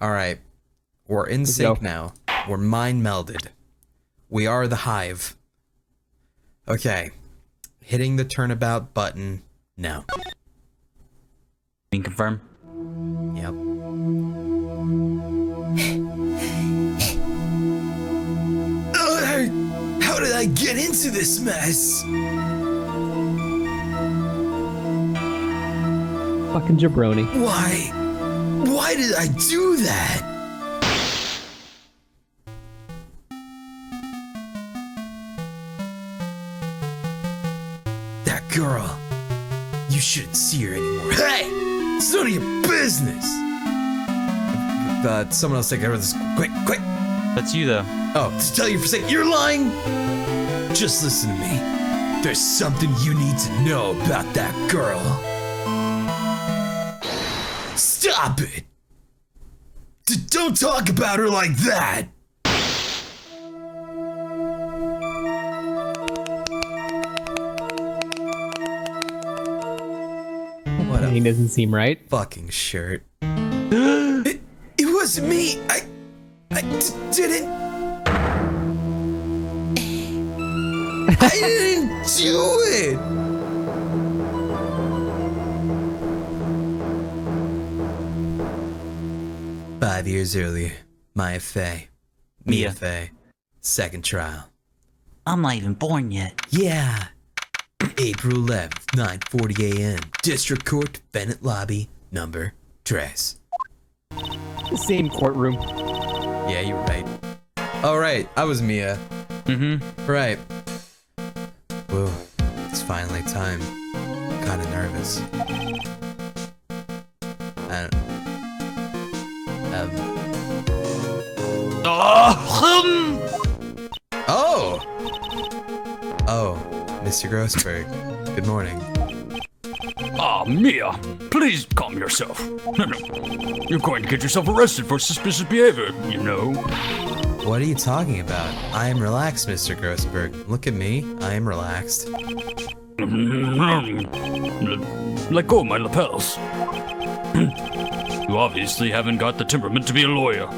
Alright. We're in sync now. We're mind melded. We are the hive. Okay. Hitting the turnabout button now. Can you confirm? Yep. How did I get into this mess? Fucking jabroni. Why did I do that? That girl. You shouldn't see her anymore. Hey! It's none of your business! Someone else take care of this. Quick! That's you, though. Oh, to tell you for a second, you're lying? Just listen to me. There's something you need to know about that girl. Stop it! Don't talk about her like that! What a He doesn't seem right. fucking shirt. It wasn't me! I didn't... I didn't do it! Five years earlier, Mia Fey. Second trial. I'm not even born yet. Yeah. April 11th, 9:40 a.m. District Court, Defendant Lobby, number Tres. The same courtroom. Yeah, you're right. Oh, right. I was Mia. Mm-hmm. Right. Whoa. It's finally time. I'm kind of nervous. Oh, Mr. Grossberg. Good morning. Mia, please calm yourself. You're going to get yourself arrested for suspicious behavior, you know. What are you talking about? I am relaxed, Mr. Grossberg. Look at me. I am relaxed. Let go of my lapels. You obviously haven't got the temperament to be a lawyer.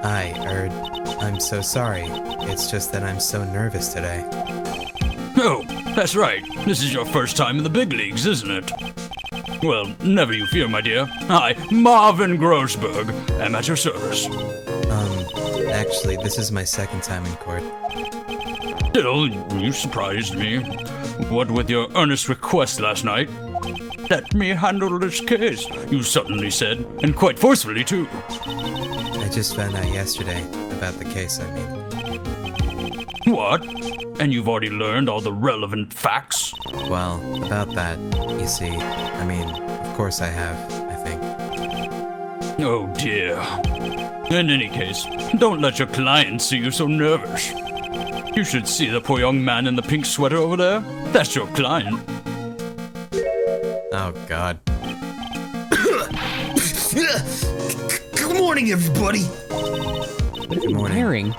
I'm so sorry. It's just that I'm so nervous today. Oh, that's right. This is your first time in the big leagues, isn't it? Well, never you fear, my dear. I, Marvin Grossberg, am at your service. Actually, this is my second time in court. Still, you surprised me. What with your earnest request last night? Let me handle this case, you suddenly said, and quite forcefully, too. I just found out yesterday about the case, I mean. What? And you've already learned all the relevant facts? Well, about that, you see, I mean, of course I have, I think. Oh dear. In any case, don't let your client see you so nervous. You should see the poor young man in the pink sweater over there. That's your client. Oh, God. Good morning, everybody. What is he morning. wearing?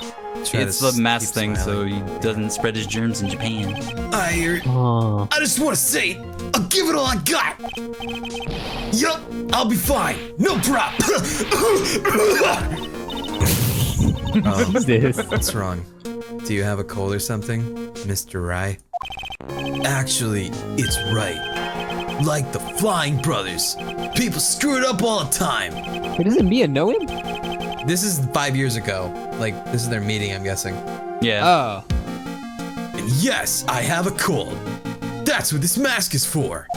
It's the mask thing, so he doesn't spread his germs in Japan. I just want to say, I'll give it all I got. Yup, I'll be fine. No problem. What is this? What's wrong? Do you have a cold or something, Mr. Wright? Actually, it's Wright. Like the Flying Brothers. People screw it up all the time. Wait, doesn't Mia know him? This is 5 years ago. Like, this is their meeting, I'm guessing. Yeah. Oh. And yes, I have a cold. That's what this mask is for.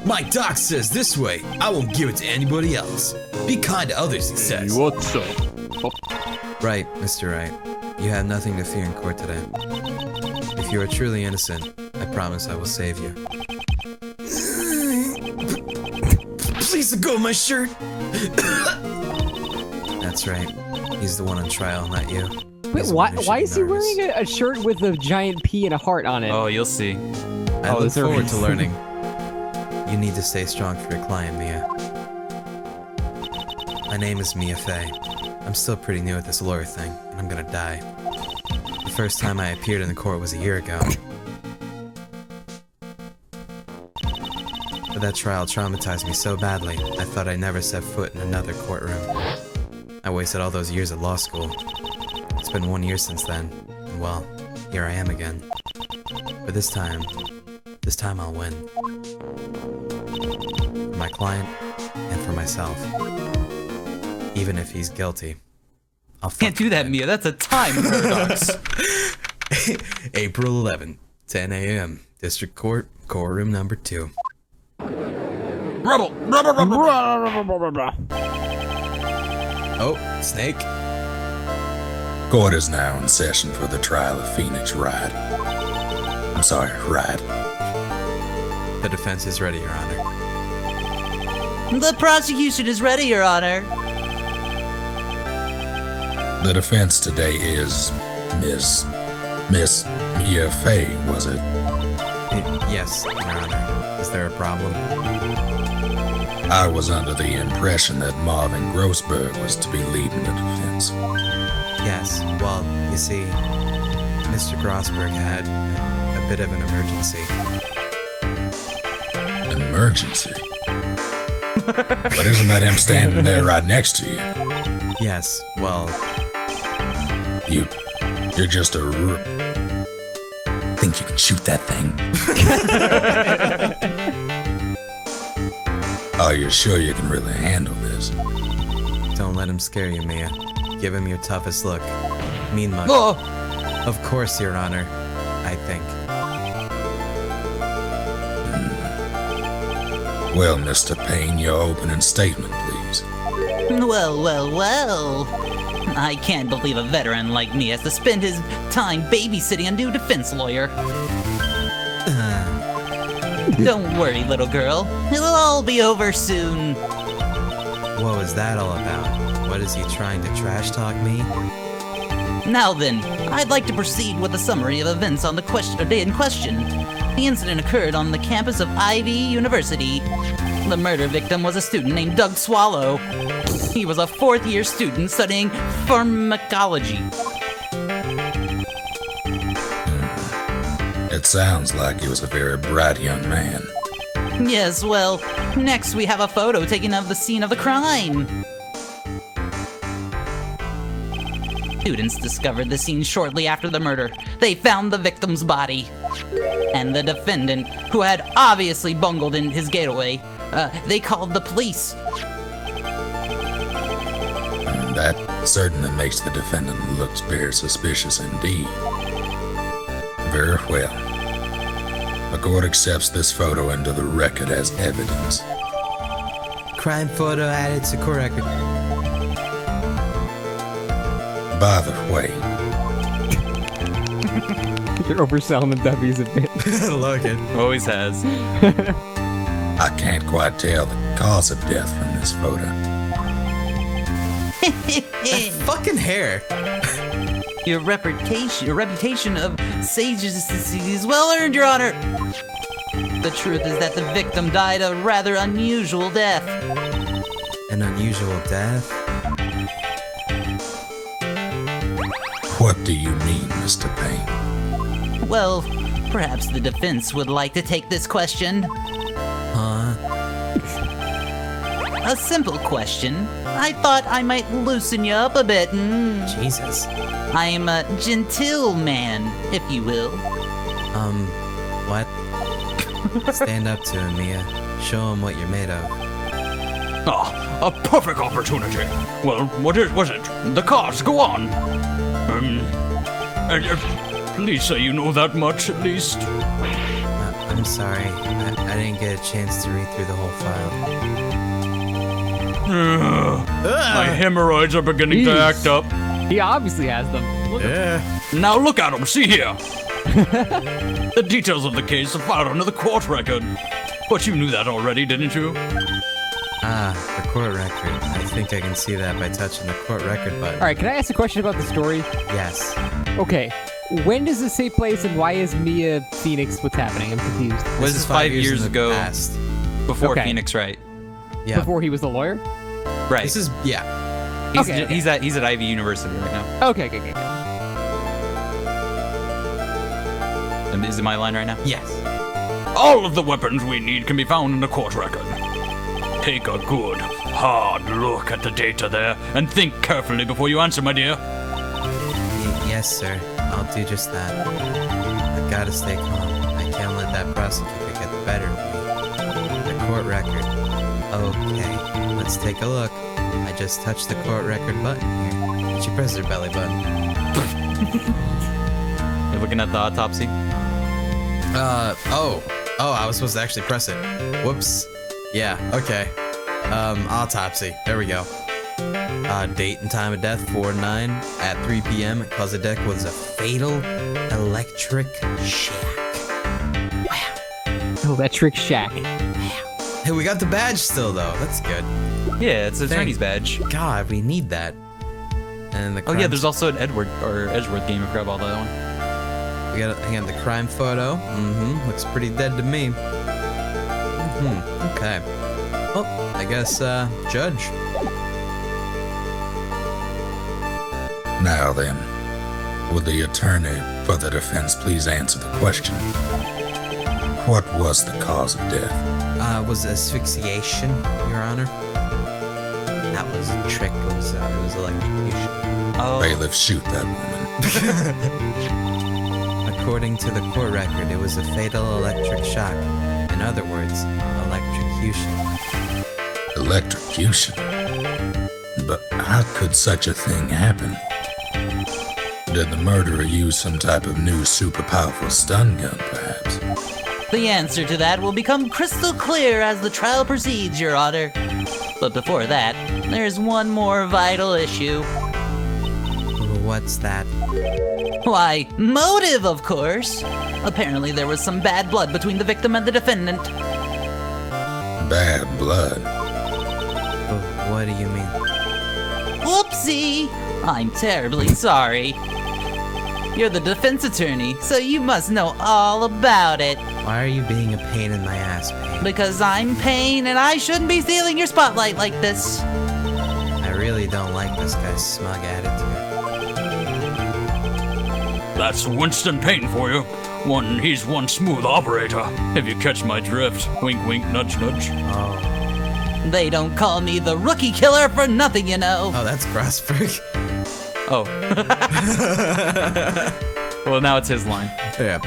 My doc says this way, I won't give it to anybody else. Be kind to others, he says. What's up? Right, Mr. Wright. You have nothing to fear in court today. If you are truly innocent, I promise I will save you. Please let go of my shirt. That's right. He's the one on trial, not you. Wait, He's the why one who should be is he nervous. wearing a shirt with a giant P and a heart on it? Oh, you'll see. I look is there a forward to reason? learning. You need to stay strong for your client, Mia. My name is Mia Fey. I'm still pretty new at this lawyer thing, and I'm gonna die. The first time I appeared in the court was a year ago. But that trial traumatized me so badly, I thought I'd never set foot in another courtroom. I wasted all those years at law school. It's been 1 year since then, and well, here I am again. But this time I'll win. For my client, and for myself. Even if he's guilty. I'll Can't do that, Mia. That's a time paradox. April 11, 10 a.m. District Court, courtroom number 2. Rebel! Oh, Snake. Court is now in session for the trial of Phoenix Wright. I'm sorry, Wright. The defense is ready, Your Honor. The prosecution is ready, Your Honor. The defense today is Miss Mia Fey, was it? Yes, Your Honor. Is there a problem? I was under the impression that Marvin Grossberg was to be leading the defense. Yes, well, you see, Mr. Grossberg had a bit of an emergency. An emergency? But isn't that him standing there right next to you? Yes, well, You're just a think you can shoot that thing? Oh, you're sure you can really handle this? don't let him scare you, Mia. Give him your toughest look. Mean mug. Oh, Of course, Your Honor. I think. Well, Mr. Payne, your opening statement, please. well. I can't believe a veteran like me has to spend his time babysitting a new defense lawyer. Don't worry, little girl. It'll all be over soon. What was that all about? What is he trying to trash talk me? Now then, I'd like to proceed with a summary of events on the day in question. The incident occurred on the campus of Ivy University. The murder victim was a student named Doug Swallow. He was a fourth-year student studying pharmacology. It sounds like he was a very bright young man. Yes, well, next we have a photo taken of the scene of the crime. Students discovered the scene shortly after the murder. They found the victim's body. And the defendant, who had obviously bungled in his getaway, they called the police. That certainly makes the defendant look very suspicious indeed. Very well. The court accepts this photo into the record as evidence. Crime photo added to court record. By the way, You're overselling the W's a bit. Look it. Always has. I can't quite tell the cause of death from this photo. Fucking hair. Your reputation of sagacity is well earned, Your Honor. The truth is that the victim died a rather unusual death. An unusual death? What do you mean, Mr. Payne? Well, perhaps the defense would like to take this question. Huh? A simple question. I thought I might loosen you up a bit. Jesus. I'm a genteel man, if you will. What? Stand up to him, Mia. Show him what you're made of. Ah, a perfect opportunity. Well, was it? The cause, go on. Please say you know that much, at least. I'm sorry. I didn't get a chance to read through the whole file. My hemorrhoids are beginning to Jeez. act up. He obviously has them. Look at Now look at him, see here. The details of the case are filed under the court record. But you knew that already, didn't you? Ah, the court record. I think I can see that by touching the court record button. All right, can I ask a question about the story? Yes. Okay, when does this take place and why is Mia Phoenix what's happening? I'm confused. Was this 5 years in the ago past. before Okay. Phoenix Wright? Yeah. Before he was the lawyer? Right. This is, yeah. He's, Okay, okay. he's at Ivy University right now. Okay. And is it my line right now? Yes. All of the weapons we need can be found in the court record. Take a good, hard look at the data there and think carefully before you answer, my dear. Yes, sir. I'll do just that. I gotta stay calm. I can't let that prosecutor get the better of me. The court record. Okay, let's take a look. I just touched the court record button here. Did you press your belly button? You're looking at the autopsy? Oh, I was supposed to actually press it. Whoops. Yeah, okay. Autopsy. There we go. Date and time of death, 4/9 at 3 p.m. Cause of death was a fatal electric shock. Wow. Electric shack. Hey, we got the badge still, though. That's good. Yeah, it's a attorney's badge. God, we need that. And the Oh yeah, there's also an Edgeworth game. I forgot about that one. We got the crime photo. Looks pretty dead to me. Okay. Well, I guess, Judge. Now then, would the attorney for the defense please answer the question? What was the cause of death? Was asphyxiation, Your Honor. That was a trick. It was electrocution. Oh. Bailiff, shoot that woman. According to the court record, it was a fatal electric shock. In other words, electrocution. Electrocution? But how could such a thing happen? Did the murderer use some type of new super powerful stun gun, perhaps? The answer to that will become crystal clear as the trial proceeds, Your Honor. But before that, there's one more vital issue. What's that? Why, motive, of course. Apparently there was some bad blood between the victim and the defendant. Bad blood? What do you mean? Whoopsie! I'm terribly sorry. You're the defense attorney, so you must know all about it. Why are you being a pain in my ass, Payne? Because I'm Payne and I shouldn't be stealing your spotlight like this. I really don't like this guy's smug attitude. That's Winston Payne for you. He's one smooth operator, if you catch my drift. Wink, wink, nudge, nudge. Oh, They don't call me the rookie killer for nothing, you know. that's Grossberg. Oh. Well, now it's his line. Yeah.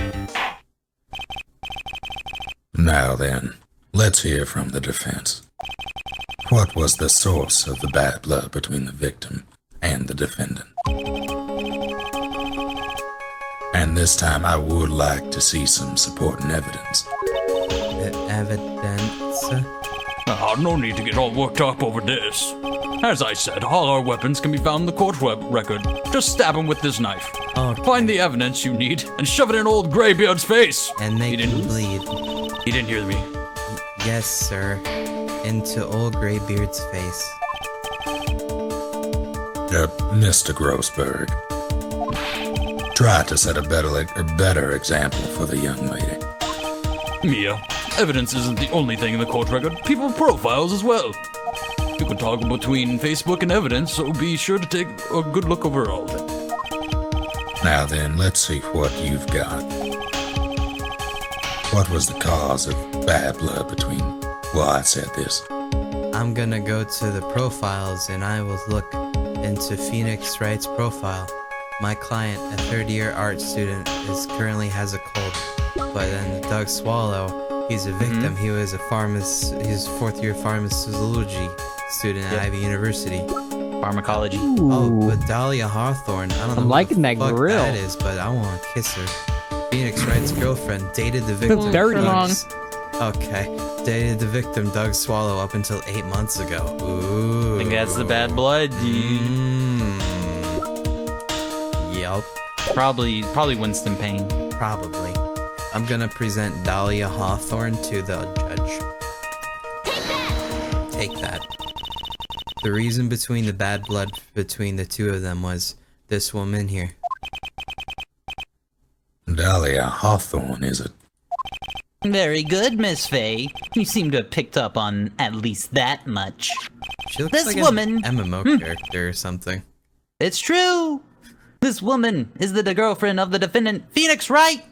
Now then, let's hear from the defense. What was the source of the bad blood between the victim and the defendant? And this time I would like to see some supporting evidence. Evidence? No need to get all worked up over this. As I said, all our weapons can be found in the court record. Just stab him with this knife. Okay. Find the evidence you need and shove it in old Graybeard's face. And make him bleed. He didn't hear me. Yes, sir. Into old Graybeard's face. Mr. Grossberg, try to set a better example for the young lady. Mia, evidence isn't the only thing in the court record. People profiles as well. You can toggle between Facebook and evidence, so be sure to take a good look over all of it. Now then, let's see what you've got. What was the cause of bad blood between... Well, I said this. I'm gonna go to the profiles and I will look into Phoenix Wright's profile. My client, a third-year art student, currently has a cold. But then Doug Swallow, he's a victim. He was he's a fourth-year pharmacology student at Ivy University. Pharmacology. Oh, but Dahlia Hawthorne, I don't know I'm liking what the that fuck grill. that is, but I want to kiss her. Phoenix Wright's girlfriend dated the victim. dirty. Okay, dated the victim Doug Swallow up until 8 months ago. Ooh. I think that's the bad blood, dude. Yep, Probably Winston Payne. probably. I'm gonna present Dahlia Hawthorne to the judge. Take that. The reason between the bad blood between the two of them was this woman here. Dahlia Hawthorne, is it? Very good, Miss Faye. You seem to have picked up on at least that much. She looks This like woman- an MMO character or something. It's true. This woman is the girlfriend of the defendant, Phoenix Wright.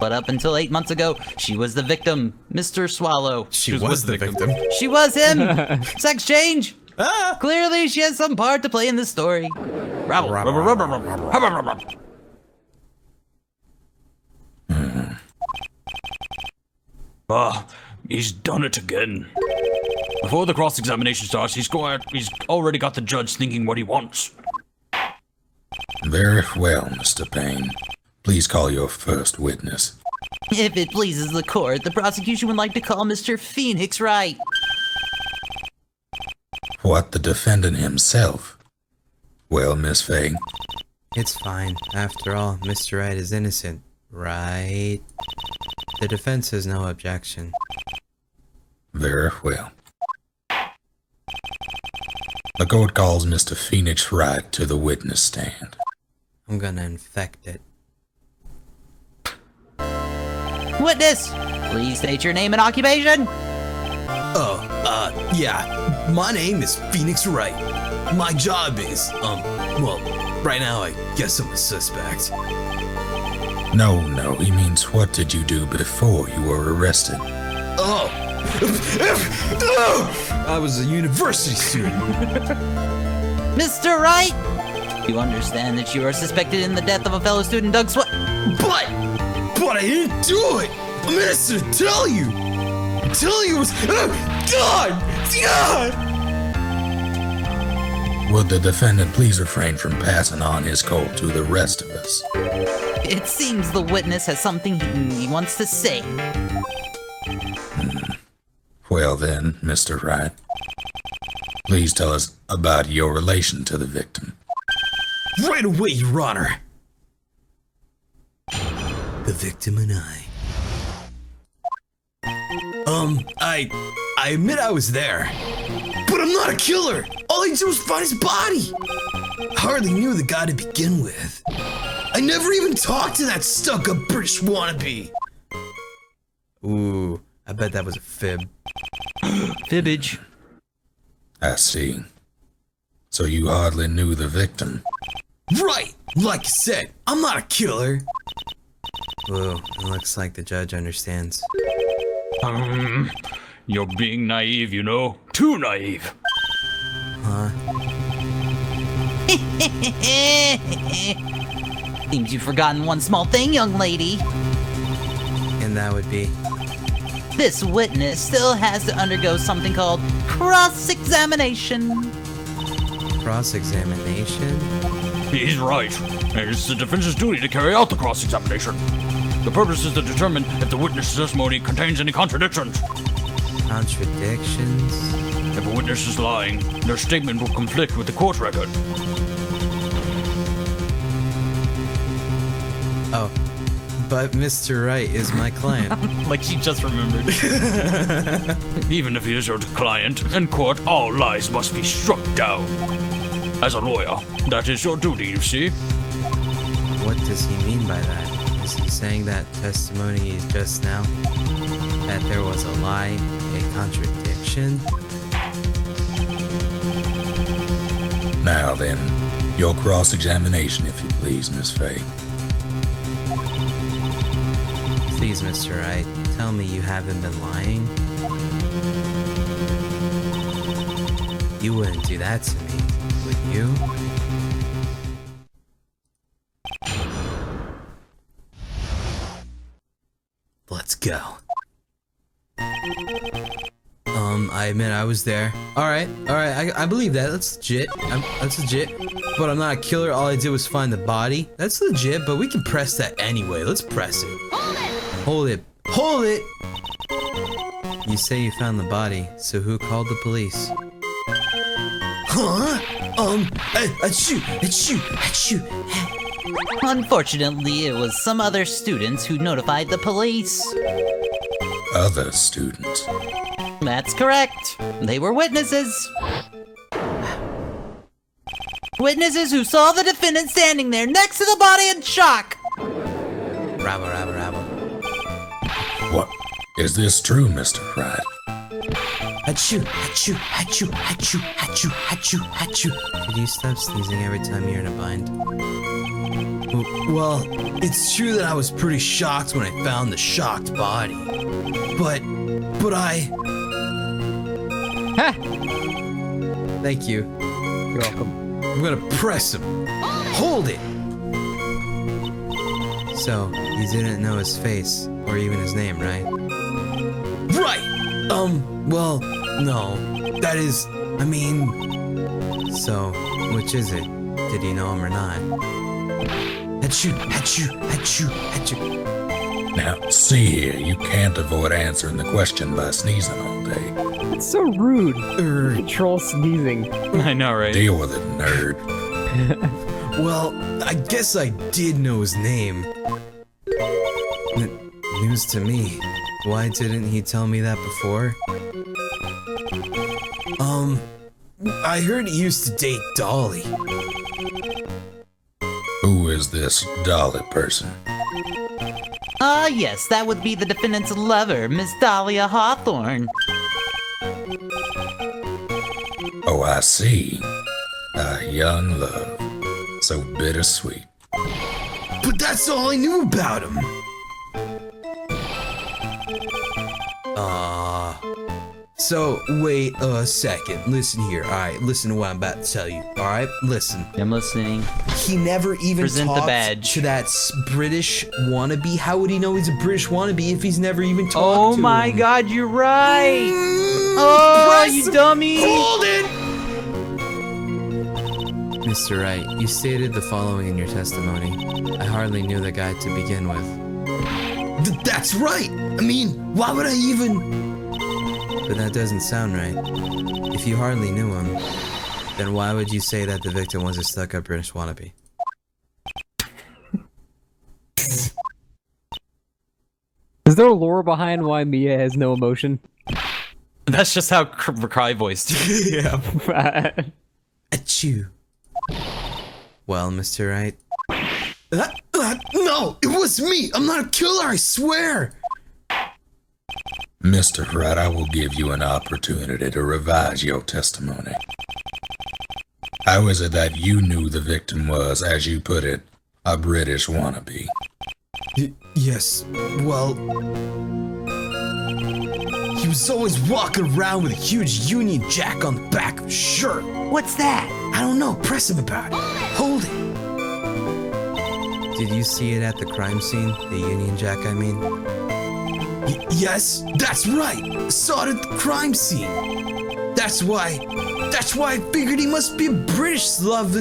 But up until 8 months ago, she was the victim, Mr. Swallow. She was the victim. She was him! Sex change! Clearly, she has some part to play in this story. He's done it again. Before the cross-examination starts, he's already got the judge thinking what he wants. Very well, Mr. Payne. Please call your first witness. If it pleases the court, the prosecution would like to call Mr. Phoenix Wright. What, the defendant himself? Well, Miss Faye? It's fine. After all, Mr. Wright is innocent, right? The defense has no objection. Very well. The court calls Mr. Phoenix Wright to the witness stand. I'm gonna infect it. Witness, please state your name and occupation. Yeah, my name is Phoenix Wright. My job is, well, right now I guess I'm a suspect. No, he means what did you do before you were arrested? Oh, I was a university student. Mr. Wright, you understand that you are suspected in the death of a fellow student, Doug Sweat. But I didn't do it. I'm innocent to tell you. I'm telling you it was, God! Would the defendant please refrain from passing on his cold to the rest of us? It seems the witness has something he wants to say. Well then, Mr. Wright, please tell us about your relation to the victim. Right away, Your Honor. The victim and I admit I was there. But I'm not a killer. All I did was find his body. I hardly knew the guy to begin with. I never even talked to that stuck-up British wannabe. Ooh, I bet that was a fib. Fibbage. I see. So you hardly knew the victim. Right, like I said, I'm not a killer. Ooh, it looks like the judge understands. You're being naive, you know. Too naive. Huh? Seems you've forgotten one small thing, young lady. And that would be... This witness still has to undergo something called cross-examination. Cross-examination? He's right. It's the defense's duty to carry out the cross-examination. The purpose is to determine if the witness testimony contains any contradictions. Contradictions? If a witness is lying, their statement will conflict with the court record. Oh, but Mr. Wright is my client. Like she just remembered. Even if he is your client, in court, all lies must be struck down. As a lawyer, that is your duty, you see. What does he mean by that? Is he saying that testimony just now? That there was a lie, a contradiction? Now then, your cross-examination, if you please, Miss Faye. Please, Mr. Wright, tell me you haven't been lying. You wouldn't do that to me, would you? Let's go. I admit I was there. Alright, I believe that. That's legit. That's legit. But I'm not a killer. All I did was find the body. That's legit, but we can press that anyway. Let's press it. Hold it. Hold it! You say you found the body, so who called the police? Huh? Achoo. Unfortunately, it was some other students who notified the police. Other students. That's correct. They were witnesses. Witnesses who saw the defendant standing there next to the body in shock. Rabba. What? Is this true, Mr. Wright? Achoo. Could you stop sneezing every time you're in a bind? Well, it's true that I was pretty shocked when I found the shocked body. But I... Ha! Thank you. You're welcome. I'm gonna press him. Hold it! So, you didn't know his face, or even his name, right? Right! Well, no. That is, I mean... So, which is it? Did you know him or not? Achoo, achoo, achoo, achoo. Now, see here, you can't avoid answering the question by sneezing all day. It's so rude. Control sneezing. I know, right? Deal with it, nerd. Well, I guess I did know his name. News to me. Why didn't he tell me that before? I heard he used to date Dolly. Who is this Dolly person? Yes, that would be the defendant's lover, Miss Dahlia Hawthorne. Oh, I see. A young love. So bittersweet. But that's all I knew about him. So, wait a second. Listen here. Alright, listen to what I'm about to tell you. Alright, listen. I'm listening. He never even Present the talked badge. to that British wannabe. How would he know he's a British wannabe if he's never even talked Oh to him? my god, you're right! Oh, you dummy! Hold it! Mr. Wright, you stated the following in your testimony. I hardly knew the guy to begin with. That's right! I mean, why would I even... But that doesn't sound right. If you hardly knew him, then why would you say that the victim was a stuck-up British wannabe? Is there lore behind why Mia has no emotion? That's just how Cry voiced. Yeah. Achoo. Well, Mr. Wright, No! It was me! I'm not a killer, I swear! Mr. Wright, I will give you an opportunity to revise your testimony. How is it that you knew the victim was, as you put it, a British wannabe? Yes, well... He was always walking around with a huge Union Jack on the back of his shirt. What's that? I don't know, press him about it. Hold it. did you see it at the crime scene? The Union Jack, I mean? Yes, that's right. I saw it at the crime scene. That's why I figured he must be a British love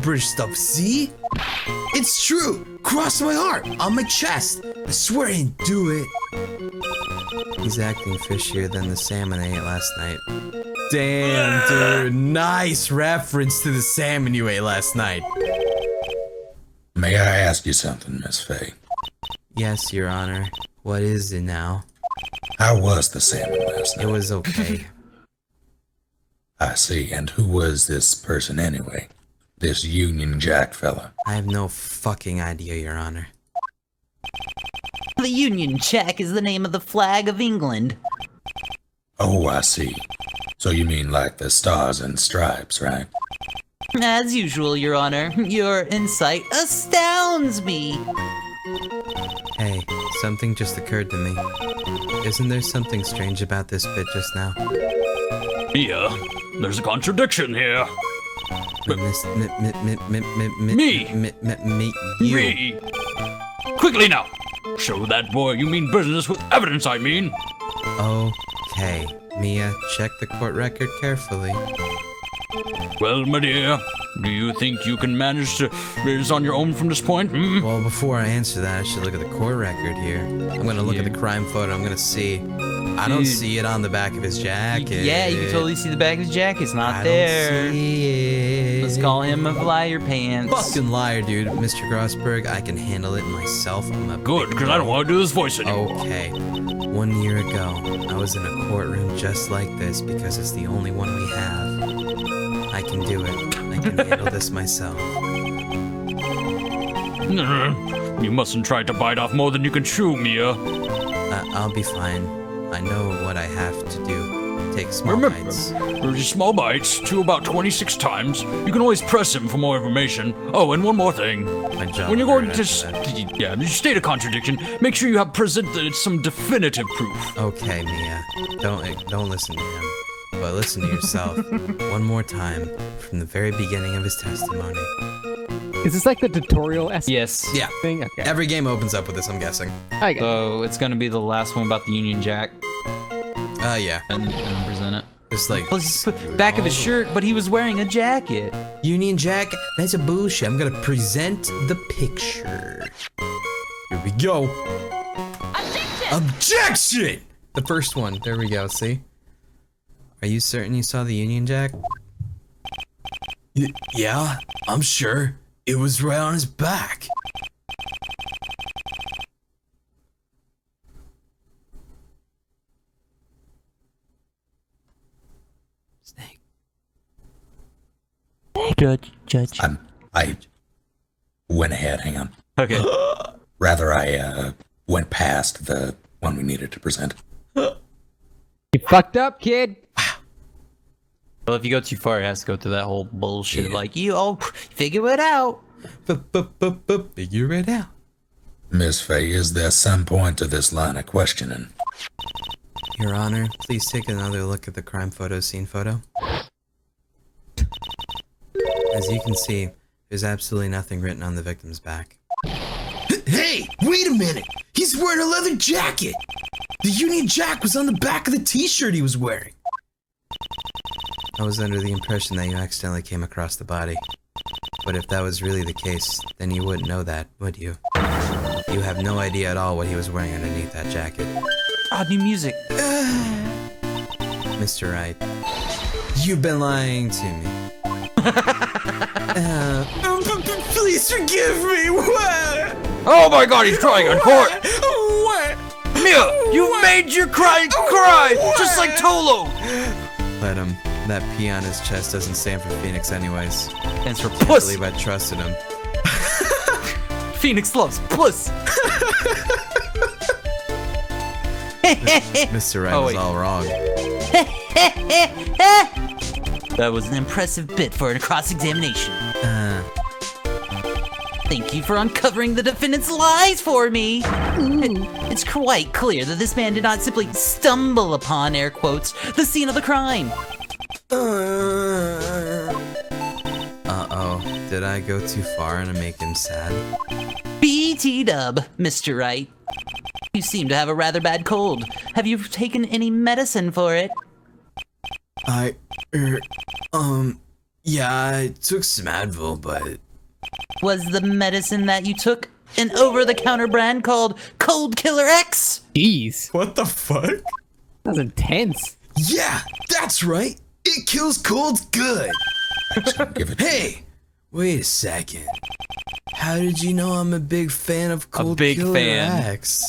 British stuff, see? It's true. Cross my heart, on my chest. I swear I didn't do it. He's acting fishier than the salmon I ate last night. Damn, dude. Nice reference to the salmon you ate last night. May I ask you something, Miss Faye? Yes, Your Honor. What is it now? How was the salmon last It night? was okay. I see. And who was this person anyway? This Union Jack fella? I have no fucking idea, Your Honor. The Union Jack is the name of the flag of England. Oh, I see. So you mean like the stars and stripes, right? As usual, Your Honor, your insight astounds me. Hey, something just occurred to me. Isn't there something strange about this bit just now? Mia, there's a contradiction here. Me. You. Me! Quickly now! Show that boy you mean business with evidence, I mean! Okay. Mia, check the court record carefully. Well, my dear, do you think you can manage to raise on your own from this point? Hmm? Well, before I answer that, I should look at the court record here. I'm gonna look at the crime photo. I'm gonna see. I don't see it on the back of his jacket. Yeah, you can totally see the back of his jacket. It's not I there. don't see it. Let's call him a liar pants. Fucking liar, dude. Mr. Grossberg, I can handle it myself. I'm a Good, because I don't want to do this voice anymore. Okay. 1 year ago, I was in a courtroom just like this because it's the only one we have. I can do it. I can handle this myself. You mustn't try to bite off more than you can chew, Mia. I'll be fine. I know what I have to do. Take small Remember, bites. just small bites, chew about 26 times. You can always press him for more information. Oh, and one more thing. My job When you're going hurt to after that. you state a contradiction, make sure you have presented some definitive proof. Okay, Mia. Don't listen to him. But listen to yourself one more time from the very beginning of his testimony. Is this like the tutorial Yes. Yeah. thing? Okay. Every game opens up with this, I'm guessing. I get it. So it's gonna be the last one about the Union Jack Yeah. and present it. It's like Well, he's back of his shirt, but he was wearing a jacket. Union Jack. That's a bullshit. I'm gonna present the picture. Here we go. Objection! The first one. There we go. See? Are you certain you saw the Union Jack? Yeah, I'm sure. It was right on his back. Snake. Judge. I went ahead, hang on. Okay. Rather, I went past the one we needed to present. You fucked up, kid. Well, if you go too far, it has to go through that whole bullshit. Yeah. Like, You all figure it out. Figure it out. Miss Faye, is there some point to this line of questioning? Your Honor, please take another look at the crime scene photo. As you can see, there's absolutely nothing written on the victim's back. Hey, wait a minute! He's wearing a leather jacket! The Union Jack was on the back of the t-shirt he was wearing. I was under the impression that you accidentally came across the body. But if that was really the case, then you wouldn't know that, would you? You have no idea at all what he was wearing underneath that jacket. Oh, new music. Mr. Wright, you've been lying to me. Please forgive me. What? Oh my god, he's crying in court! What? Mia, you made your cry just like Tolo! Let him. That P on his chest doesn't stand for Phoenix anyways. Stands for Can't puss. believe I trusted him. Phoenix loves puss. Mr. Wright Oh, was wait. all wrong. That was an impressive bit for a cross-examination. Thank you for uncovering the defendant's lies for me. It's quite clear that this man did not simply stumble upon, air quotes, the scene of the crime. Uh-oh. Did I go too far and make him sad? BT dub, Mr. Wright. You seem to have a rather bad cold. Have you taken any medicine for it? Yeah, I took some Advil, but... Was the medicine that you took an over-the-counter brand called Cold Killer X? Jeez. What the fuck? That was intense. Yeah, that's right. It kills colds good. Give it. Hey, wait a second. How did you know I'm a big fan of Cold big Killer fan. X?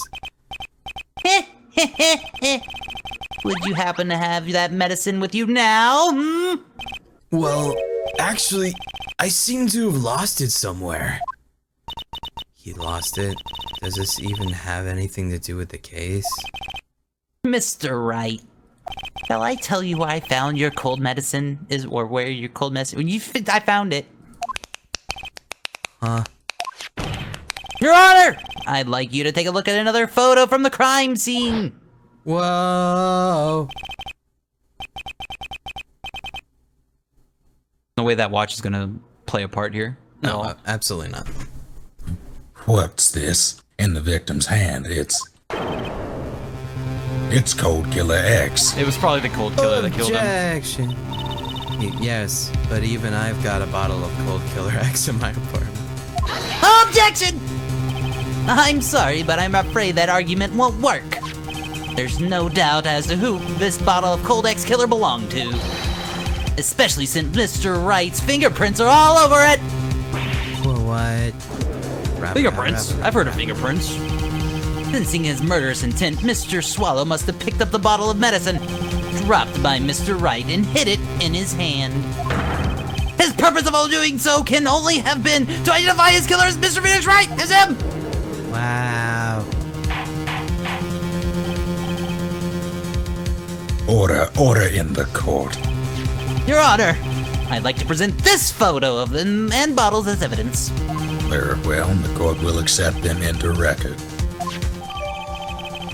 Would you happen to have that medicine with you now? Hmm? Well, actually, I seem to have lost it somewhere. He lost it? Does this even have anything to do with the case? Mr. Wright, shall I tell you where I found your cold medicine? Or where your cold medicine? I found it. Huh? Your Honor! I'd like you to take a look at another photo from the crime scene. Whoa! No way that watch is gonna play a part here. No, absolutely not. What's this? In the victim's hand, it's Cold Killer X. It was probably the cold killer that killed him. Objection. Yes, but even I've got a bottle of Cold Killer X in my apartment. Objection! I'm sorry, but I'm afraid that argument won't work. There's no doubt as to who this bottle of Cold X Killer belonged to. Especially since Mr. Wright's fingerprints are all over it. Well, what? Fingerprints? I've heard of fingerprints. Sensing his murderous intent, Mr. Swallow must have picked up the bottle of medicine dropped by Mr. Wright and hid it in his hand. His purpose of all doing so can only have been to identify his killer as Mr. Phoenix Wright as him! Wow. Order in the court. Your Honor, I'd like to present this photo of them and bottles as evidence. Very well, the court will accept them into record.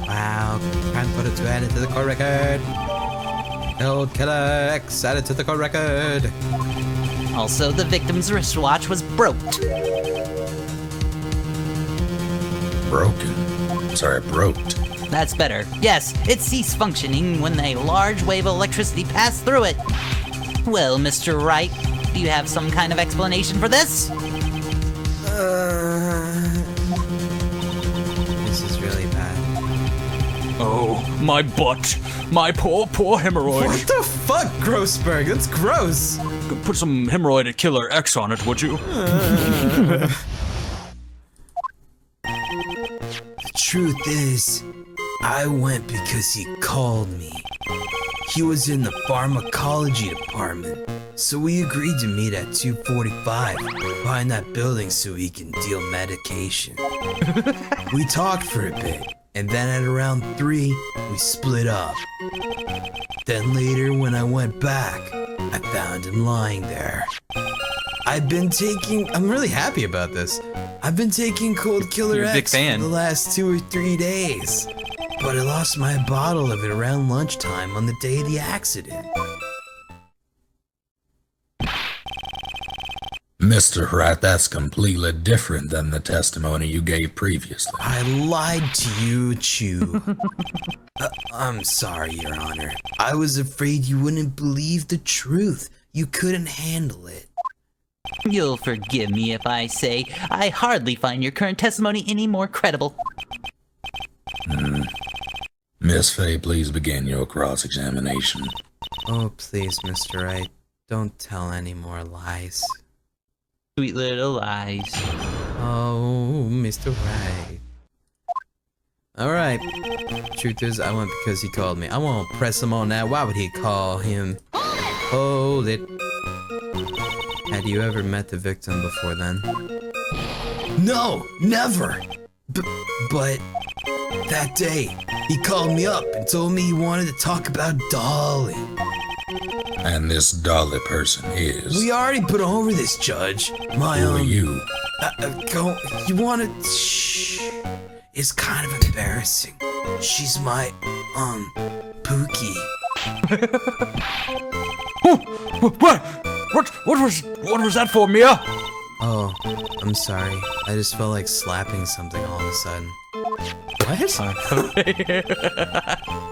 Wow, crime photo to add it to the court record. Held killer X added to the court record. Also, the victim's wristwatch was broke. Broke. That's better. Yes, it ceased functioning when a large wave of electricity passed through it. Well, Mr. Wright, do you have some kind of explanation for this? This is really bad. Oh, my butt. My poor hemorrhoid. What the fuck, Grossberg? That's gross. Put some hemorrhoid killer X on it, would you? The truth is, I went because he called me. He was in the pharmacology department, so we agreed to meet at 2:45 behind that building so he can deal medication. We talked for a bit, and then at around 3, we split up. Then later, when I went back, I found him lying there. I'm really happy about this. I've been taking Cold Killer You're a big X fan. for the last 2 or 3 days. But I lost my bottle of it around lunchtime on the day of the accident. Mr. Wright, that's completely different than the testimony you gave previously. I lied to you, Chew. I'm sorry, Your Honor. I was afraid you wouldn't believe the truth. You couldn't handle it. You'll forgive me if I say I hardly find your current testimony any more credible. Miss Fay, please begin your cross-examination. Oh, please, Mr. Wright. Don't tell any more lies. Sweet little lies. Oh, Mr. Wright. Alright. Truth is, I went because he called me. I won't press him on that. Why would he call him? Hold it. Had you ever met the victim before then? No, never. But that day, he called me up and told me he wanted to talk about Dolly. And this Dolly person is... We already put over this, Judge. My Who are you? You wanna... Shh. It's kind of embarrassing. She's my, Pookie. What was that for, Mia? Oh, I'm sorry. I just felt like slapping something all of a sudden. What?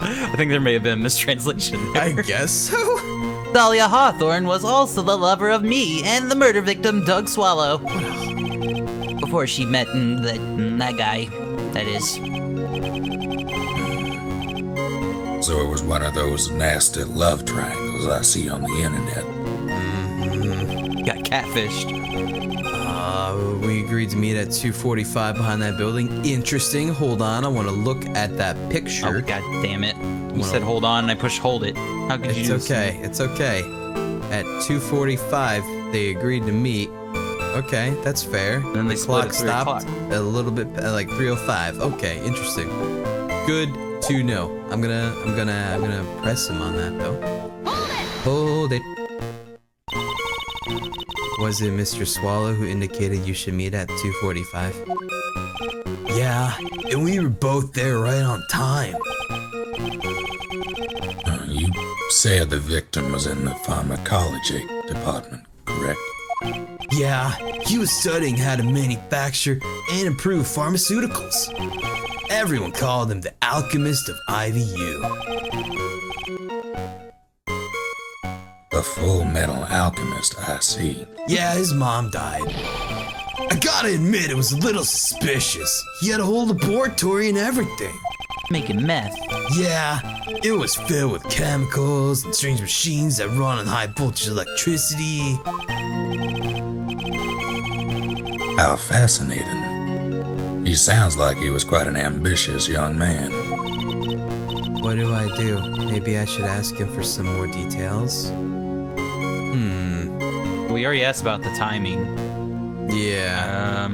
I think there may have been a mistranslation there. I guess so. Dahlia Hawthorne was also the lover of me and the murder victim, Doug Swallow. Before she met that guy, that is. So it was one of those nasty love triangles I see on the internet. Got catfished. We agreed to meet at 2:45 behind that building. Interesting. Hold on, I want to look at that picture. Oh, god damn it. You said hold on and I pushed hold it. How could you It's okay. It's okay. At 2:45, they agreed to meet. Okay, that's fair. Then they the split clock at 3 stopped o'clock. a little bit, like 3:05. Okay, interesting. Good to know. I'm gonna press him on that though. Hold it. Was it Mr. Swallow who indicated you should meet at 2:45? Yeah, and we were both there right on time. You said the victim was in the pharmacology department, correct? Yeah, he was studying how to manufacture and improve pharmaceuticals. Everyone called him the alchemist of IVU. The Full Metal Alchemist, I see. Yeah, his mom died. I gotta admit, it was a little suspicious. He had a whole laboratory and everything. Making meth. Yeah, it was filled with chemicals and strange machines that run on high voltage electricity. How fascinating. He sounds like he was quite an ambitious young man. What do I do? Maybe I should ask him for some more details? We already asked about the timing. Yeah.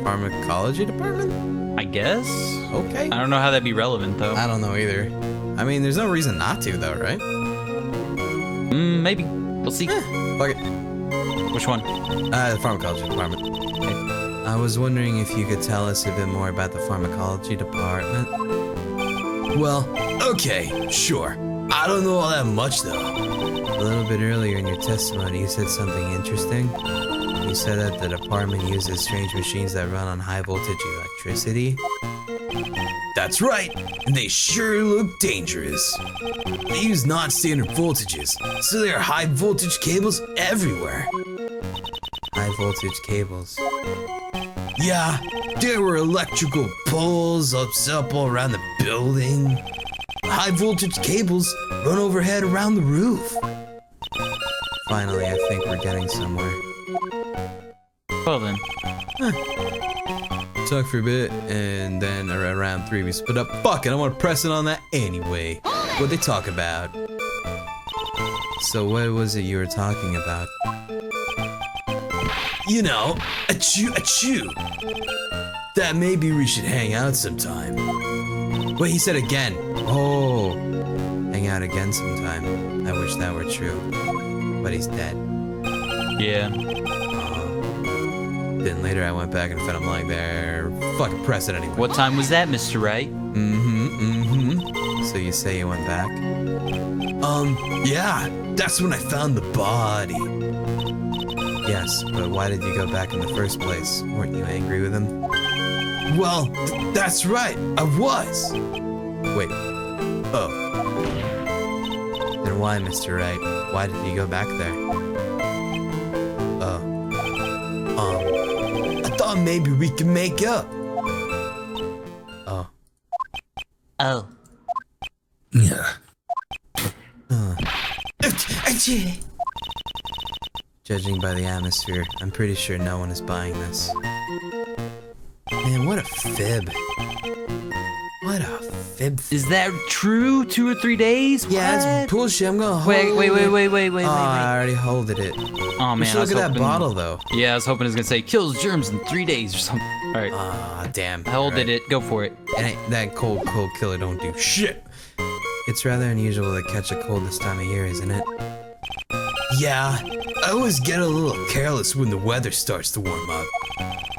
Pharmacology department? I guess? Okay. I don't know how that'd be relevant though. I don't know either. I mean, there's no reason not to, though, right? Maybe. We'll see. Fuck it. Which one? The pharmacology department. I was wondering if you could tell us a bit more about the pharmacology department. Well, okay, sure. I don't know all that much, though. A little bit earlier in your testimony, you said something interesting. You said that the department uses strange machines that run on high voltage electricity. That's right, and they sure look dangerous. They use non-standard voltages, so there are high voltage cables everywhere. High voltage cables. Yeah, there were electrical poles up all around the building. High voltage cables run overhead around the roof. Finally, I think we're getting somewhere. Well then. Talk for a bit, and then around 3 we split up. Fuck it, I want to press it on that anyway. What they talk about. So what was it you were talking about? You know, achoo. That maybe we should hang out sometime. Wait, he said again. Oh, hang out again sometime. I wish that were true. But he's dead. Yeah. Then later I went back and found him lying there. Fucking press it anyway. What time was that, Mr. Wright? So you say you went back? Yeah, that's when I found the body. Yes, but why did you go back in the first place? Weren't you angry with him? Well, that's right, I was. Wait, oh. Then why, Mr. Wright? Why did you go back there? I thought maybe we could make up. Oh. Oh. Yeah. Judging by the atmosphere, I'm pretty sure no one is buying this. Man, what a fib. What a fib. Is that true? 2 or 3 days? Yeah, What? it's bullshit. I'm gonna hold Wait. Oh, I already holded it. Oh man, We should look at that bottle, though. Yeah, I was hoping it was gonna say kills germs in 3 days or something. All right, Ah, damn. I holded Alright. it. Go for it. That cold killer don't do shit. It's rather unusual to catch a cold this time of year, isn't it? Yeah, I always get a little careless when the weather starts to warm up.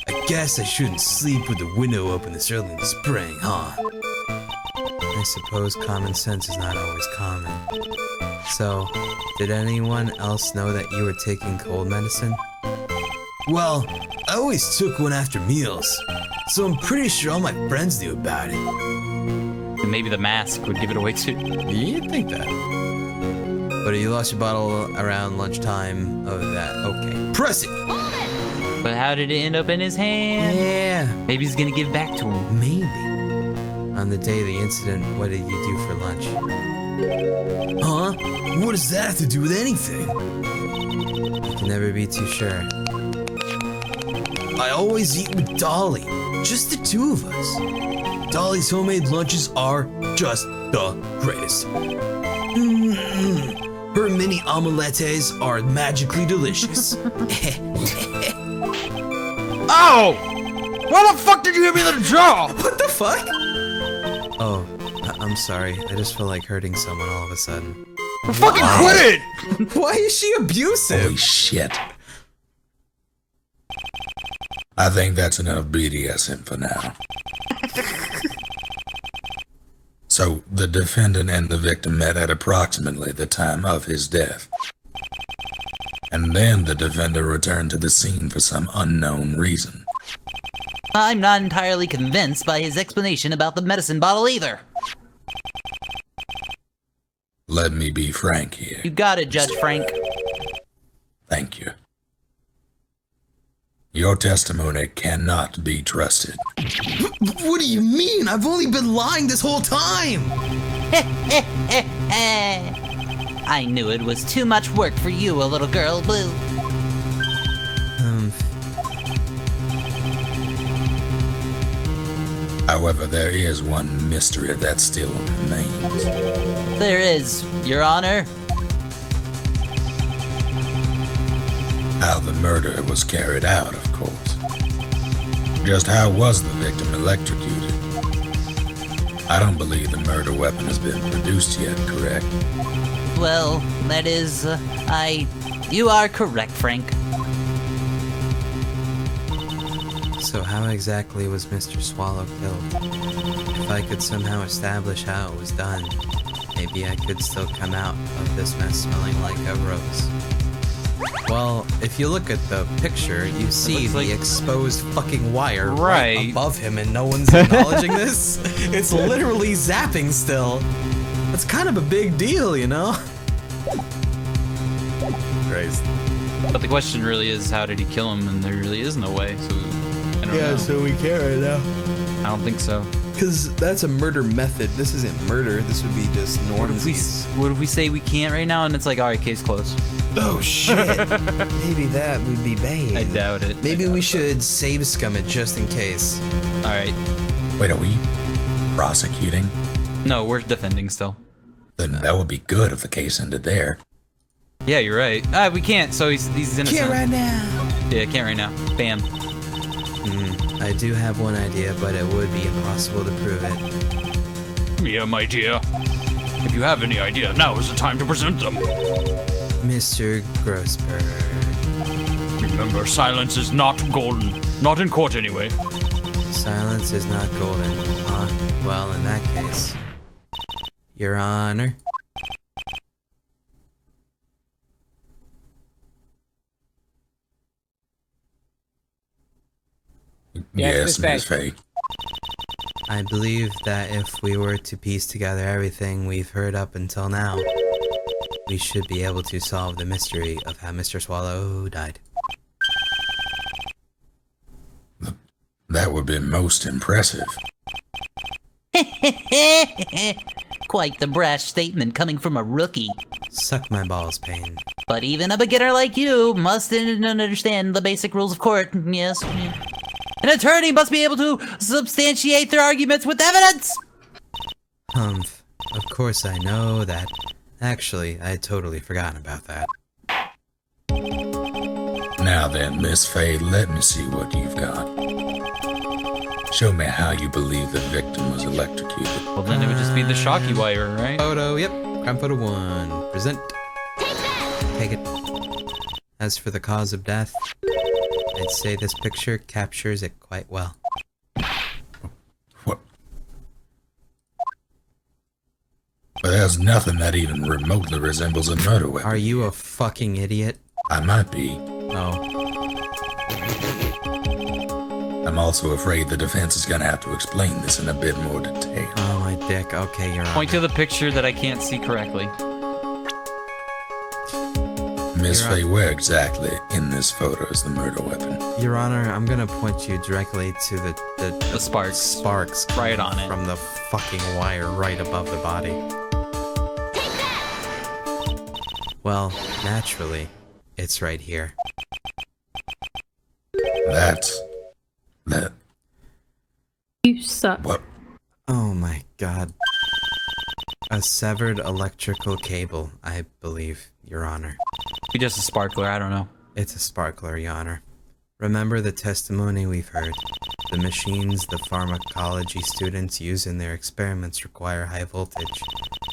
I guess I shouldn't sleep with the window open this early in the spring, huh? I suppose common sense is not always common. So, did anyone else know that you were taking cold medicine? Well, I always took one after meals, so I'm pretty sure all my friends knew about it. And maybe the mask would give it away too. You'd think that. But you lost your bottle around lunchtime of that. Okay. Press it! But how did it end up in his hand? Yeah. Maybe he's gonna give back to him. Maybe. On the day of the incident, what did you do for lunch? Huh? What does that have to do with anything? You can never be too sure. I always eat with Dolly. Just the two of us. Dolly's homemade lunches are just the greatest. Her mini omelettes are magically delicious. Oh! Why the fuck did you hit me in the jaw? What the fuck? Oh, I'm sorry. I just feel like hurting someone all of a sudden. Fucking quit it! Why is she abusive? Holy shit. I think that's enough BDSM for now. So, the defendant and the victim met at approximately the time of his death. And then the defendant returned to the scene for some unknown reason. I'm not entirely convinced by his explanation about the medicine bottle either. Let me be frank here. You got it, Judge Frank. Thank you. Your testimony cannot be trusted. What do you mean? I've only been lying this whole time! I knew it was too much work for you, a little girl, Blue. However, there is one mystery that still remains. There is, Your Honor. How the murder was carried out, of course. Just how was the victim electrocuted? I don't believe the murder weapon has been produced yet, correct? Well, that is, You are correct, Frank. So how exactly was Mr. Swallow killed? If I could somehow establish how it was done, maybe I could still come out of this mess smelling like a rose. Well, if you look at the picture, you see looks the like- exposed fucking wire Right. above him, and no one's acknowledging this. It's literally zapping still. That's kind of a big deal, you know? Christ. But the question really is, how did he kill him? And there really is no way, so I don't know. so we can't right now. I don't think so. Because that's a murder method. This isn't murder. This would be just normsies. What if we say we can't right now, and it's like, all right, case closed? Oh shit. Maybe that would be bad. I doubt it. Maybe we should save scum it just in case. All right. Wait, are we prosecuting? No, we're defending still. Then that would be good if the case ended there. Yeah, you're right. We can't. So he's innocent. Can't right now. Yeah, can't right now. Bam. I do have one idea, but it would be impossible to prove it. Yeah, my dear. If you have any idea, now is the time to present them. Mr. Grossberg. Remember, silence is not golden. Not in court, anyway. Silence is not golden. Well, in that case, Your Honor. Yes, Miss Miss Faye. I believe that if we were to piece together everything we've heard up until now, we should be able to solve the mystery of how Mr. Swallow died. That would be most impressive. Quite the brash statement coming from a rookie. Suck my balls, Payne. But even a beginner like you must understand the basic rules of court. Yes. An attorney must be able to substantiate their arguments with evidence. Humph. Of course I know that. Actually, I had totally forgotten about that. Now then, Miss Faye, let me see what you've got. Show me how you believe the victim was electrocuted. Well, then it would just be the shocky wire, right? Photo, yep. Crime photo 1. Present. Take it. As for the cause of death, I'd say this picture captures it quite well. What? But there's nothing that even remotely resembles a murder weapon. Are you a fucking idiot? I might be. Oh. I'm also afraid the defense is gonna have to explain this in a bit more detail. Oh my dick. Okay, you're on. Point to the picture that I can't see correctly. Miss You're Faye, where exactly in this photo is the murder weapon? Your Honor, I'm gonna point you directly to the sparks. Sparks Right on it. from the fucking wire right above the body. Well, naturally, it's right here. That. You suck. What? Oh my god. A severed electrical cable, I believe, Your Honor. Be just a sparkler, I don't know. It's a sparkler, Your Honor. Remember the testimony we've heard. The machines the pharmacology students use in their experiments require high voltage.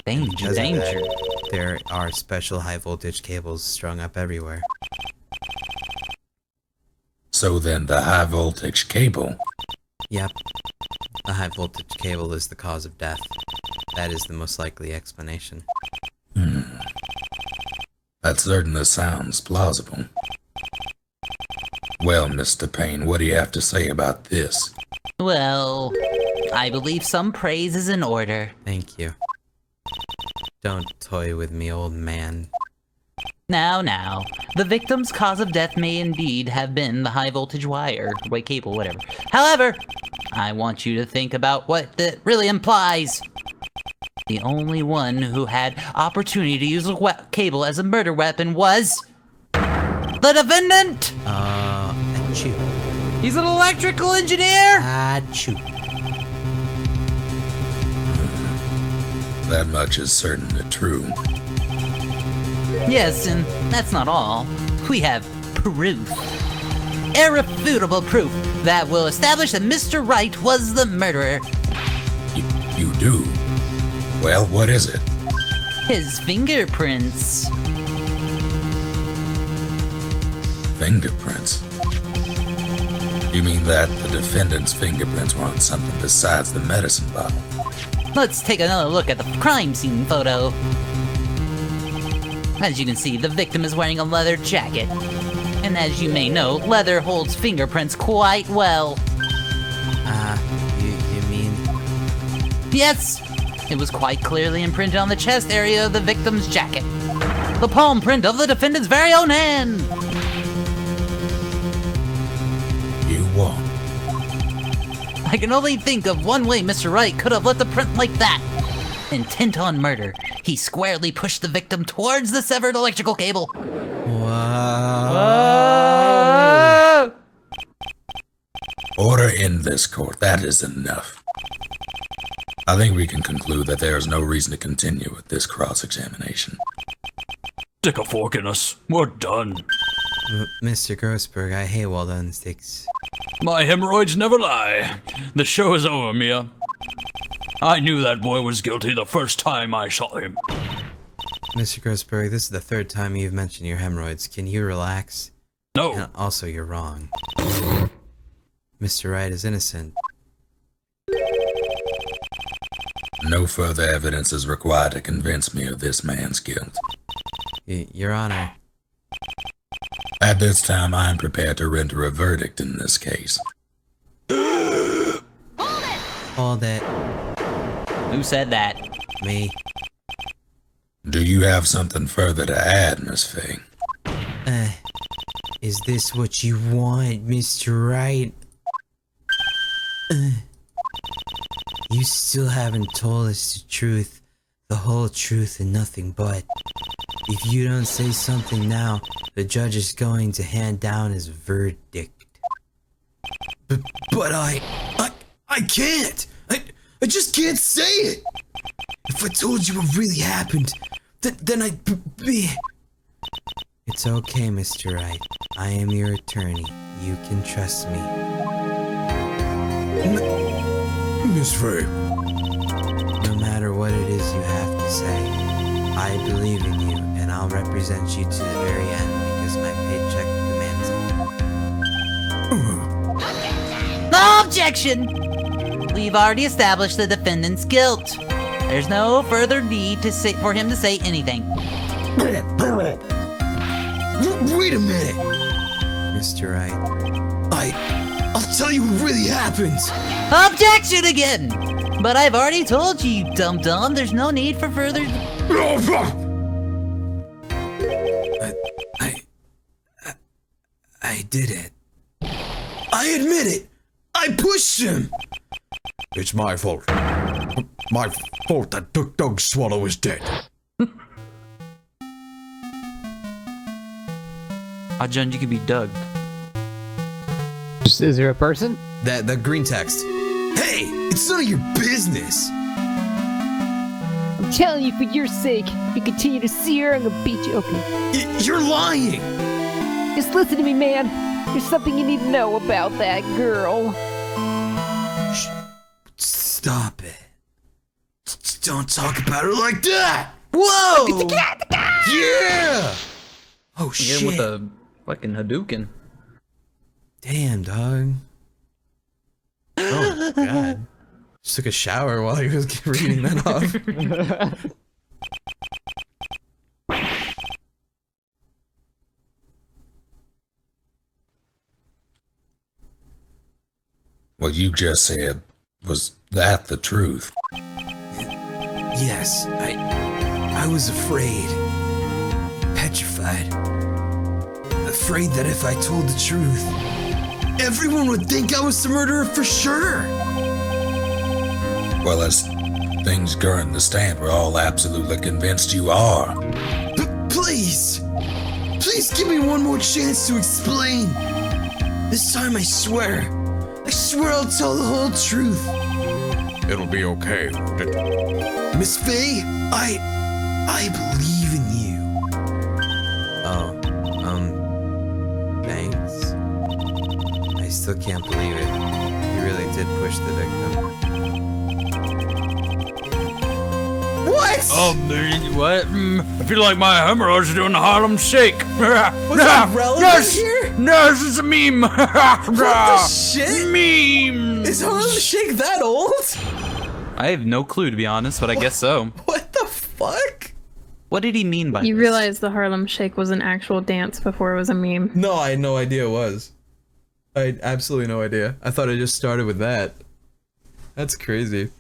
Danger, Because of danger. that, there are special high voltage cables strung up everywhere. So then the high voltage cable. Yep. A high voltage cable is the cause of death. That is the most likely explanation. That certainly sounds plausible. Well, Mr. Payne, what do you have to say about this? Well, I believe some praise is in order. Thank you. Don't toy with me, old man. Now, the victim's cause of death may indeed have been the high voltage wire, cable, whatever. However, I want you to think about what that really implies. The only one who had opportunity to use a cable as a murder weapon was the defendant. Achoo. He's an electrical engineer. Achoo. That much is certainly true. Yes, and that's not all. We have proof. Irrefutable proof that will establish that Mr. Wright was the murderer. You do? Well, what is it? His fingerprints. Fingerprints? You mean that the defendant's fingerprints were on something besides the medicine bottle? Let's take another look at the crime scene photo. As you can see, the victim is wearing a leather jacket. And as you may know, leather holds fingerprints quite well. You mean? Yes! It was quite clearly imprinted on the chest area of the victim's jacket. The palm print of the defendant's very own hand! You won. I can only think of one way Mr. Wright could have left a print like that. Intent on murder, he squarely pushed the victim towards the severed electrical cable. Wow. Order in this court. That is enough. I think we can conclude that there is no reason to continue with this cross-examination. Stick a fork in us. We're done. Mr. Grossberg, I hate well-done steaks. My hemorrhoids never lie. The show is over, Mia. I knew that boy was guilty the first time I saw him. Mr. Grossberg, this is the third time you've mentioned your hemorrhoids. Can you relax? No. And also, you're wrong. Mr. Wright is innocent. No further evidence is required to convince me of this man's guilt. Your Honor. At this time, I am prepared to render a verdict in this case. Hold it. Who said that? Me. Do you have something further to add, Miss Faye? Is this what you want, Mr. Wright? You still haven't told us the truth, the whole truth and nothing but. If you don't say something now, the judge is going to hand down his verdict. But I can't. I just can't say it. If I told you what really happened, then I'd be... It's okay, Mr. Wright. I am your attorney. You can trust me. Miss Faye. No matter what it is you have to say, I believe in you, and I'll represent you to the very end because my paycheck demands it. No objection! We've already established the defendant's guilt. There's no further need for him to say anything. Wait a minute. Mr. Wright. I'll tell you what really happened. Objection again! But I've already told you, you dum-dum, there's no need for further... I did it. I admit it. I pushed him. It's my fault. My fault that Doug Swallow is dead. John, you could be Doug. Is there a person? The green text. Hey, it's none of your business. I'm telling you, for your sake, if you continue to see her, I'm gonna beat you. Okay. You're lying. Just listen to me, man. There's something you need to know about that girl. Shh. Stop it. Don't talk about her like that. Whoa! Yeah! Oh, Hit shit. him with a fucking Hadouken. Damn, dog. Oh, God. Just took a shower while he was reading that off. What you just said, was that the truth? Yes, I was afraid. Petrified. Afraid that if I told the truth, everyone would think I was the murderer for sure. Well, as things currently stand, we're all absolutely convinced you are. Please give me one more chance to explain. This time I swear I'll tell the whole truth. It'll be okay, won't it? Miss Faye, I believe in you. Oh, thanks. I still can't believe it. You really did push the victim. What? I feel like my hemorrhoids are doing the Harlem Shake. Was that relevant here? No, this is a meme. What the shit? Meme. Is Harlem Shake that old? I have no clue, to be honest, but I guess so. What the fuck? What did he mean by You this? realize the Harlem Shake was an actual dance before it was a meme. No, I had no idea it was. I had absolutely no idea. I thought it just started with that. That's crazy.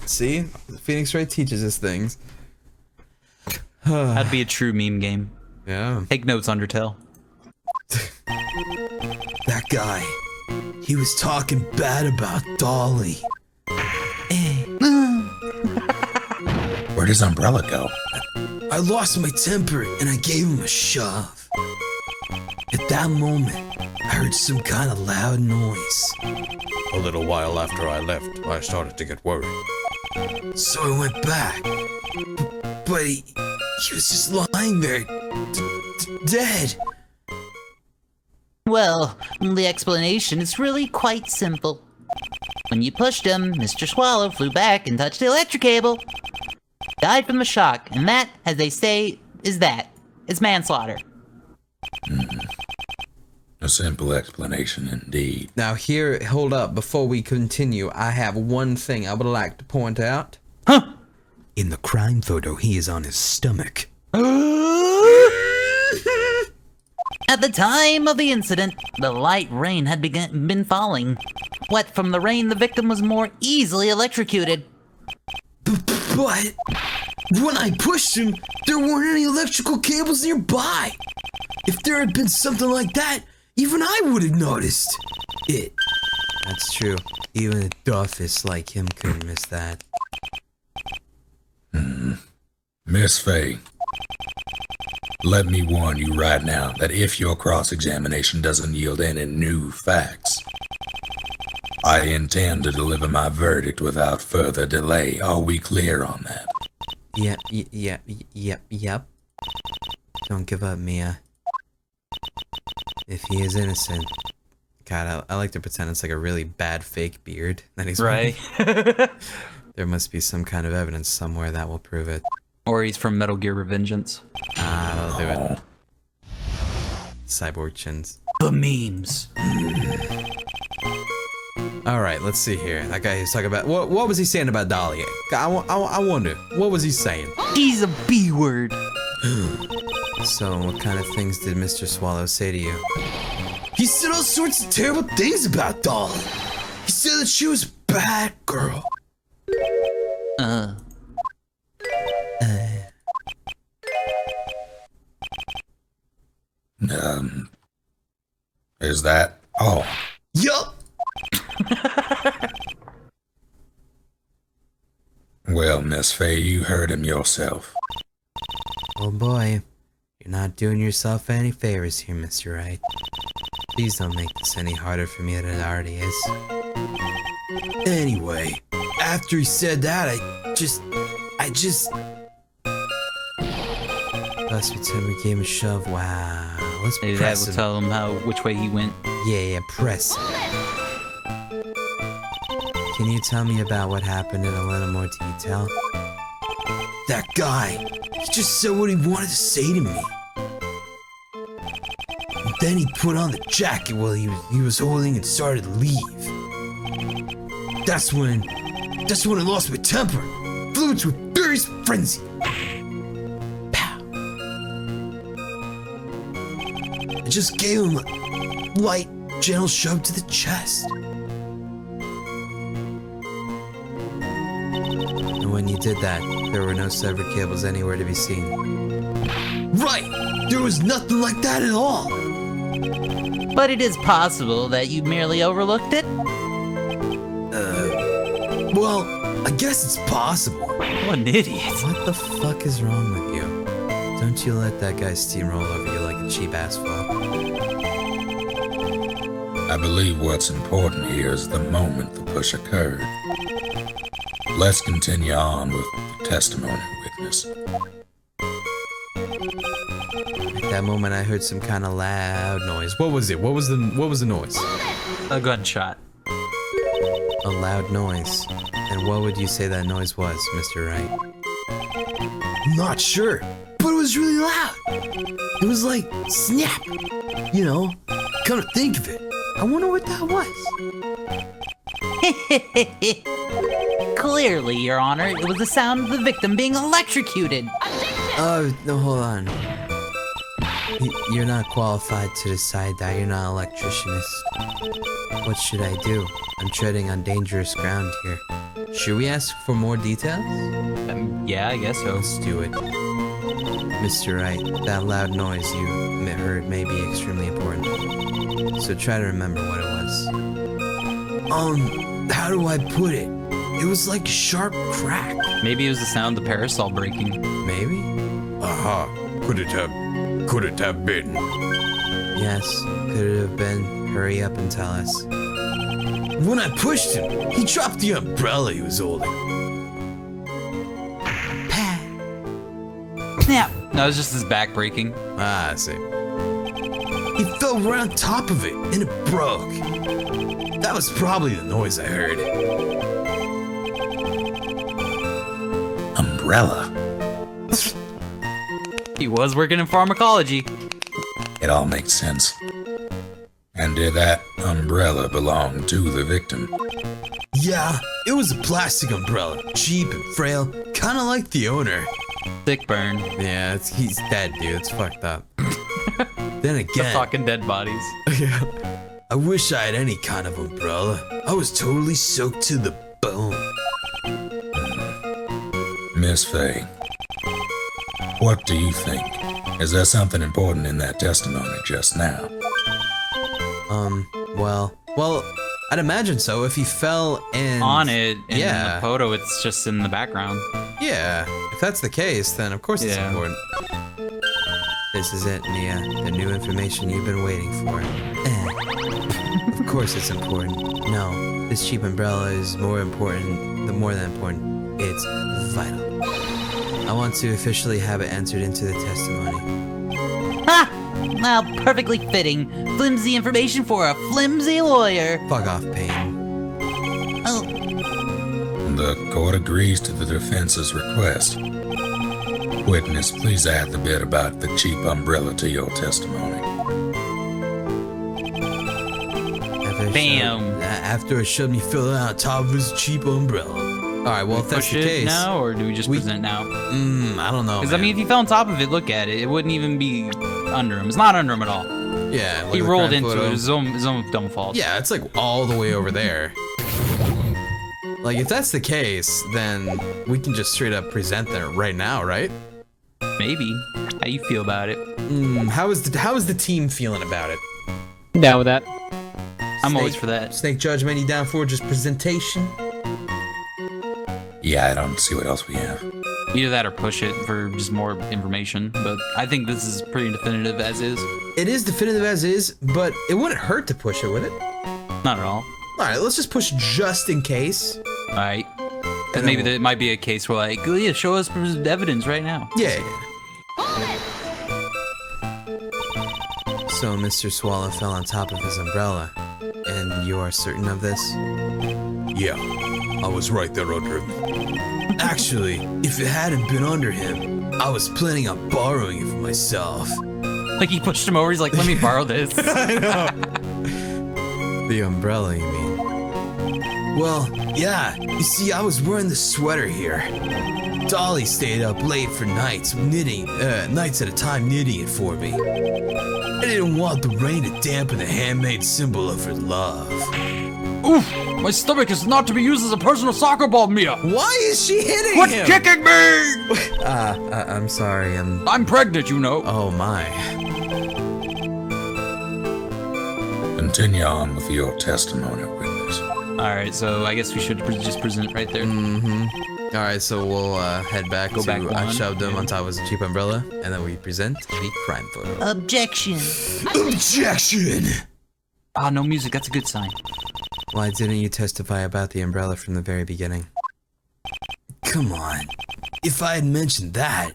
See? Phoenix Wright teaches us things. That'd be a true meme game. Yeah. Take notes, Undertale. That guy. He was talking bad about Dolly. Where'd his umbrella go? I lost my temper and I gave him a shove. At that moment, I heard some kind of loud noise. A little while after I left, I started to get worried. So I went back. But he was just lying there, dead. Well, the explanation is really quite simple. When you pushed him, Mr. Swallow flew back and touched the electric cable. Died from the shock, and that, as they say, is that. It's manslaughter. A simple explanation indeed. Now here, hold up, before we continue, I have one thing I would like to point out. Huh? In the crime photo, he is on his stomach. At the time of the incident, the light rain had been falling. Wet from the rain, the victim was more easily electrocuted. But when I pushed him, there weren't any electrical cables nearby. If there had been something like that, even I would have noticed it. That's true. Even a doofus like him couldn't miss that. Miss Faye, let me warn you right now that if your cross-examination doesn't yield any new facts, I intend to deliver my verdict without further delay. Are we clear on that? Yep. Don't give up, Mia. If he is innocent. God, I like to pretend it's like a really bad fake beard that he's Right. wearing. There must be some kind of evidence somewhere that will prove it. Or he's from Metal Gear Revengeance. That'll do it. Cyborg chins. The memes. Alright, let's see here. That guy he's talking about... What was he saying about Dolly? I wonder. What was he saying? He's a B-word. So, what kind of things did Mr. Swallow say to you? He said all sorts of terrible things about Dolly. He said that she was a bad girl. Is that... Oh. Yup. Well, Miss Faye, you heard him yourself. Oh boy. You're not doing yourself any favors here, Mr. Wright. Please don't make this any harder for me than it already is. Anyway, after he said that, I just... Plus, pretend we gave him a shove. Wow. Let's Maybe that press will him. tell him which way he went. Yeah, press him. Can you tell me about what happened in a little more detail? That guy, he just said what he wanted to say to me. And then he put on the jacket while he was holding and started to leave. That's when I lost my temper. Flew into a furious frenzy. Pow. I just gave him a light, gentle shove to the chest. And when you did that, there were no severed cables anywhere to be seen. Right! There was nothing like that at all! But it is possible that you merely overlooked it. Well, I guess it's possible. What an idiot. What the fuck is wrong with you? Don't you let that guy steamroll over you like a cheap asphalt. I believe what's important here is the moment the push occurred. Let's continue on with the testimony witness. At that moment, I heard some kind of loud noise. What was it? What was the noise? A gunshot. A loud noise. And what would you say that noise was, Mr. Wright? I'm not sure, but it was really loud. It was like, snap. You know, come to think of it, I wonder what that was. Clearly, Your Honor, it was the sound of the victim being electrocuted. No, hold on. You're not qualified to decide that. You're not an electricianist. What should I do? I'm treading on dangerous ground here. Should we ask for more details? Yeah, I guess so. Let's do it. Mr. Wright, that loud noise you heard may be extremely important. So try to remember what it was. How do I put it? It was like a sharp crack. Maybe it was the sound of the parasol breaking. Maybe? Aha. Could it have been? Yes, could it have been? Hurry up and tell us. When I pushed him, he dropped the umbrella he was holding. Snap. No, it was just his back breaking. Ah, I see. He fell right on top of it, and it broke. That was probably the noise I heard. Umbrella. He was working in pharmacology. It all makes sense. And did that umbrella belong to the victim? Yeah, it was a plastic umbrella, cheap and frail, kind of like the owner. Sick burn. Yeah, he's dead, dude. It's fucked up. Then The again, fucking dead bodies. I wish I had any kind of umbrella. I was totally soaked to the bone. Miss Faye, what do you think? Is there something important in that testimony just now? Well, I'd imagine so. If he fell and On it, in Yeah. the photo, it's just in the background. Yeah, if that's the case, then of course it's Yeah. important. This is it, Nia. The new information you've been waiting for. Of course it's important. No, this cheap umbrella is more than important. It's vital. I want to officially have it entered into the testimony. Ha! Now, perfectly fitting. Flimsy information for a flimsy lawyer. Fuck off, Payne. Oh, The court agrees to the defense's request. Witness, please add the bit about the cheap umbrella to your testimony. Bam. After it showed me filling out on top of his cheap umbrella. Alright, well, if that's Push the it case. now, or do we just present it now? I don't know. Because, I mean, if he fell on top of it, look at it. It wouldn't even be under him. It's not under him at all. yeah, look He at the rolled crime into photo. it. It was his own dumb fault. Yeah, it's like all the way over there. Like, if that's the case, then we can just straight up present that right now, right? Maybe. How you feel about it? How is the team feeling about it? Down with that. I'm always for that. Snake Judgment, you down for just presentation? Yeah, I don't see what else we have. Either that or push it for just more information. But I think this is pretty definitive as is. It is definitive as is, but it wouldn't hurt to push it, would it? Not at all. Alright, let's just push just in case. Alright. And And maybe then there might be a case where, like, oh, yeah, show us evidence right now. Yeah. So Mr. Swallow fell on top of his umbrella, and you are certain of this? Yeah, I was right there under him. Actually, if it hadn't been under him, I was planning on borrowing it for myself. Like, he pushed him over. He's like, let me borrow this. The umbrella, you mean? Well, yeah, you see, I was wearing the sweater here. Dolly stayed up late for nights at a time knitting it for me. I didn't want the rain to dampen the handmade symbol of her love. Oof! My stomach is not to be used as a personal soccer ball, Mia! Why is she hitting Quit him? kicking me! I'm sorry, I'm pregnant, you know. Oh my. Continue on with your testimony, witness. Alright, so I guess we should just present right there. Alright, so we'll head back Go to back I one. shoved him on top of his cheap umbrella, and then we present the crime photo. objection. Objection! Ah, no music. That's a good sign. Why didn't you testify about the umbrella from the very beginning? Come on. If I had mentioned that,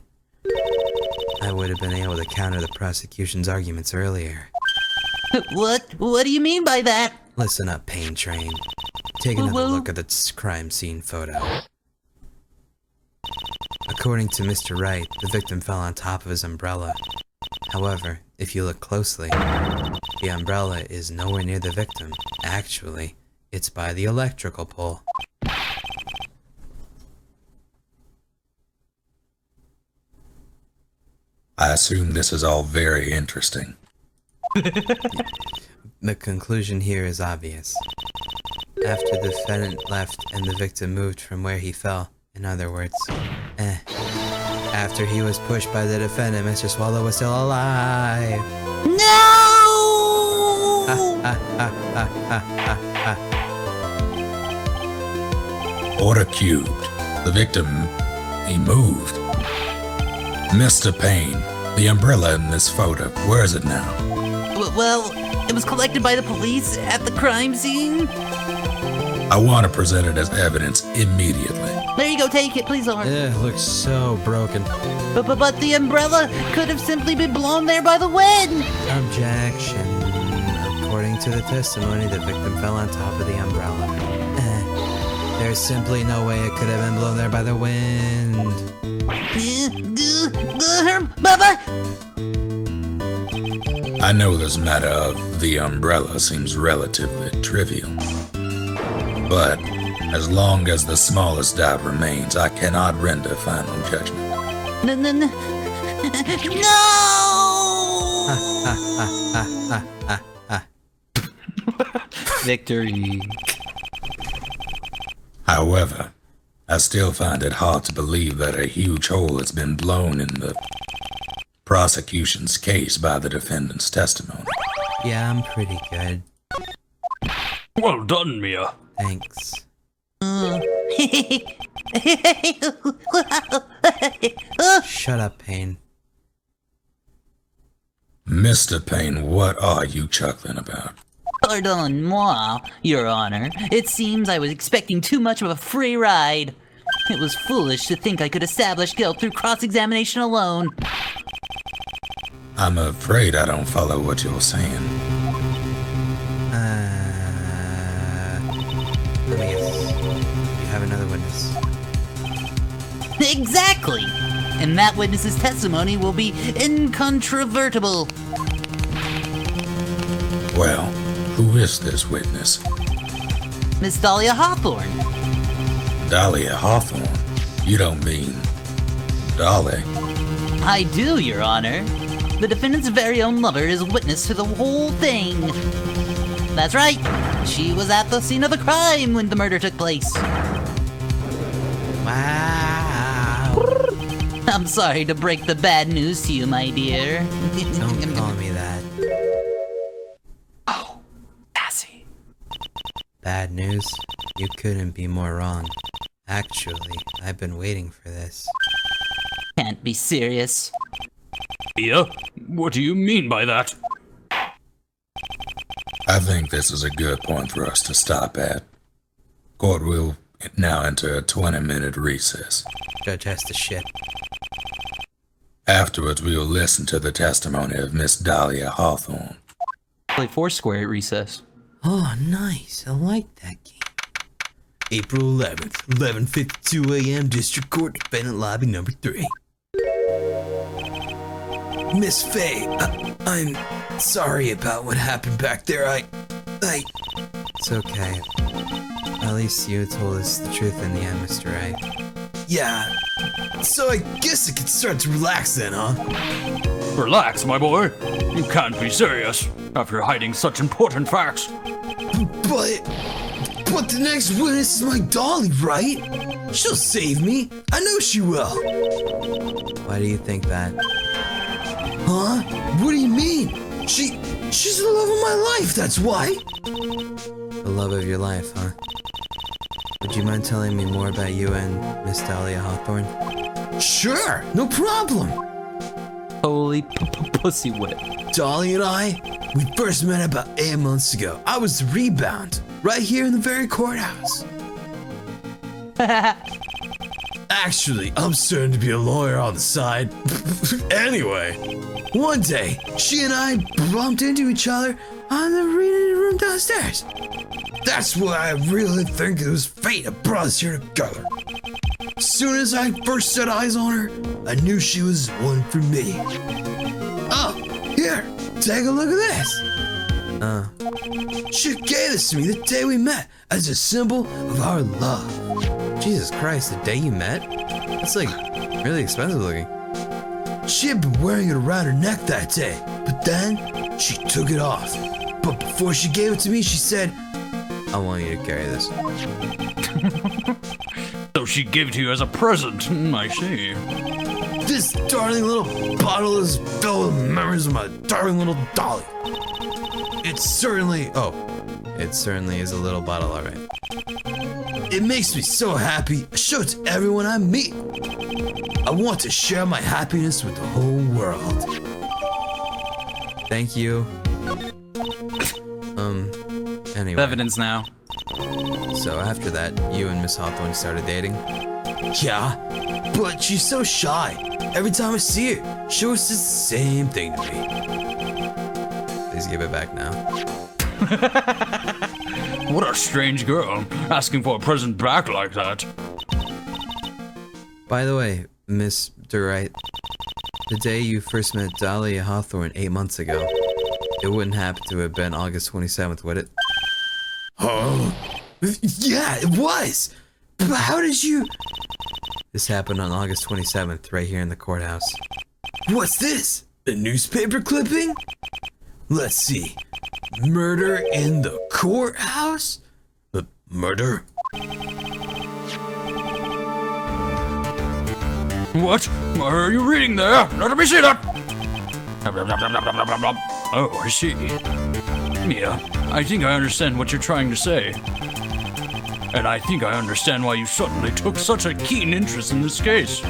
I would have been able to counter the prosecution's arguments earlier. What do you mean by that? Listen up, Pain Train. Take another look at the crime scene photo. A According to Mr. Wright, the victim fell on top of his umbrella. However, if you look closely, the umbrella is nowhere near the victim. Actually, it's by the electrical pole. I assume this is all very interesting. The conclusion here is obvious. After the defendant left and the victim moved from where he fell, in other words, after he was pushed by the defendant, Mr. Swallow was still alive. No! Order cubed. The victim, he moved. Mr. Payne, the umbrella in this photo, where is it now? Well, it was collected by the police at the crime scene. I want to present it as evidence immediately. There you go, take it, please, Lord. It looks so broken. But the umbrella could have simply been blown there by the wind. Objection. According to the testimony, the victim fell on top of the umbrella. There's simply no way it could have been blown there by the wind. Baba! I know this matter of the umbrella seems relatively trivial. But as long as the smallest doubt remains, I cannot render final judgment. No! Victory. However, I still find it hard to believe that a huge hole has been blown in the prosecution's case by the defendant's testimony. Yeah, I'm pretty good. Well done, Mia. Thanks. Shut up, Payne. Mr. Payne, what are you chuckling about? Pardon moi, Your Honor. It seems I was expecting too much of a free ride. It was foolish to think I could establish guilt through cross-examination alone. I'm afraid I don't follow what you're saying. Let me guess. You have another witness. Exactly! And that witness's testimony will be incontrovertible. Well, who is this witness? Miss Dahlia Hawthorne. Dahlia Hawthorne? You don't mean Dolly? I do, Your Honor. The defendant's very own lover is witness to the whole thing. That's right. She was at the scene of the crime when the murder took place. Wow. I'm sorry to break the bad news to you, my dear. Don't call me that. Oh, Cassie. Bad news? You couldn't be more wrong. Actually, I've been waiting for this. Can't be serious. Mia, what do you mean by that? I think this is a good point for us to stop at. Court will now enter a 20-minute recess. Judge has to shit. Afterwards, we will listen to the testimony of Miss Dahlia Hawthorne. Play Foursquare at recess. Oh, nice. I like that game. April 11th, 11:52 a.m. District Court, Defendant Lobby number 3. Miss Faye, I'm sorry about what happened back there. It's okay. At least you told us the truth in the end, Mr. Wright. Yeah, so I guess I could start to relax then, huh? Relax, my boy. You can't be serious after hiding such important facts. But the next witness is my Dolly, right? She'll save me. I know she will. Why do you think that? Huh? What do you mean? She's the love of my life, that's why. The love of your life, huh? Would you mind telling me more about you and Miss Dahlia Hawthorne? Sure, no problem. Holy pussy whip. Dolly and I, we first met about 8 months ago. I was the rebound, right here in the very courthouse. Actually, I'm starting to be a lawyer on the side. Anyway, one day, she and I bumped into each other on the reading room downstairs. That's why I really think it was fate that brought us here together. Soon as I first set eyes on her, I knew she was one for me. Oh, here, take a look at this. She gave this to me the day we met as a symbol of our love. Jesus Christ, the day you met? That's like really expensive looking. She had been wearing it around her neck that day, but then she took it off. But before she gave it to me, she said, I want you to carry this. So she gave it to you as a present. I see. this darling little bottle is filled with memories of my darling little dolly. It certainly is a little bottle, alright. It makes me so happy. I show it to everyone I meet. I want to share my happiness with the whole world. Thank you. Anyway. Evidence now. So after that, you and Miss Hawthorne started dating? Yeah, but she's so shy. Every time I see her, she always says the same thing to me. Please give it back now. What a strange girl, asking for a present back like that. By the way, Mr. Wright, the day you first met Dahlia Hawthorne 8 months ago, it wouldn't happen to have been August 27th, would it? Oh, yeah, it was. But how did you... This happened on August 27th, right here in the courthouse. What's this? A newspaper clipping? Let's see. Murder in the courthouse? Murder? What? Are you reading there? Let me see that! Oh, I see. Mia, I think I understand what you're trying to say. And I think I understand why you suddenly took such a keen interest in this case.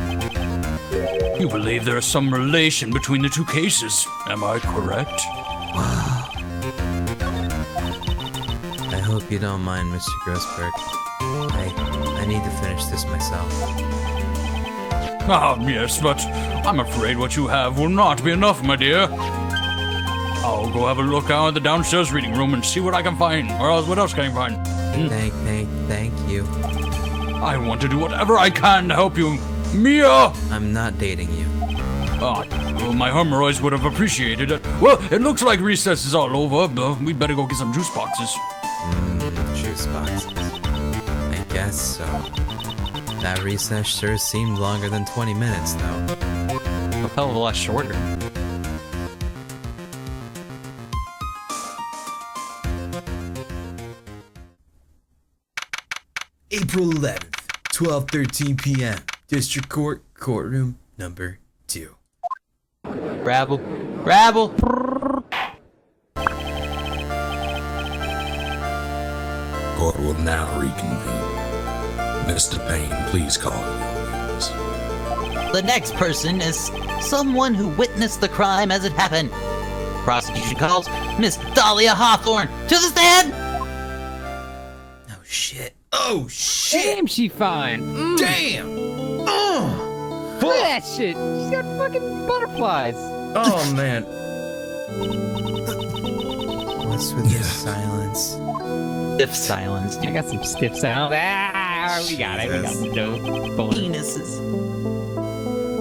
You believe there is some relation between the two cases, am I correct? I hope you don't mind, Mr. Grossberg. I need to finish this myself. Ah, yes, but I'm afraid what you have will not be enough, my dear. I'll go have a look out at the downstairs reading room and see what I can find. Or else, what else can I find? Thank you. I want to do whatever I can to help you. Mia! I'm not dating you. Oh, well, my hemorrhoids would have appreciated it. Well, it looks like recess is all over, but we'd better go get some juice boxes. Juice boxes. I guess so. That recess sure seemed longer than 20 minutes, though. A hell of a lot shorter. April 11th, 12:13 p.m. District Court, courtroom number 2. Rabble. Rabble. Court will now reconvene. Mr. Payne, please call the witness. The next person is someone who witnessed the crime as it happened. Prosecution calls Miss Dahlia Hawthorne to the stand! Oh, shit. Oh, shit. Damn, she fine. Damn. Look at that shit. She's got fucking butterflies. Oh, man. What's with this silence? Stiff silence. I got some stiff sound. Ah, we got it. We got the dope. Penises.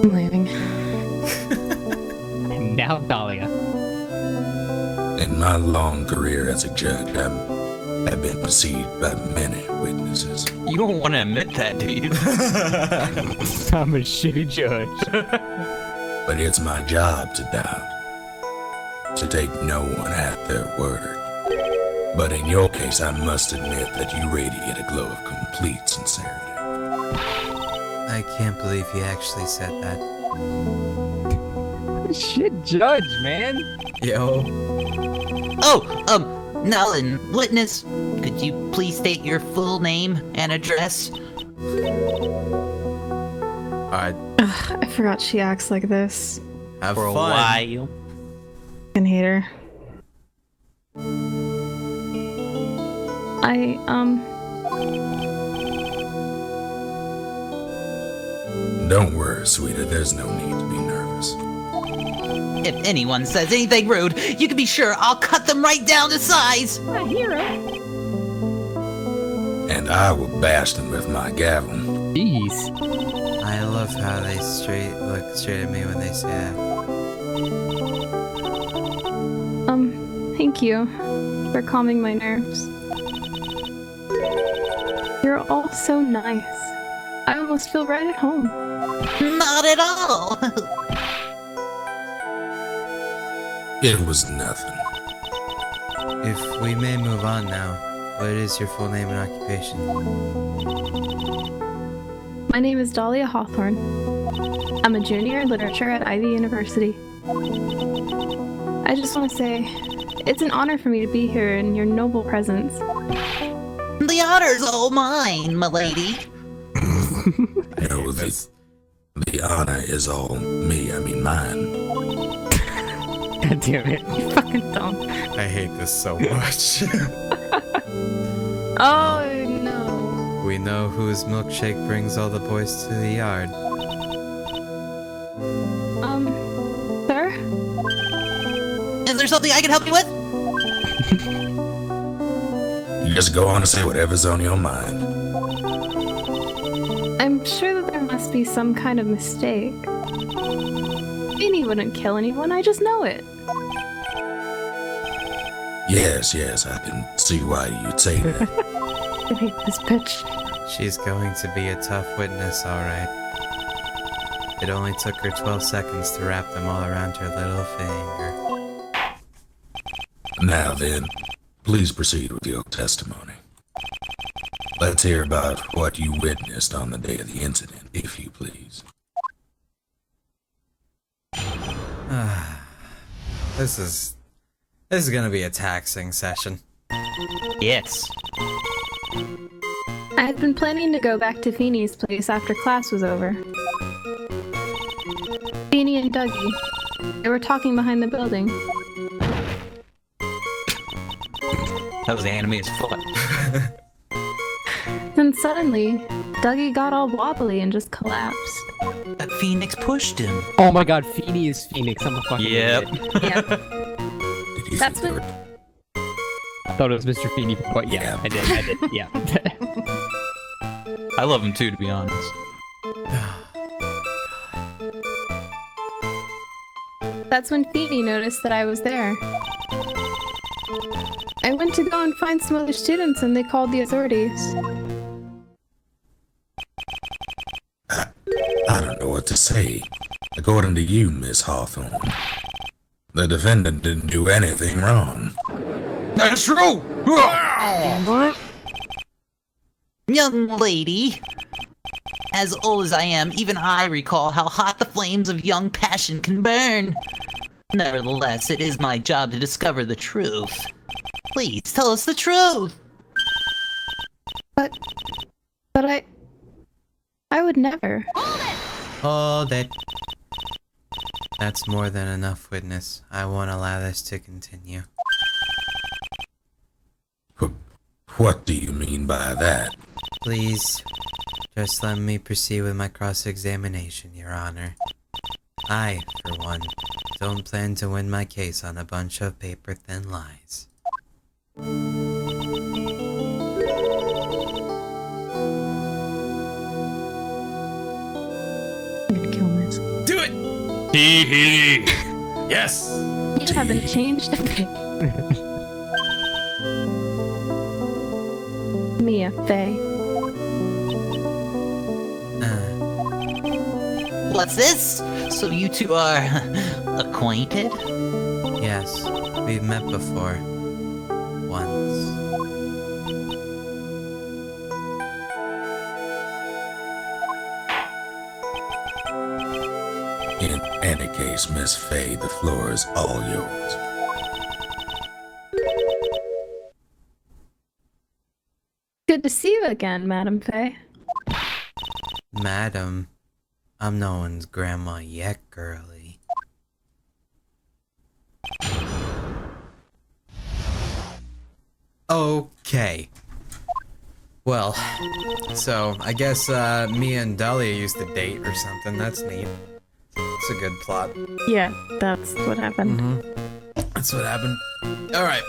I'm leaving. And now Dahlia. In my long career as a judge, I've been deceived by many witnesses. You don't want to admit that, do you? I'm a shitty judge. But it's my job to doubt, to take no one at their word. But in your case, I must admit that you radiate a glow of complete sincerity. I can't believe he actually said that. Shit judge, man. Yo. Oh, Nolan, witness, could you please state your full name and address? Alright, I forgot she acts like this. have For a fun. while. Can hate her. Don't worry, sweetie, there's no need to be nervous. If anyone says anything rude, you can be sure I'll cut them right down to size. A hero. And I will bash them with my gavel. Jeez. I love how they look straight at me when they say that. Thank you for calming my nerves. You're all so nice. I almost feel right at home. Not at all. It was nothing. If we may move on now, what is your full name and occupation? My name is Dahlia Hawthorne. I'm a junior in literature at Ivy University. I just want to say, it's an honor for me to be here in your noble presence. The honor's all mine, milady. No, the honor is all mine. God damn it. You fucking dumb. I hate this so much. Oh, no. We know whose milkshake brings all the boys to the yard. Sir? Is there something I can help you with? You just go on and say whatever's on your mind. I'm sure that there must be some kind of mistake. Beanie wouldn't kill anyone, I just know it. Yes, I can see why you'd say that. I hate this bitch. She's going to be a tough witness, alright. It only took her 12 seconds to wrap them all around her little finger. Now then, please proceed with your testimony. Let's hear about what you witnessed on the day of the incident, if you please. This is gonna be a taxing session. Yes. I had been planning to go back to Feeney's place after class was over. Feeny and Dougie, they were talking behind the building. That was anime as fuck. Then suddenly, Dougie got all wobbly and just collapsed. That Phoenix pushed him. Oh my god, Feeny is Phoenix. I'm a fucking Yep. idiot. Yeah. Did you That's think what- I thought it was Mr. Feeny, but yeah, I did, yeah. I love him too, to be honest. That's when Feeny noticed that I was there. I went to go and find some other students and they called the authorities. I don't know what to say. According to you, Miss Hawthorne, the defendant didn't do anything wrong. That's true! Young lady, as old as I am, even I recall how hot the flames of young passion can burn. Nevertheless, it is my job to discover the truth. Please, tell us the truth! But I would never. Hold it. That's more than enough, witness. I won't allow this to continue. What do you mean by that? Please, just let me proceed with my cross-examination, Your Honor. I, for one, don't plan to win my case on a bunch of paper-thin lies. I'm gonna kill myself. Do it! Hee hee. Yes! You haven't changed a bit. Mia Faye. What's this? So you two are acquainted? Yes, we've met before. Once. In any case, Miss Faye, the floor is all yours. Good to see you again, Madam Faye. Madam, I'm no one's grandma yet, girlie. Okay. Well, so I guess me and Dahlia used to date or something. That's neat. It's a good plot. Yeah, that's what happened. That's what happened. Alright.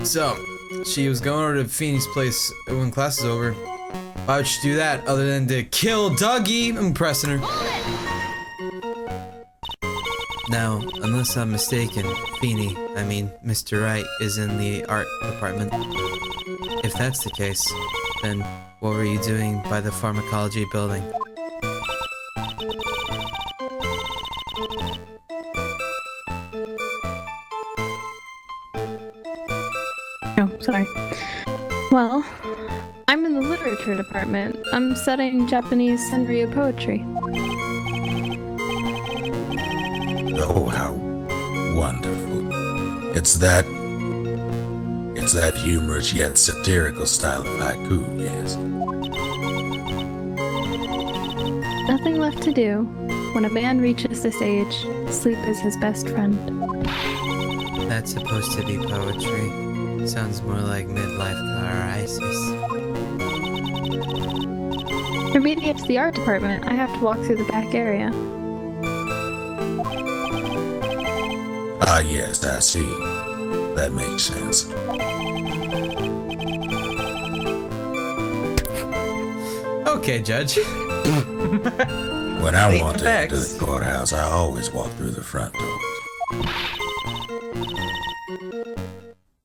So, she was going over to Feeney's place when class is over. Why would she do that other than to kill Dougie? I'm pressing her. Now, unless I'm mistaken, Mr. Wright is in the art department. If that's the case, then what were you doing by the pharmacology building? Oh, sorry. Well, I'm in the literature department. I'm studying Japanese senryu poetry. Oh, how wonderful. It's that humorous yet satirical style of haiku, yes. Nothing left to do. When a man reaches this age, sleep is his best friend. That's supposed to be poetry. Sounds more like midlife crisis. For me to get to the art department, I have to walk through the back area. Ah, yes, I see. That makes sense. Okay, Judge. When I want to enter the courthouse, I always walk through the front doors.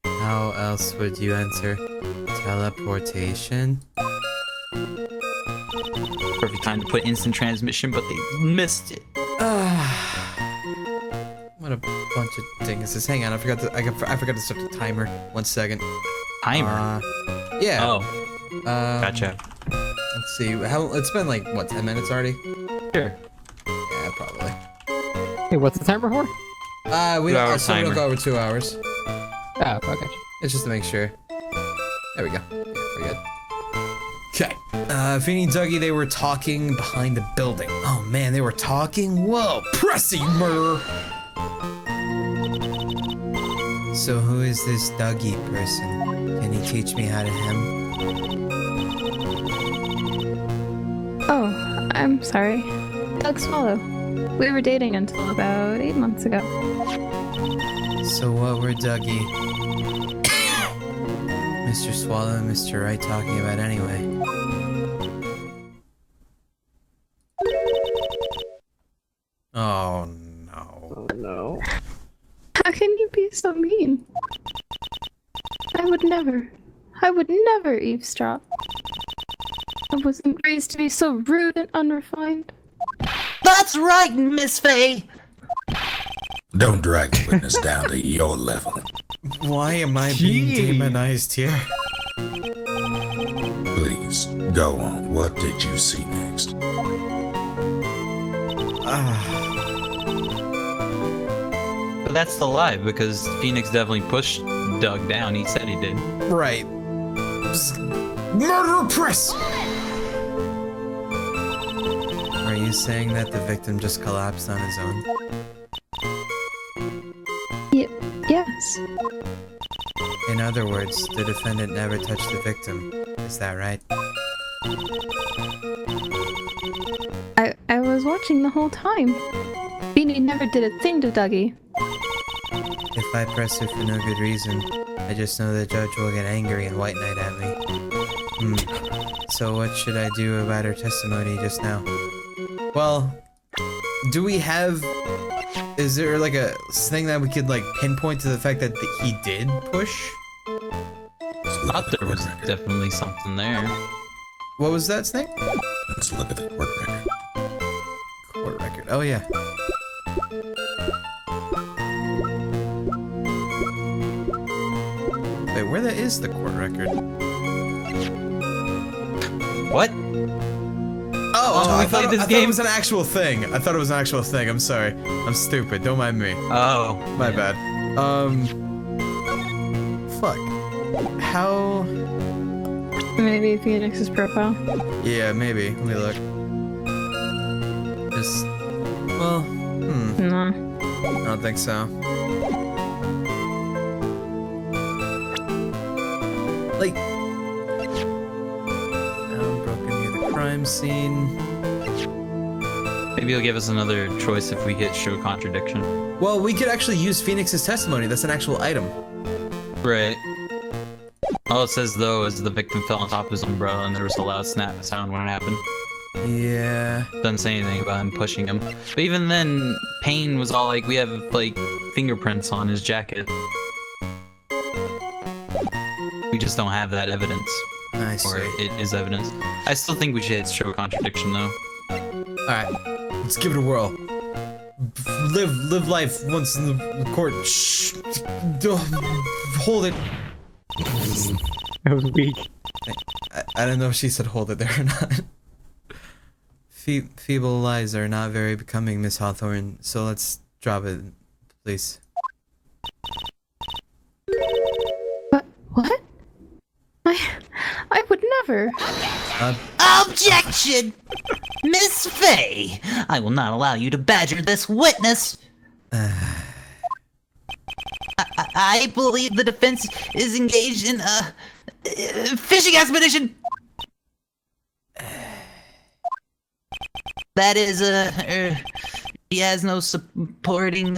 How else would you enter? Teleportation? Perfect time to put instant transmission, but they missed it. What a bunch of dinguses. Hang on, I forgot to set the timer. 1 second. Timer? Yeah. Oh. Gotcha. Let's see. It's been like, what, 10 minutes already? Sure. Yeah, probably. Hey, what's the timer for? We don't go over 2 hours. Oh, okay. It's just to make sure. There we go. Yeah, we're good. Okay. Feeny and Dougie, they were talking behind the building. Oh man, they were talking? Whoa, pressy murder! So who is this Dougie person? Can you teach me how to hem? Oh, I'm sorry. Doug Swallow. We were dating until about 8 months ago. So what were Dougie, Mr. Swallow and Mr. Wright talking about anyway? Oh no. Oh no. How can you be so mean? I would never eavesdrop. I wasn't raised to be so rude and unrefined. That's right, Miss Faye. Don't drag the witness down to your level. Why am I being demonized here? Please, go on. What did you see next? But that's the lie, because Phoenix definitely pushed Doug down. He said he did. Right. Murder press! Are you saying that the victim just collapsed on his own? Yes. In other words, the defendant never touched the victim. Is that right? I was watching the whole time. Beanie never did a thing to Dougie. If I press it for no good reason, I just know the judge will get angry and white knight at me. So what should I do about her testimony just now? Well, do we have... Is there like a thing that we could like pinpoint to the fact that he did push? I thought there was definitely something there. What was that, Snake? Let's look at the court record. Court record. Oh yeah. Wait, where that is the court record? What? Oh, I thought this it game? was an actual thing. I thought it was an actual thing. I'm sorry. I'm stupid. Don't mind me. Oh. My bad. Fuck. How... Maybe Phoenix's profile. Yeah, maybe. Let me look. Just... Well, No. I don't think so. Like... broken near the crime scene. Maybe he'll give us another choice if we hit show contradiction. Well, we could actually use Phoenix's testimony. That's an actual item. Right. All it says though is the victim fell on top of his umbrella and there was a loud snap sound when it happened. Yeah. Doesn't say anything about him pushing him. But even then, Payne was all like, we have like fingerprints on his jacket. We just don't have that evidence. I see. Or it is evidence. I still think we should show a contradiction though. Alright, let's give it a whirl. Live life once in the court. Shh. Hold it. That was weak. I don't know if she said hold it there or not. Feeble lies are not very becoming, Miss Hawthorne, so let's drop it, please. What? I would never. Objection! Miss Faye! I will not allow you to badger this witness! I believe the defense is engaged in a fishing expedition! That is, she has no supporting,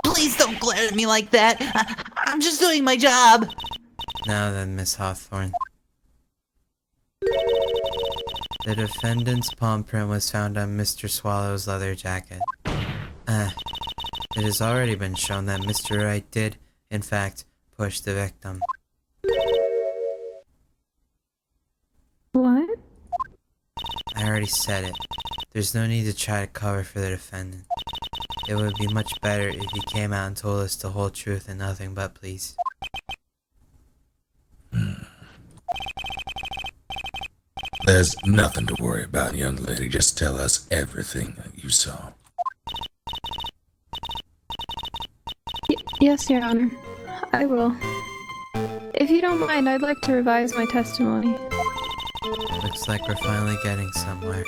Please don't glare at me like that! I'm just doing my job! Now then, Miss Hawthorne. The defendant's palm print was found on Mr. Swallow's leather jacket. It has already been shown that Mr. Wright did, in fact, push the victim. What? I already said it. There's no need to try to cover for the defendant. It would be much better if he came out and told us the whole truth and nothing but please. There's nothing to worry about, young lady. Just tell us everything that you saw. Yes, Your Honor. I will. If you don't mind, I'd like to revise my testimony. Looks like we're finally getting somewhere.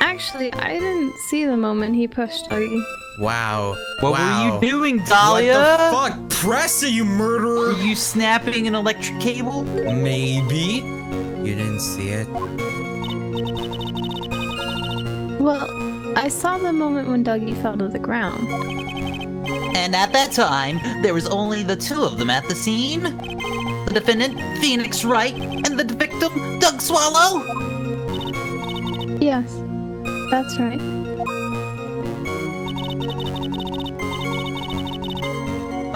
Actually, I didn't see the moment he pushed Dougie. Wow. What wow. were you doing, Dahlia? What the fuck? Press it, you murderer! Were you snapping an electric cable? Maybe. You didn't see it? Well, I saw the moment when Dougie fell to the ground. And at that time, there was only the two of them at the scene. The defendant, Phoenix Wright, and the victim, Doug Swallow. Yes, that's right.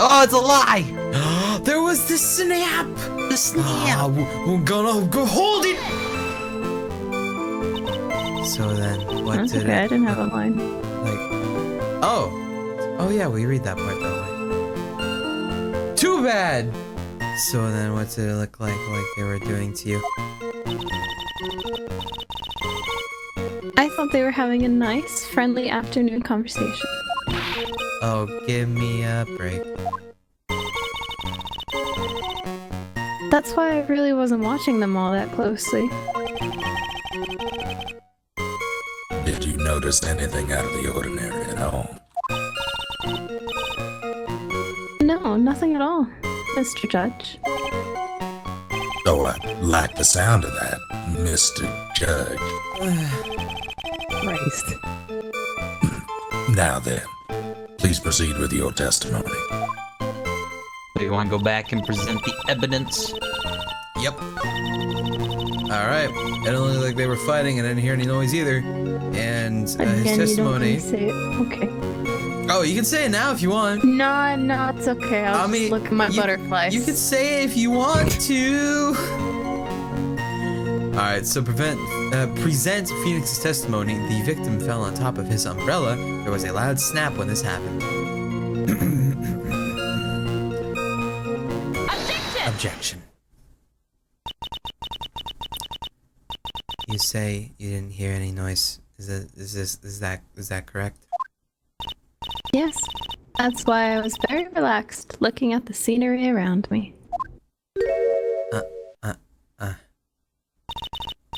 Oh, it's a lie! There was the snap! The snap! We're gonna go hold it! So then, what That's did okay, it... I didn't have a line. Like... Oh yeah, we read that part that way. Too bad! So then, what did it look like they were doing to you? I thought they were having a nice, friendly afternoon conversation. Oh, give me a break. That's why I really wasn't watching them all that closely. Did you notice anything out of the ordinary at all? No, nothing at all, Mr. Judge. Oh, I like the sound of that, Mr. Judge. Christ. Now then, please proceed with your testimony. Do you want to go back and present the evidence? Yep. Alright. It didn't look like they were fighting, and I didn't hear any noise either. And his Again, testimony... You don't say it. Okay. Oh, you can say it now if you want. No, it's okay. I'll just look at my butterflies. You can say it if you want to. Alright, so present Phoenix's testimony. The victim fell on top of his umbrella. There was a loud snap when this happened. Objection. You say you didn't hear any noise. Is that correct? Yes, that's why I was very relaxed, looking at the scenery around me.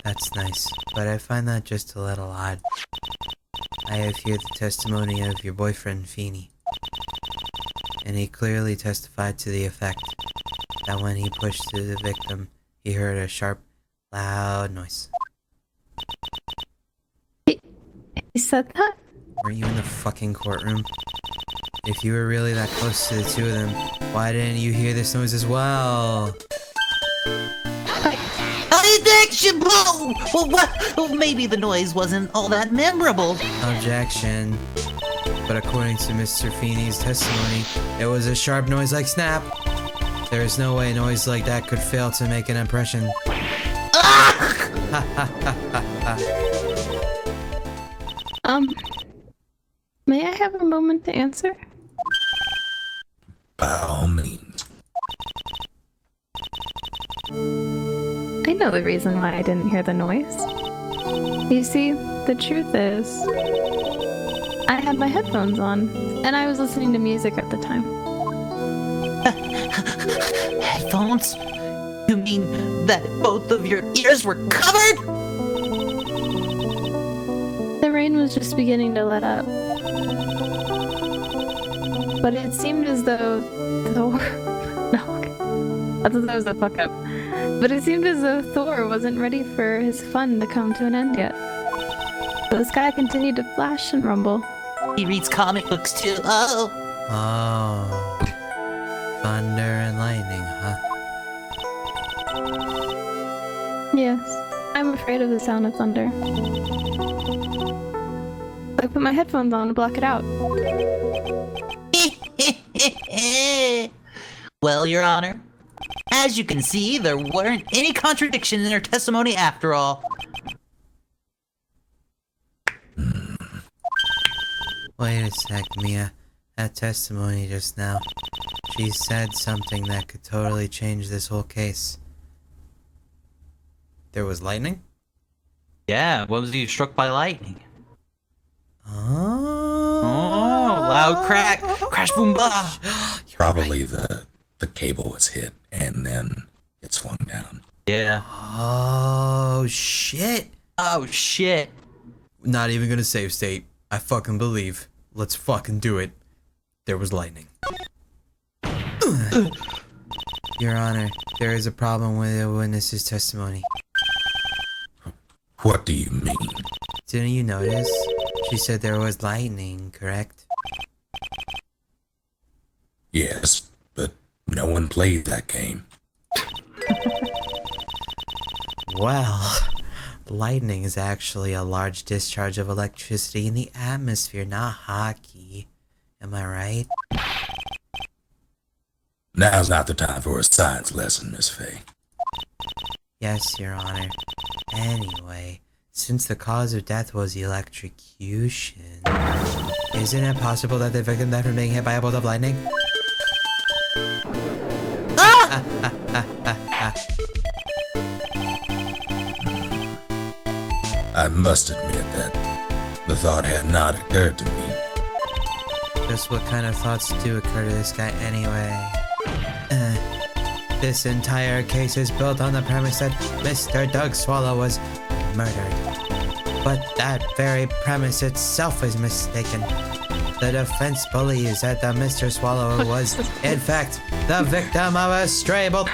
That's nice, but I find that just a little odd. I have here the testimony of your boyfriend, Feeny. And he clearly testified to the effect that when he pushed to the victim, he heard a sharp, loud noise. He said that? Were you in the fucking courtroom? If you were really that close to the two of them, why didn't you hear this noise as well? Objection! Well, what? Well, maybe the noise wasn't all that memorable. Objection. But according to Mr. Feeney's testimony, it was a sharp noise like snap. There is no way a noise like that could fail to make an impression. May I have a moment to answer? By all means. I know the reason why I didn't hear the noise. You see, the truth is, I had my headphones on, and I was listening to music at the time. Headphones? You mean that both of your ears were covered? The rain was just beginning to let up. But it seemed as though Thor... No, I thought that was a fuck up. But it seemed as though Thor wasn't ready for his fun to come to an end yet. The sky continued to flash and rumble. He reads comic books too. Oh. Oh. Thunder and lightning, huh? Yes, I'm afraid of the sound of thunder. I put my headphones on to block it out. Well, Your Honor, as you can see, there weren't any contradictions in her testimony after all. Wait a sec, Mia. That testimony just now. She said something that could totally change this whole case. There was lightning? Yeah, what was he struck by lightning? Oh, Loud crack! Crash boom bah! Probably the cable was hit and then it swung down. Yeah. Oh, shit. Oh shit. Not even gonna save state. I fucking believe. Let's fucking do it. There was lightning. Your Honor, there is a problem with the witness's testimony. What do you mean? Didn't you notice? She said there was lightning, correct? Yes, but no one played that game. Well, lightning is actually a large discharge of electricity in the atmosphere, not hockey. Am I right? Now's not the time for a science lesson, Miss Faye. Yes, Your Honor. Anyway, since the cause of death was electrocution, isn't it possible that the victim died from being hit by a bolt of lightning? I must admit that the thought had not occurred to me. Just what kind of thoughts do occur to this guy anyway? This entire case is built on the premise that Mr. Doug Swallow was murdered. But that very premise itself is mistaken. The defense believes that the Mr. Swallow was, in fact, the victim of a stray bullet.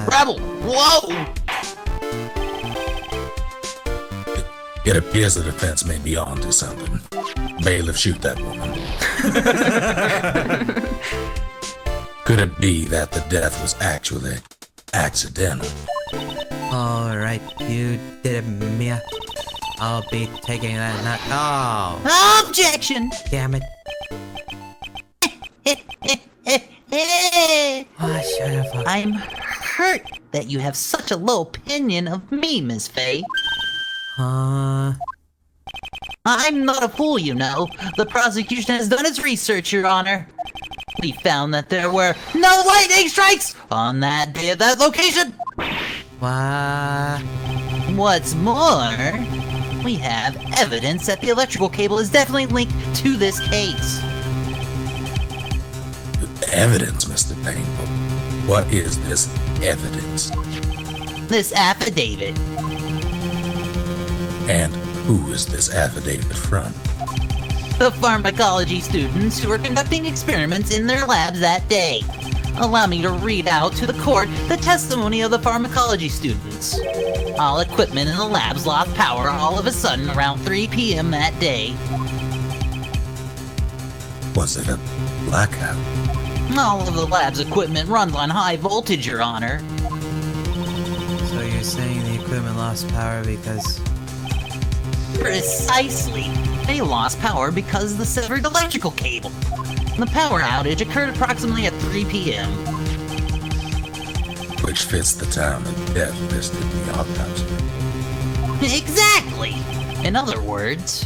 Rebel! Whoa! It appears the defense may be on to something. Bailiff, shoot that woman. Could it be that the death was actually accidental? Alright, you did it, Mia. I'll be taking that nut. Oh! Objection! Damn it. Oh, shut up. I'm hurt that you have such a low opinion of me, Miss Faye. I'm not a fool, you know. The prosecution has done its research, Your Honor. We found that there were no lightning strikes on that day at that location. What? What's more, we have evidence that the electrical cable is definitely linked to this case. Evidence, Mr. Payne. What is this evidence? This affidavit. And who is this affidavit from? The pharmacology students who were conducting experiments in their labs that day. Allow me to read out to the court the testimony of the pharmacology students. All equipment in the labs lost power all of a sudden around 3 p.m. that day. Was it a blackout? All of the lab's equipment runs on high voltage, Your Honor. So you're saying the equipment lost power because... Precisely. They lost power because of the severed electrical cable. The power outage occurred approximately at 3 p.m. Which fits the time of death listed in the autopsy. Exactly! In other words,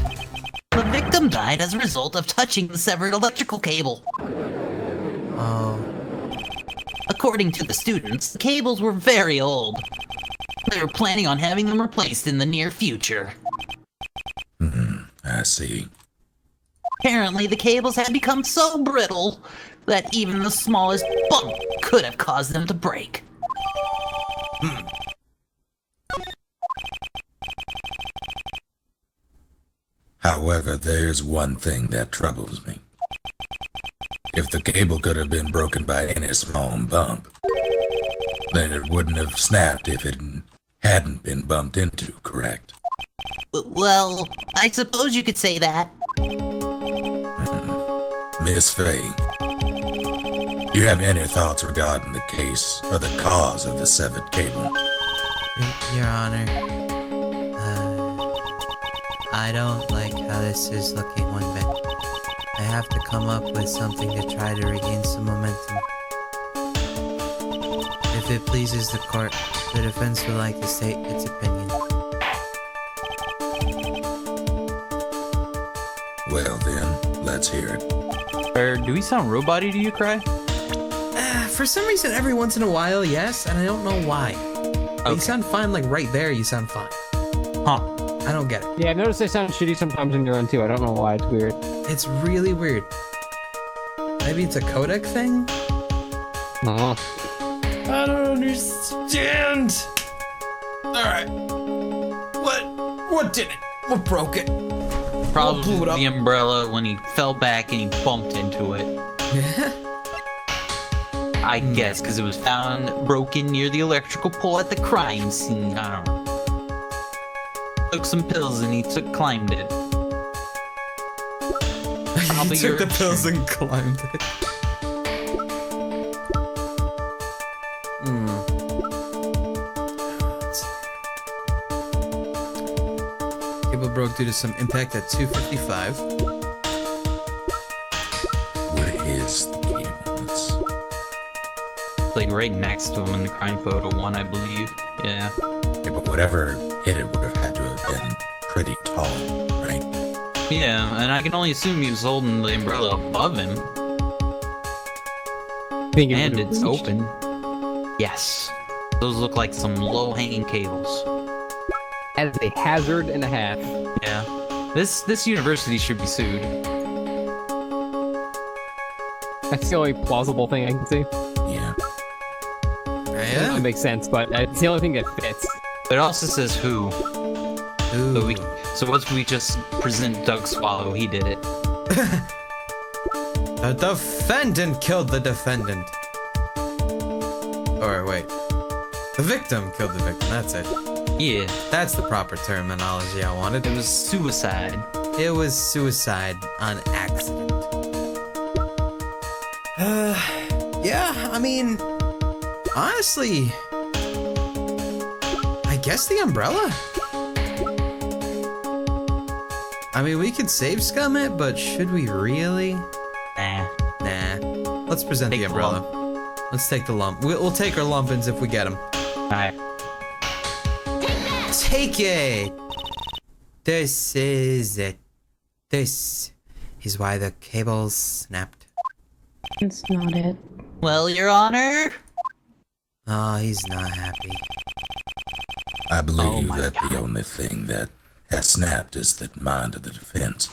the victim died as a result of touching the severed electrical cable. Oh, According to the students, the cables were very old. They were planning on having them replaced in the near future. I see. Apparently, the cables had become so brittle that even the smallest bump could have caused them to break. However, there's one thing that troubles me. If the cable could have been broken by any small bump, then it wouldn't have snapped if it hadn't been bumped into, correct? Well, I suppose you could say that. Miss Faye, do you have any thoughts regarding the case or the cause of the severed cable? Your Honor, I don't like how this is looking one bit. I have to come up with something to try to regain some momentum. If it pleases the court, the defense would like to state its opinion. Well then, let's hear it. Or do we sound robot-y to you, Cry? For some reason, every once in a while, yes, and I don't know why. But you sound fine, like right there, you sound fine. Huh. I don't get it. Yeah, I've noticed they sound shitty sometimes when you're on too. I don't know why. It's weird. It's really weird. Maybe it's a codec thing? Uh-huh. I don't understand. Alright. What did it? What broke it? Probably blew it up? the umbrella when he fell back and he bumped into it. I guess because it was found broken near the electrical pole at the crime scene. I don't know. Took some pills and he climbed it. He took the pills and climbed it. Cable broke due to some impact at 2:55. Where is the cable? It's Like right next to him in the crime photo one, I believe. Yeah. yeah, but whatever hit it would have had to have been pretty tall, right? Yeah, and I can only assume he was holding the umbrella above him. And it's open. Yes. Those look like some low-hanging cables. As a hazard and a half. Yeah. This university should be sued. That's the only plausible thing I can see. Yeah. It doesn't make sense, but it's the only thing that fits. But it also says who. Ooh. So what if we just present Doug Swallow? He did it. The defendant killed the defendant. Or wait. The victim killed the victim, that's it. Yeah. That's the proper terminology I wanted. It was suicide. It was suicide on accident. Yeah, I mean, honestly, I guess the umbrella? I mean, we could save scum it, but should we really? Nah. Nah. Let's present Take the the umbrella. Let's take the lump. We'll take our lumpins if we get them. Alright. Take it! This is it. This is why the cables snapped. It's not it. Well, Your Honor, Oh, he's not happy. I believe my that the only thing that has snapped is the mind of the defense.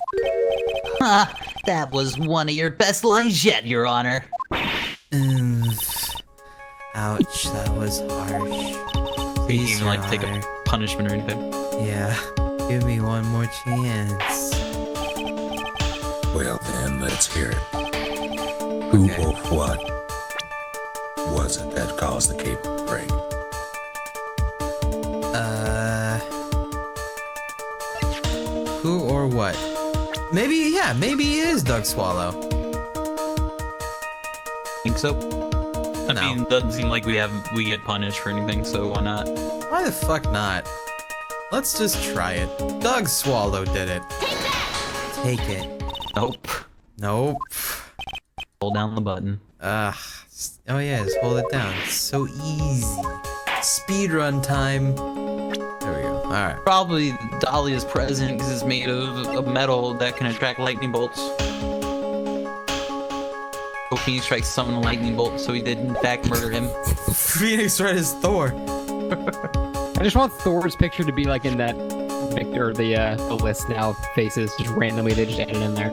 that was one of your best lines yet, Your Honor. Ouch, that was harsh. You Please, can like take Honor. a punishment or anything. Yeah, give me one more chance. Well then, let's hear it. Who Okay. or what was it that caused the cable to break? what? Maybe, yeah, maybe he is Doug Swallow. Think so? I No. mean, doesn't seem like we get punished for anything, so why not? Why the fuck not? Let's just try it. Doug Swallow did it. Take it. Nope. Nope. Hold down the button. Oh yeah, just hold it down. It's so easy. Speedrun time. There we go. Alright. Probably Dahlia's present because it's made of metal that can attract lightning bolts. So Phoenix Wright summoned a lightning bolt, so he did in fact murder him. Phoenix Wright is Thor. I just want Thor's picture to be like in that Victor, the list now of faces, just randomly they just added in there.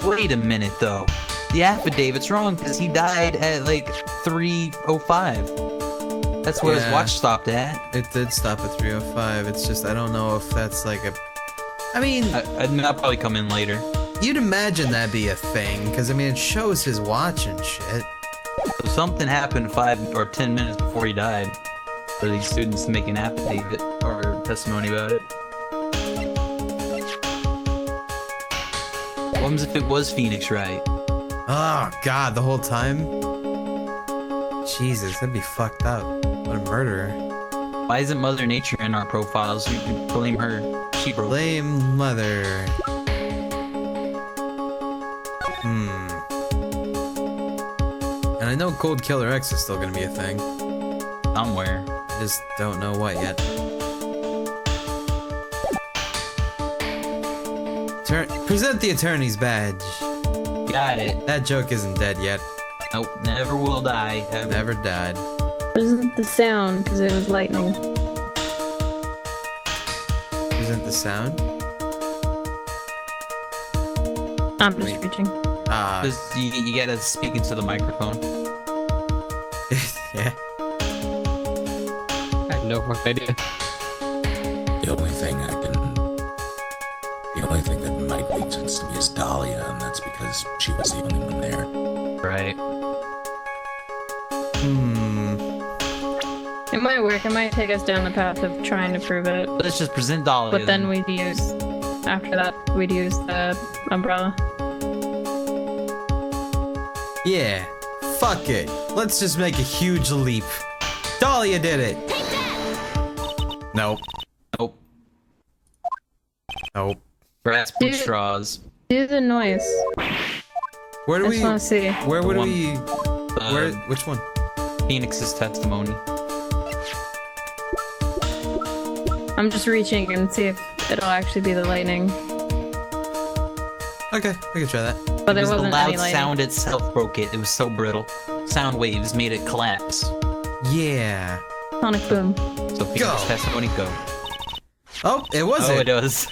Wait a minute though. The affidavit's wrong because he died at like 3:05. That's where his Yeah. watch stopped at. It did stop at 3:05. It's just I don't know if that's like a. I mean, I'll probably come in later. you'd imagine that'd be a thing, because I mean it shows his watch and shit. So something happened 5 or 10 minutes before he died for these students to make an affidavit or testimony about it. What happens if it was Phoenix Wright? Oh god, the whole time. Jesus, that'd be fucked up. What a murderer. Why isn't Mother Nature in our profiles? We could blame her. She broke. Blame mother. And I know Cold Killer X is still gonna be a thing. Somewhere. I just don't know what yet. Present the attorney's badge. Got it. That joke isn't dead yet. Nope. Never will die. Ever. Never died. Wasn't the sound because it was lightning. Present the sound. I'm just Wait. reaching. Just, you gotta speak into the microphone. Yeah. I have no fucking idea. The only thing that might make sense to me is Dahlia, and that's because she was the only one there. Right. It might work. It might take us down the path of trying to prove it. Let's just present Dahlia. But then we'd use, after that, we'd use the umbrella. Yeah. Fuck it. Let's just make a huge leap. Dahlia did it. Nope. Nope. Nope. Grass poop Dude. straws. Do the noise. Where do I we? just want to see. Where would One. we? Where? Uh, Which one? Phoenix's testimony. I'm just reaching and see if it'll actually be the lightning. Okay, we can try that. But there It was the wasn't loud any lightning. sound itself broke it. It was so brittle. Sound waves made it collapse. Yeah. Sonic boom. So Phoenix Go. testimony, go. Oh, it was Oh, it. it was.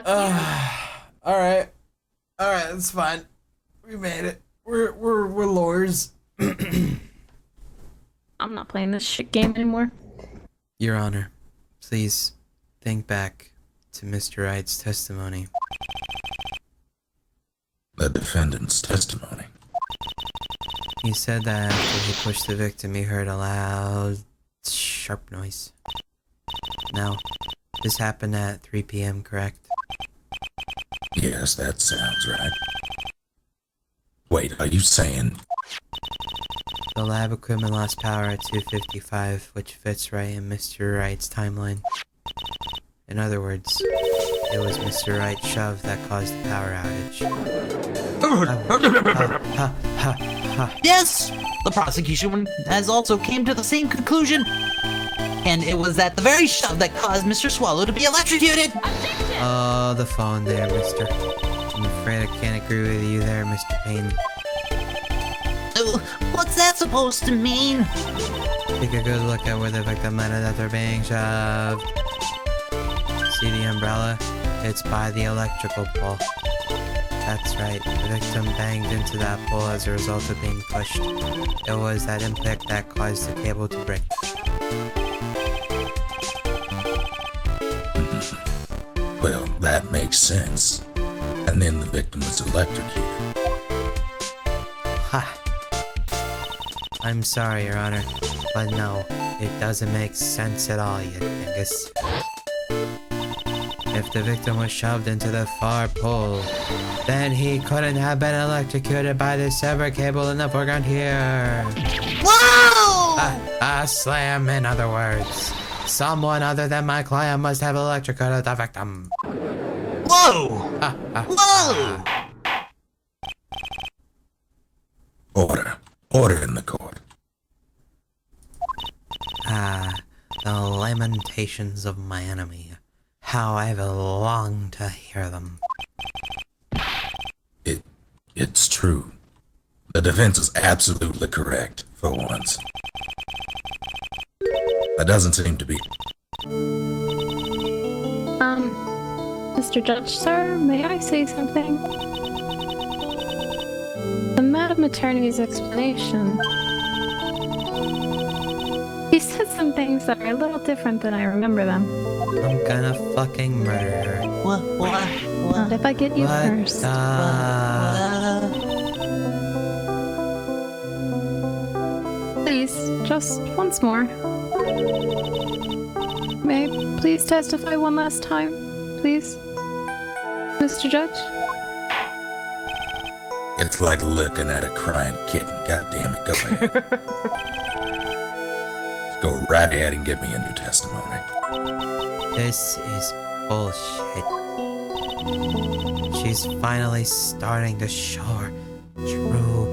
All right. That's fine. We made it. We're lawyers. I'm not playing this shit game anymore. Your Honor, please think back to Mr. Wright's testimony. The defendant's testimony. He said that after he pushed the victim, he heard a loud, sharp noise. Now, this happened at 3 p.m., correct? Yes, that sounds right. Wait, are you saying The lab equipment lost power at 2:55, which fits right in Mr. Wright's timeline. In other words, it was Mr. Wright's shove that caused the power outage. Yes! The prosecution has also came to the same conclusion. And it was at the very shove that caused Mr. Swallow to be electrocuted. Oh, the phone there, mister. I'm afraid I can't agree with you there, Mr. Payne. What's that supposed to mean? Take a good look at where the victim landed after being shoved. See the umbrella? It's by the electrical pole. That's right, the victim banged into that pole as a result of being pushed. It was that impact that caused the cable to break. Well, that makes sense. And then the victim was electrocuted. Ha! I'm sorry, Your Honor, but no, it doesn't make sense at all, you dingus. If if the victim was shoved into the far pole, then he couldn't have been electrocuted by the severed cable in the foreground here. Whoa! A slam, in other words. Someone other than my client must have electrocuted the victim. Whoa! Whoa! Order. Order in the court. The lamentations of my enemy. How I've longed to hear them. It's true. The defense is absolutely correct, for once. That doesn't seem to be... Mr. Judge, sir, may I say something? The Madam Attorney's explanation. He said some things that are a little different than I remember them. I'm gonna fucking murder her. What? Not if I get you first. Please, just once more. May I please testify one last time? Please? Mr. Judge? It's like looking at a crying kitten. God damn it, go ahead. Go right ahead and give me a new testimony. This is bullshit. She's finally starting to show her true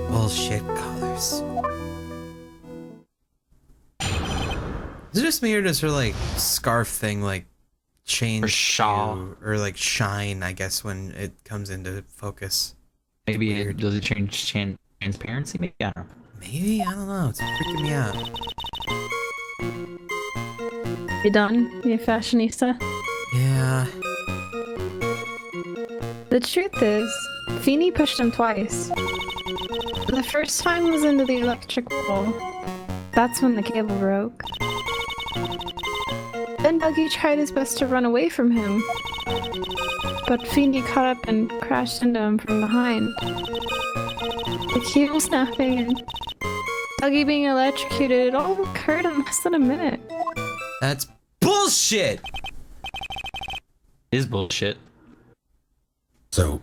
bullshit colors. Is it just me or does her like scarf thing like change Or shawl. or like shine, I guess, when it comes into focus? Maybe it does it change transparency? Maybe, I don't know. Maybe? I don't know. It's freaking me out. You done, you fashionista? Yeah. The truth is, Feeny pushed him twice. The first time was into the electric pole. That's when the cable broke. Then Dougie tried his best to run away from him. But Feeny caught up and crashed into him from behind. The cable snapping and Dougie being electrocuted, it all occurred in less than a minute. That's bullshit! Is bullshit. So,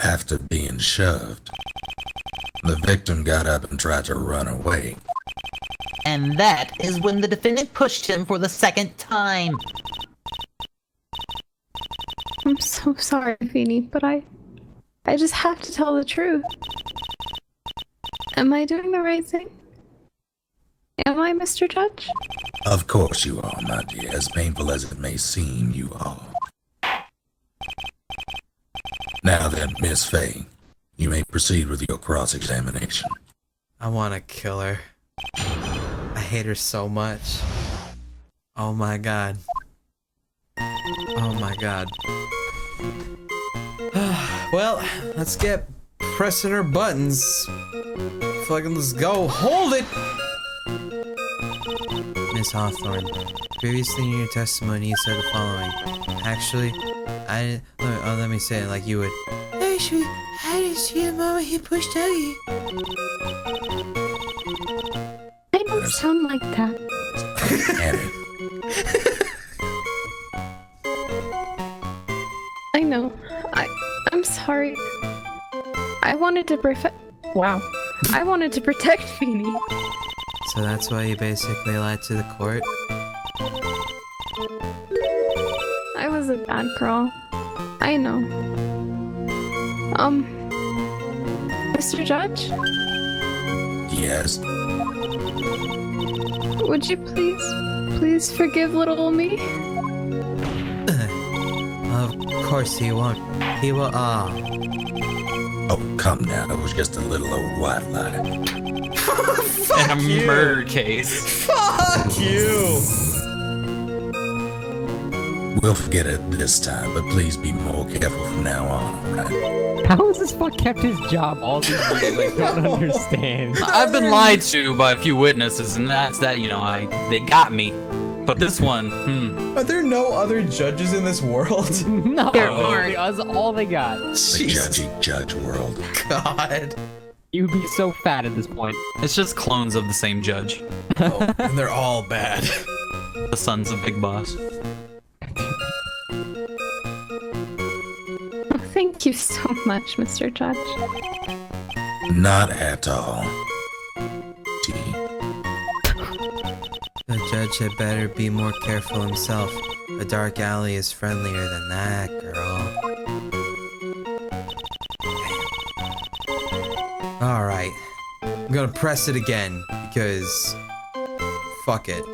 after being shoved, the victim got up and tried to run away. And that is when the defendant pushed him for the second time. I'm so sorry, Feeny, but I just have to tell the truth. Am I doing the right thing? Am I, Mr. Judge? Of course you are, my dear. As painful as it may seem, you are. Now then, Miss Faye, you may proceed with your cross-examination. I want to kill her. I hate her so much. Oh my god. Oh my god. Well, let's get pressing her buttons. Fucking let's go. Hold it! Miss Hawthorne, previously in your testimony you said the following. Actually, let me say it like you would. Actually, I didn't see the moment he pushed Dougie. I don't sound like that. I know. I'm sorry. I wanted to I wanted to protect Feeny. So that's why you basically lied to the court? I was a bad girl. I know. Mr. Judge? Yes? Would you please forgive little me? Of course he won't. He will. Oh, come now. It was just a little old white lie. In a murder case. Fuck you! We'll forget it this time, but please be more careful from now on, alright? How has this fuck kept his job all these years? I don't understand. I've been lied to by a few witnesses, and that's that, you know, they got me. But this one, Are there no other judges in this world? No, There aren't. that's all they got. The Jesus judgy judge world. God. You would be so fat at this point. it's just clones of the same judge. Oh, and they're all bad. The sons of Big Boss. Thank you so much, Mr. Judge. Not at all. T. The judge had better be more careful himself. A dark alley is friendlier than that, girl. Alright. I'm gonna press it again, because... fuck it.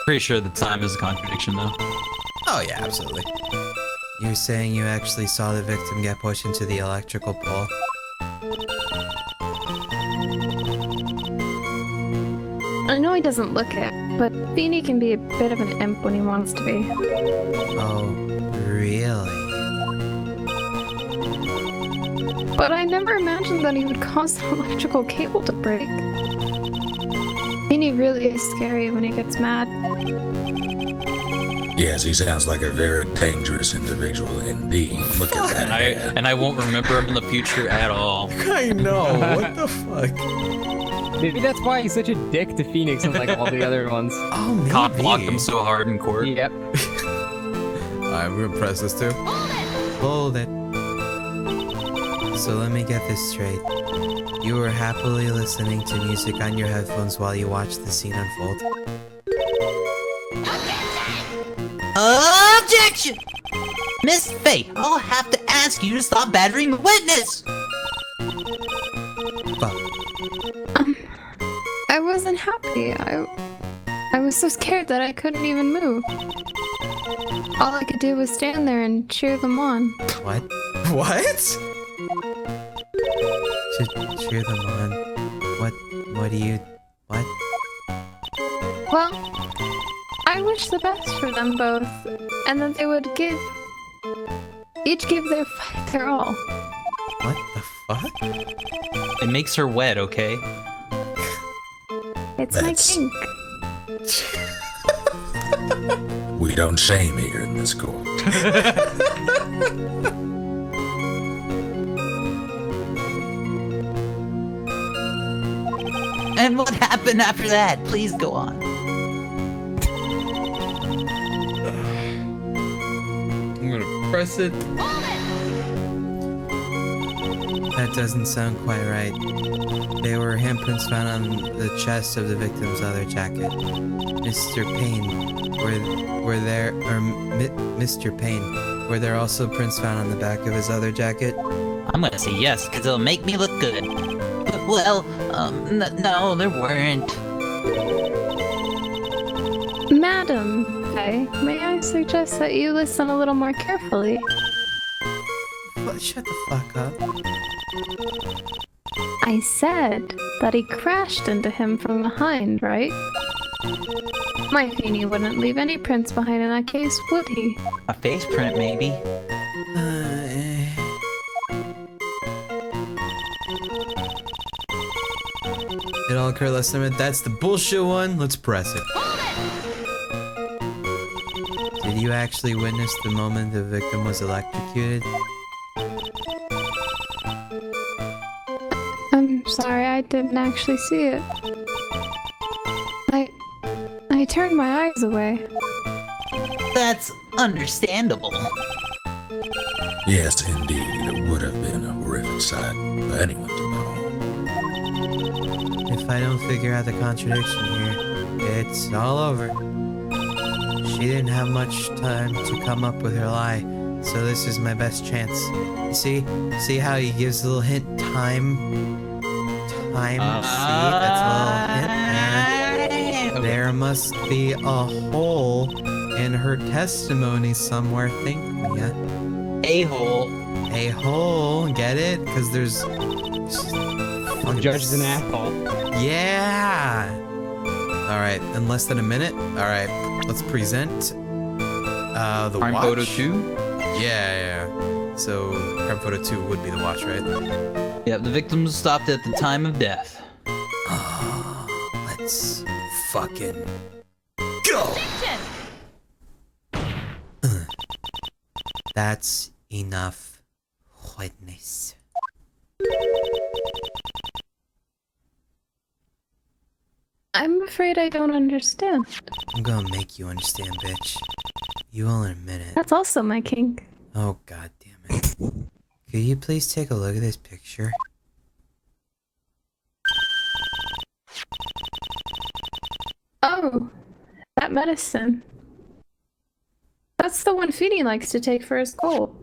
Pretty sure the time is a contradiction, though. Oh yeah, absolutely. You're saying you actually saw the victim get pushed into the electrical pole? I know he doesn't look it, but Feeny can be a bit of an imp when he wants to be. Oh, really? But I never imagined that he would cause the electrical cable to break. Feeny really is scary when he gets mad. Yes, he sounds like a very dangerous individual indeed. Look at that. head. And I won't remember him in the future at all. I know, what the fuck? Maybe that's why he's such a dick to Phoenix unlike all the other ones. Oh, maybe. Cock blocked him so hard in court. Yep. Alright, we're gonna press this too. Hold it. So let me get this straight. You were happily listening to music on your headphones while you watched the scene unfold? Objection! Miss Faye, I'll have to ask you to stop battering the witness! Fuck. I wasn't happy. I was so scared that I couldn't even move. All I could do was stand there and cheer them on. What? What? Cheer them on. What do you... what? Well, I wish the best for them both, and that they would each give their all. What the fuck? It makes her wet, okay? It's That's- my kink. We don't shame here in this court. And what happened after that? Please go on. I'm gonna press it. That doesn't sound quite right. There were handprints found on the chest of the victim's leather jacket. Mr. Payne, were there, or Mr. Payne, were there also prints found on the back of his other jacket? I'm gonna say yes, because it'll make me look good. But, well, no, there weren't. Madam Faye, may I suggest that you listen a little more carefully? What? Shut the fuck up. I said that he crashed into him from behind, right? My Feeny wouldn't leave any prints behind in that case, would he? A face print, maybe. It all occurred last time. That's the bullshit one. Let's press it. Did you actually witness the moment the victim was electrocuted? I'm sorry, I didn't actually see it. I turned my eyes away. That's understandable. Yes, indeed, it would have been a horrific sight for anyone to know. If I don't figure out the contradiction here, it's all over. She didn't have much time to come up with her lie, so this is my best chance. You see how he gives a little hint? Time. See, that's a little hint there. There must be a hole in her testimony somewhere, think ya? A-hole. A hole, get it? Because there's... The judge is an asshole. Yeah! Alright, in less than a minute. Alright, let's present the Prime watch. Photo 2? Yeah. So, Prime Photo 2 would be the watch, right? Yep, the victim was stopped at the time of death. Let's fucking go! That's enough witness. I'm afraid I don't understand. I'm gonna make you understand, bitch. You will in a minute. That's also my kink. Oh, god damn Could you please take a look at this picture? Oh, that medicine. That's the one Feeny likes to take for his cold.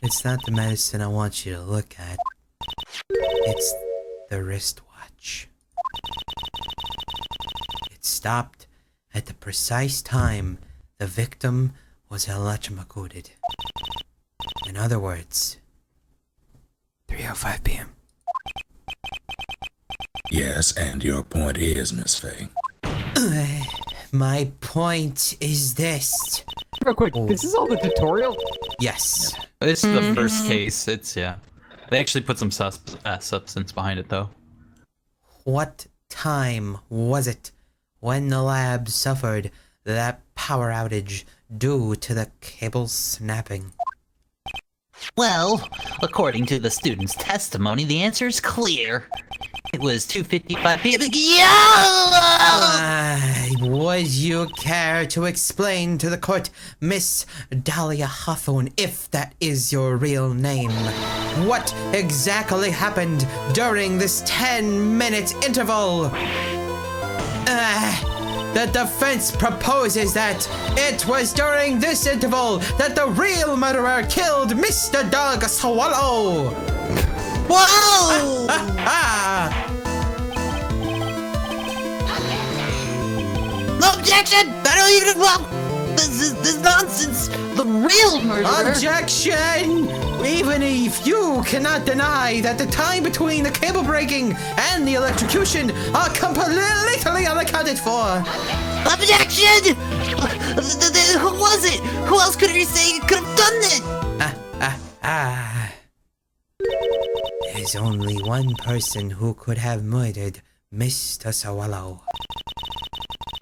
It's not the medicine I want you to look at. It's the wristwatch. It stopped at the precise time the victim was electrocuted. In other words, 3:05 p.m. Yes, and your point is, Miss Faye. My point is this. Real quick, this is all the tutorial? Yes. This is the first case. It's, yeah. They actually put some substance behind it, though. What time was it when the lab suffered that power outage due to the cable snapping? Well, according to the student's testimony, the answer is clear. It was 2:55 p.m. Would you care to explain to the court, Miss Dahlia Hawthorne, if that is your real name, what exactly happened during this 10-minute interval? The defense proposes that it was during this interval that the real murderer killed Mr. Doug Swallow. Whoa! No objection! I don't even. Well, this is nonsense. The real murderer. Objection! Even if you cannot deny that the time between the cable breaking and the electrocution are completely unaccounted for. Objection! Who was it? Who else could you say could have done it? There's only one person who could have murdered Mr. Swallow.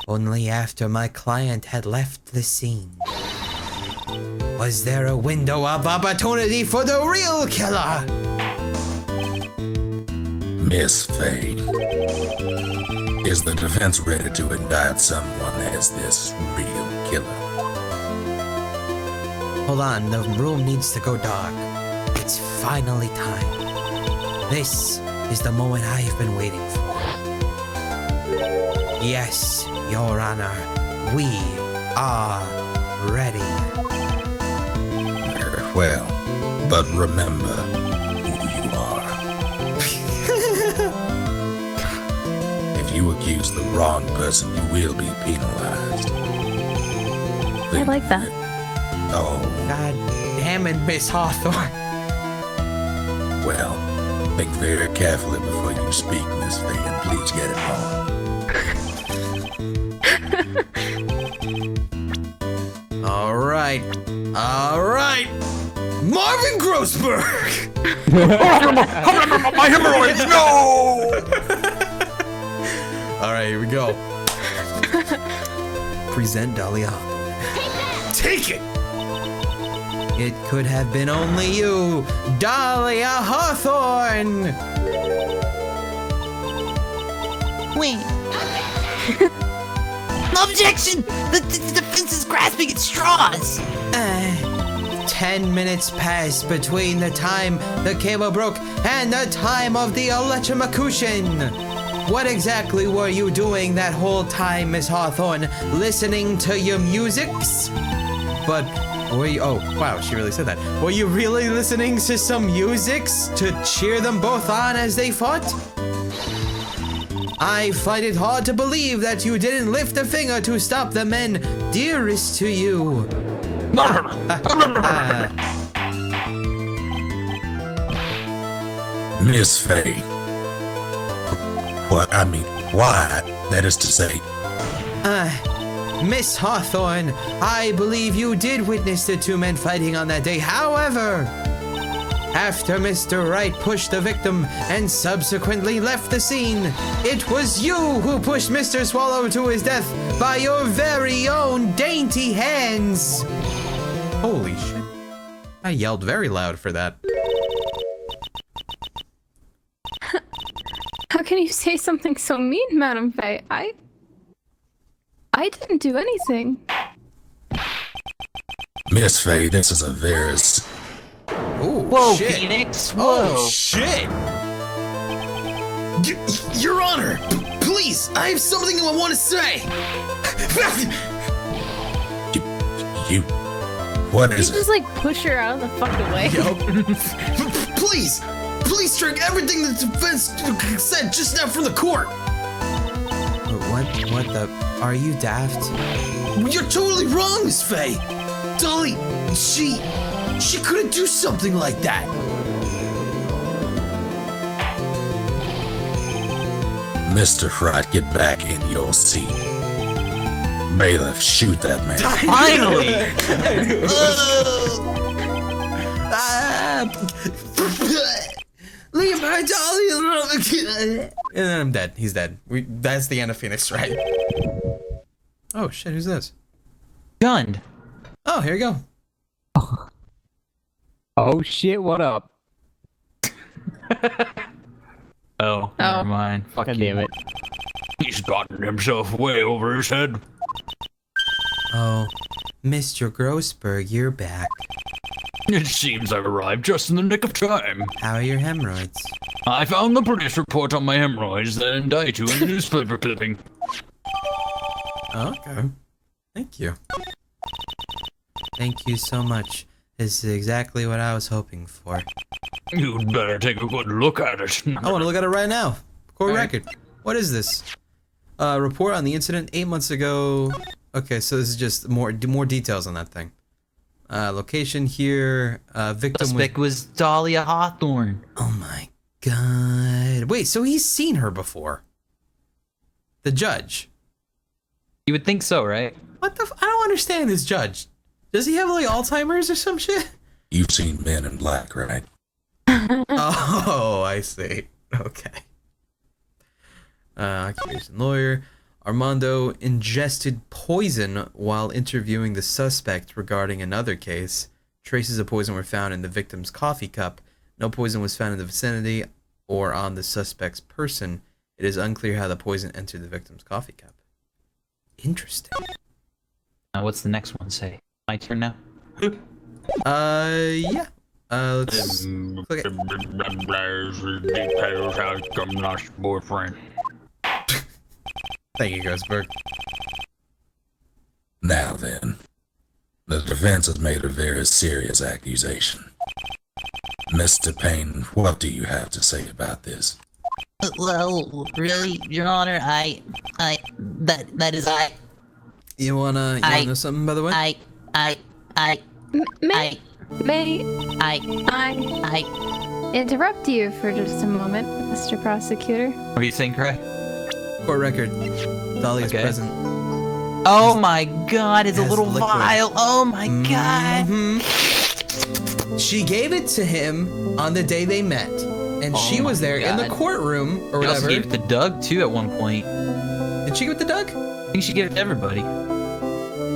Only after my client had left the scene. Was there a window of opportunity for the real killer? Miss Faye, is the defense ready to indict someone as this real killer? Hold on, the room needs to go dark. It's finally time. This is the moment I've been waiting for. Yes, Your Honor, we are ready. Very well, but remember who you are. If you accuse the wrong person, you will be penalized. I like that. Oh, God damn it, Miss Hawthorne. well, think very carefully before you speak, Miss Faye, and please get it wrong. All right. Marvin Grossberg! My hemorrhoids, no! All right, here we go. Present Dahlia. Take it! It could have been only you, Dahlia Hawthorne! Wait. Objection! The defense is grasping at straws! 10 minutes passed between the time the cable broke and the time of the electrocution. What exactly were you doing that whole time, Miss Hawthorne? Listening to your musics? But were you... Oh, wow, she really said that. Were you really listening to some musics to cheer them both on as they fought? I find it hard to believe that you didn't lift a finger to stop the men dearest to you. Miss Faye. Why? That is to say, Miss Hawthorne, I believe you did witness the two men fighting on that day. However, after Mr. Wright pushed the victim and subsequently left the scene, it was you who pushed Mr. Swallow to his death by your very own dainty hands. Holy shit. I yelled very loud for that. How can you say something so mean, Madam Faye? I didn't do anything. Miss Faye, this is a very Whoa, shit. Phoenix! Whoa! Oh shit! Your Honor, please, I have something I want to say. You. What You is just it? like push her out of the fuck away. Please strike everything the defense said just now from the court. What the? Are you daft? You're totally wrong, Miss Faye. Dolly, she couldn't do something like that. Mr. Wright, get back in your seat. Bailiff, shoot that man. Finally! Leave my Dolly alone. And then I'm dead. He's dead. That's the end of Phoenix, right? Oh shit, who's this? Gunned. Oh, here you go. Oh shit, what up? Oh, never mind. Fuck God you. damn it. He's gotten himself way over his head. Oh, Mr. Grossberg, you're back. It seems I've arrived just in the nick of time. How are your hemorrhoids? I found the police report on my hemorrhoids, then indict you in a newspaper clipping. Okay. Thank you. Thank you so much. This is exactly what I was hoping for. You'd better take a good look at it. I want to look at it right now. Court record. What is this? Report on the incident 8 months ago. Okay, so this is just more details on that thing. Location here. Victim Suspect was Dahlia Hawthorne. Oh my god. Wait, so he's seen her before? The judge. You would think so, right? What the? I don't understand this judge. Does he have like Alzheimer's or some shit? You've seen Men in Black, right? Oh, I see. Okay. Occupation lawyer. Armando ingested poison while interviewing the suspect regarding another case. Traces of poison were found in the victim's coffee cup. No poison was found in the vicinity or on the suspect's person. It is unclear how the poison entered the victim's coffee cup. Interesting. Now, what's the next one say? My turn now? Yeah. Let's click it. Details how come lost boyfriend. Thank you, Grossberg. Now then, the defense has made a very serious accusation. Mr. Payne, what do you have to say about this? Well, really, Your Honor, that is You wanna know something, by the way? May I interrupt you for just a moment, Mr. Prosecutor? What do you think, Ray? Court record. Dolly is Okay. present. Oh my god, it's a Has little liquid. vial. Oh my god. Mhm. She gave it to him on the day they met, and she Oh was my there in the God. courtroom or She also whatever. gave it to Doug, too, at one point. Did she give it to Doug? I think she gave it to everybody.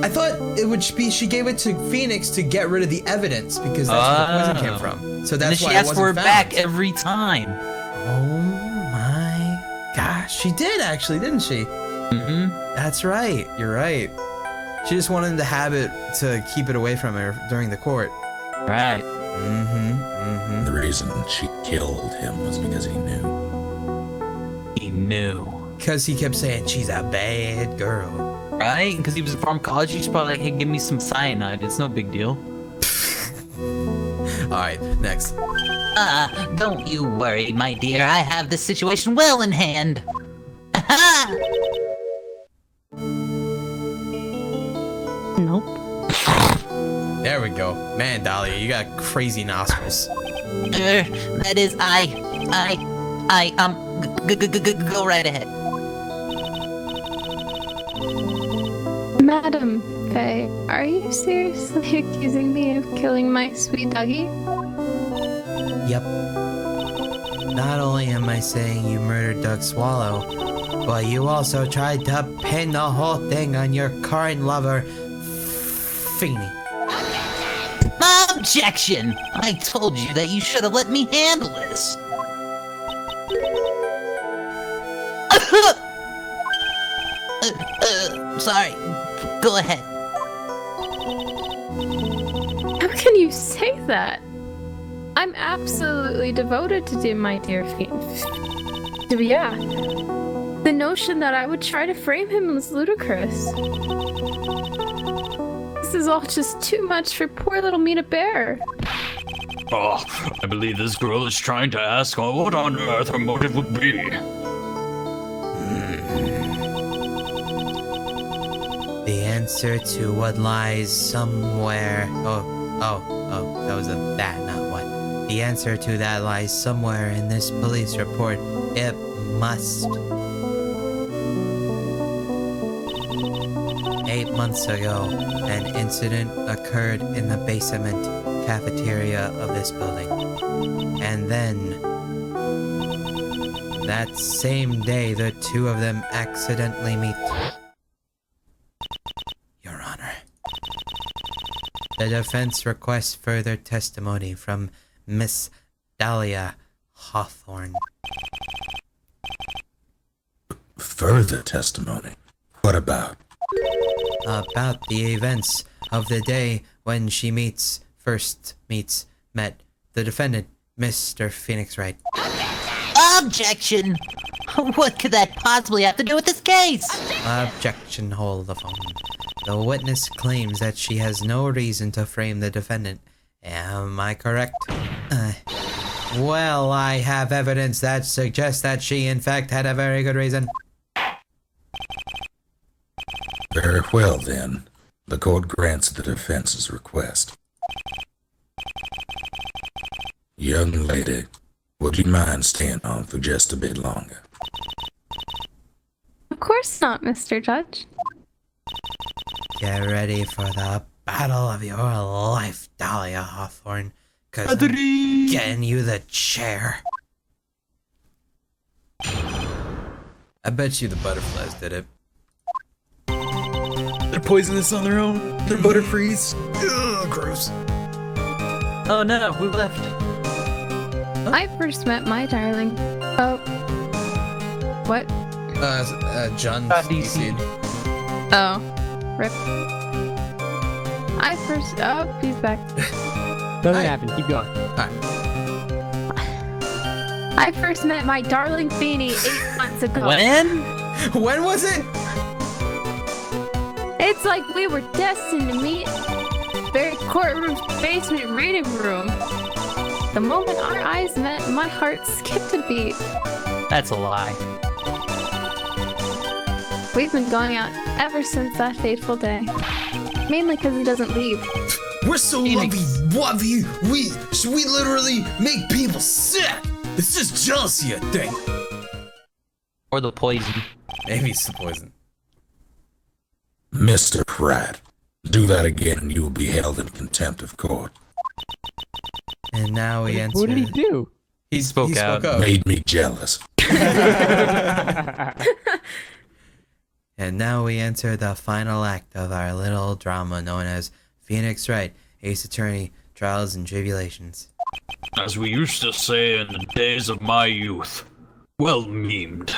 I thought it would be she gave it to Phoenix to get rid of the evidence because that's where the poison came from. So And then that's she why asked it for it wasn't back found. every time. Oh my gosh, she did actually, didn't she? Mm-hmm. That's right. You're right. She just wanted to have it to keep it away from her during the court. Right. The reason she killed him was because he knew. He knew. Because he kept saying she's a bad girl. Right? Because he was in pharmacology, he's probably like, hey, give me some cyanide. It's no big deal. Alright, next. don't you worry, my dear. I have this situation well in hand. Nope. There we go. Man, Dahlia, you got crazy nostrils. That is, go right ahead. Madam Faye, are you seriously accusing me of killing my sweet doggy? Yep. Not only am I saying you murdered Doug Swallow, but you also tried to pin the whole thing on your current lover, Feeney. Objection! I told you that you should have let me handle this. Sorry. Go ahead. How can you say that? I'm absolutely devoted to my dear yeah. The notion that I would try to frame him was ludicrous. This is all just too much for poor little Mina Bear. Oh, I believe this girl is trying to ask what on earth her motive would be. The answer to what lies somewhere. Oh, that was a that, not what. The answer to that lies somewhere in this police report. It must. 8 months ago, an incident occurred in the basement cafeteria of this building. And then, that same day, the two of them accidentally meet. Your Honor. The defense requests further testimony from Miss Dahlia Hawthorne. Further testimony? What about? About the events of the day when she met the defendant, Mr. Phoenix Wright. Objection! What could that possibly have to do with this case? Objection, hold the phone. The witness claims that she has no reason to frame the defendant. Am I correct? Well, I have evidence that suggests that she in fact had a very good reason. Very well, then. The court grants the defense's request. Young lady, would you mind staying on for just a bit longer? Of course not, Mr. Judge. Get ready for the battle of your life, Dahlia Hawthorne, 'cause I'm getting you the chair. I bet you the butterflies did it. They're poisonous on their own. They're butterfrees. Ugh, gross. Oh no, we left. I first met my darling. Oh. What? John DC. Oh. Rip. I first. Oh, he's back. Nothing happened. Keep going. I first met my darling Feeny 8 months ago. When? When was it? It's like we were destined to meet. Very courtroom's basement reading room. The moment our eyes met, my heart skipped a beat. That's a lie. We've been going out ever since that fateful day. Mainly because he doesn't leave. We're so lovey-wovey. We literally make people sick. It's just jealousy, I think. Or the poison. Maybe it's the poison. Mr. Pratt, do that again and you will be held in contempt of court. And now we enter. What did he do? He spoke up. Made me jealous. And now we enter the final act of our little drama known as Phoenix Wright, Ace Attorney, Trials and Tribulations. As we used to say in the days of my youth. Well memed.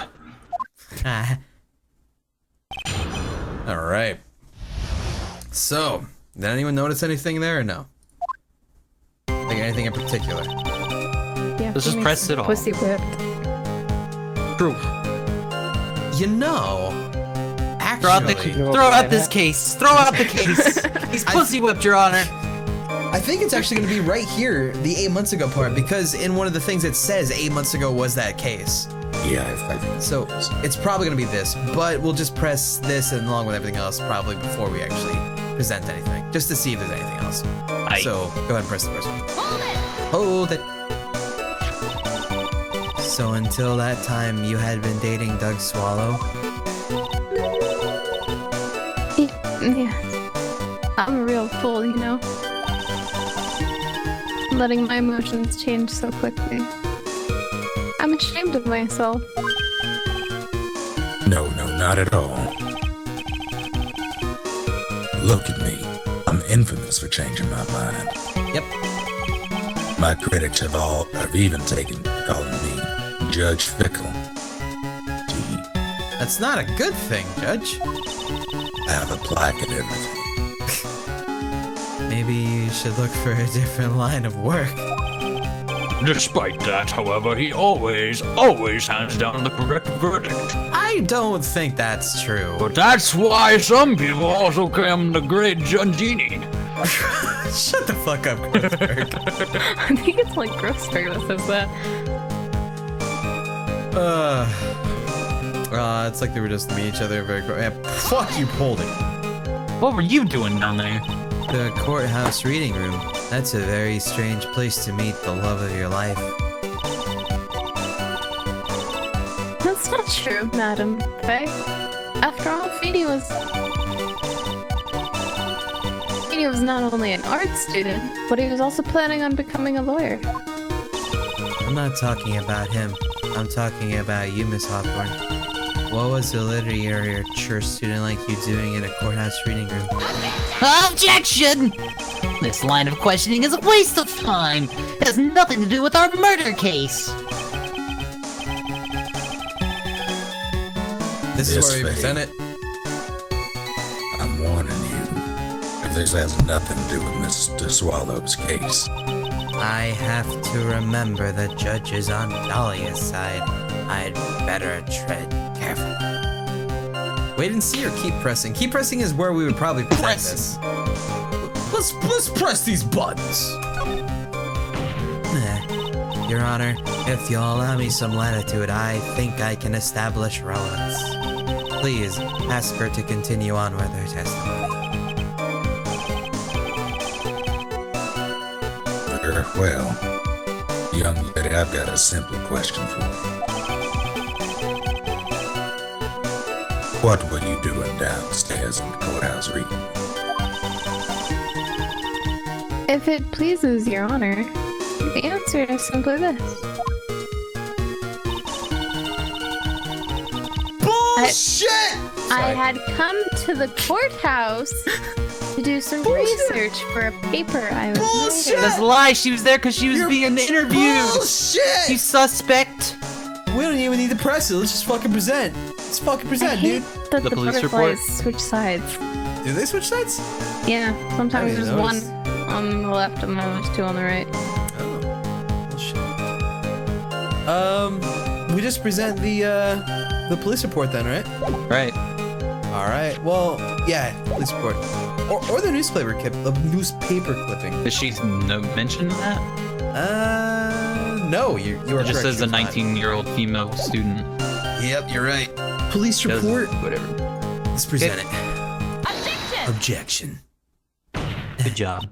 Alright. So, did anyone notice anything there or no? Like anything in particular? Yeah, Let's just Phoenix press it all. Pussy whipped. True. You know, Throw out, actually, throw out this case. Throw out the case. He's pussy whipped, Your Honor. I think it's actually going to be right here, the 8 months ago part, because in one of the things it says 8 months ago was that case. Yeah, I think So it's probably going to be this, but we'll just press this and along with everything else probably before we actually present anything, just to see if there's anything else. So go ahead and press the first one. Hold it. So until that time, you had been dating Doug Swallow? Yeah. I'm a real fool, you know? Letting my emotions change so quickly. I'm ashamed of myself. No, not at all. Look at me. I'm infamous for changing my mind. Yep. My critics have even taken to calling me Judge Fickle. Gee, That's not a good thing, Judge. I have a plaque and everything. Maybe you should look for a different line of work. Despite that, however, he always hands down the correct verdict. I don't think that's true. But that's why some people also claim the great Giungini. Shut the fuck up, Grossberg. I think it's like Grossberg that says that. It's like they were just meeting each other very quick. Yeah, fuck you, Poldy. What were you doing down there? The courthouse reading room. That's a very strange place to meet the love of your life. That's not true, Madam Faye. After all, Feeny was not only an art student, but he was also planning on becoming a lawyer. I'm not talking about him. I'm talking about you, Miss Hawthorne. What was a literature student like you doing in a courthouse reading room? Objection! This line of questioning is a waste of time. It has nothing to do with our murder case. This is where we Faye, present it. I'm warning you. If this has nothing to do with Mr. Swallow's case, I have to remember the judge is on Dahlia's side. I'd better tread carefully. Wait and see or keep pressing? Keep pressing is where we would probably present this. Let's press these buttons. Your Honor, if you'll allow me some latitude, I think I can establish relevance. Please, ask her to continue on with her testimony. very well. Young lady, I've got a simple question for you. What were you doing downstairs in the courthouse reading? If it pleases your honor, the answer is simply this. Bullshit! I had come to the courthouse to do some research for a paper I was Bullshit! writing. That's a lie. She was there because she was You're being interviewed. Bullshit! You suspect. We don't even need to press it. Let's just fucking present. Let's fucking I present, hate dude. that The the police butterflies report? switch sides. Do they switch sides? Yeah, sometimes I there's didn't one notice. on the left and then there's two on the right. Oh. We just present the police report then, right? Right. All right. Well, yeah, police report, or the newspaper clipping. Does she mention that? No, you are It just correct. says a 19-year-old female student. Yep, you're right. Police Does- report. Whatever. Let's present it. Objection. Good job.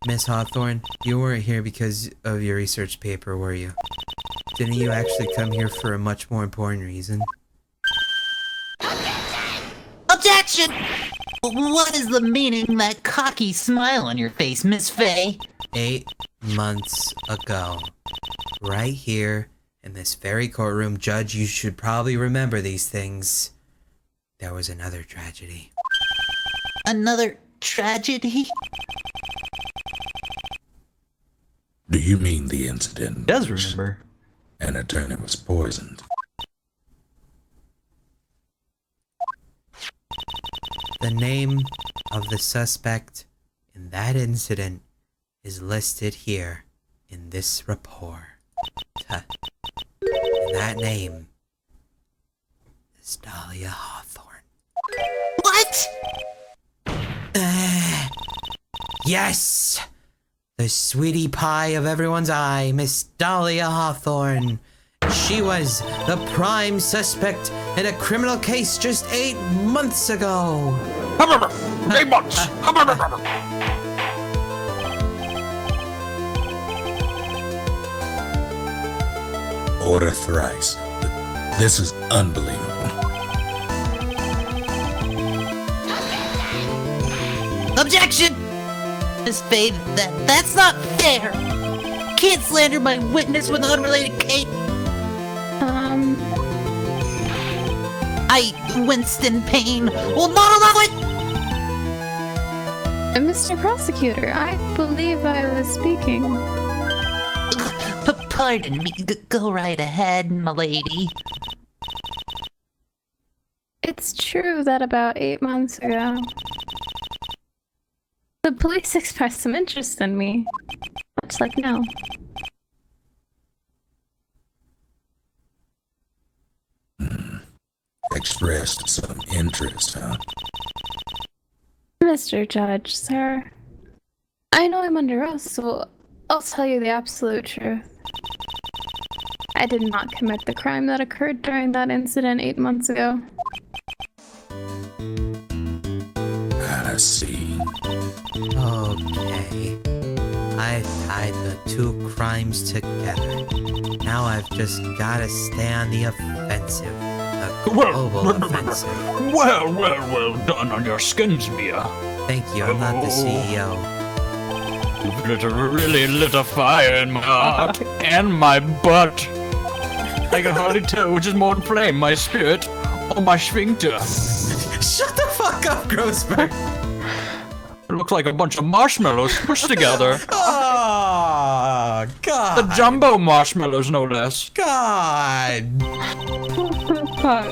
Miss Hawthorne, you weren't here because of your research paper, were you? Didn't you actually come here for a much more important reason? Objection! What is the meaning of that cocky smile on your face, Miss Faye? 8 months ago, right here in this very courtroom, Judge, you should probably remember these things. There was another tragedy. Another tragedy? Do you mean the incident? He does remember. An attorney was poisoned. The name of the suspect in that incident is listed here in this report. And that name is Dahlia Hawthorne. What? Yes! The sweetie pie of everyone's eye, Miss Dahlia Hawthorne. She was the prime suspect in a criminal case just 8 months ago. 8 months! Order thrice. This is unbelievable. Objection! Miss Faye, that's not fair! Can't slander my witness with an unrelated case! I, Winston Payne, will not allow it! Mr. Prosecutor, I believe I was speaking. Pardon me, go right ahead, my lady. It's true that about 8 months ago, the police expressed some interest in me. It's like, no. Expressed some interest, huh? Mr. Judge, sir. I know I'm under oath, so I'll tell you the absolute truth. I did not commit the crime that occurred during that incident 8 months ago. I see. Okay. I tied the two crimes together. Now I've just gotta stay on the offensive. The global offensive. Well done on your skins, Mia. Thank you, I'm not the CEO. You've literally lit a fire in my heart and my butt. I can hardly tell which is more in flame, my spirit or my sphincter. Shut the fuck up, Grossberg. It looks like a bunch of marshmallows pushed together. Oh, God. The jumbo marshmallows, no less. God. Fuck.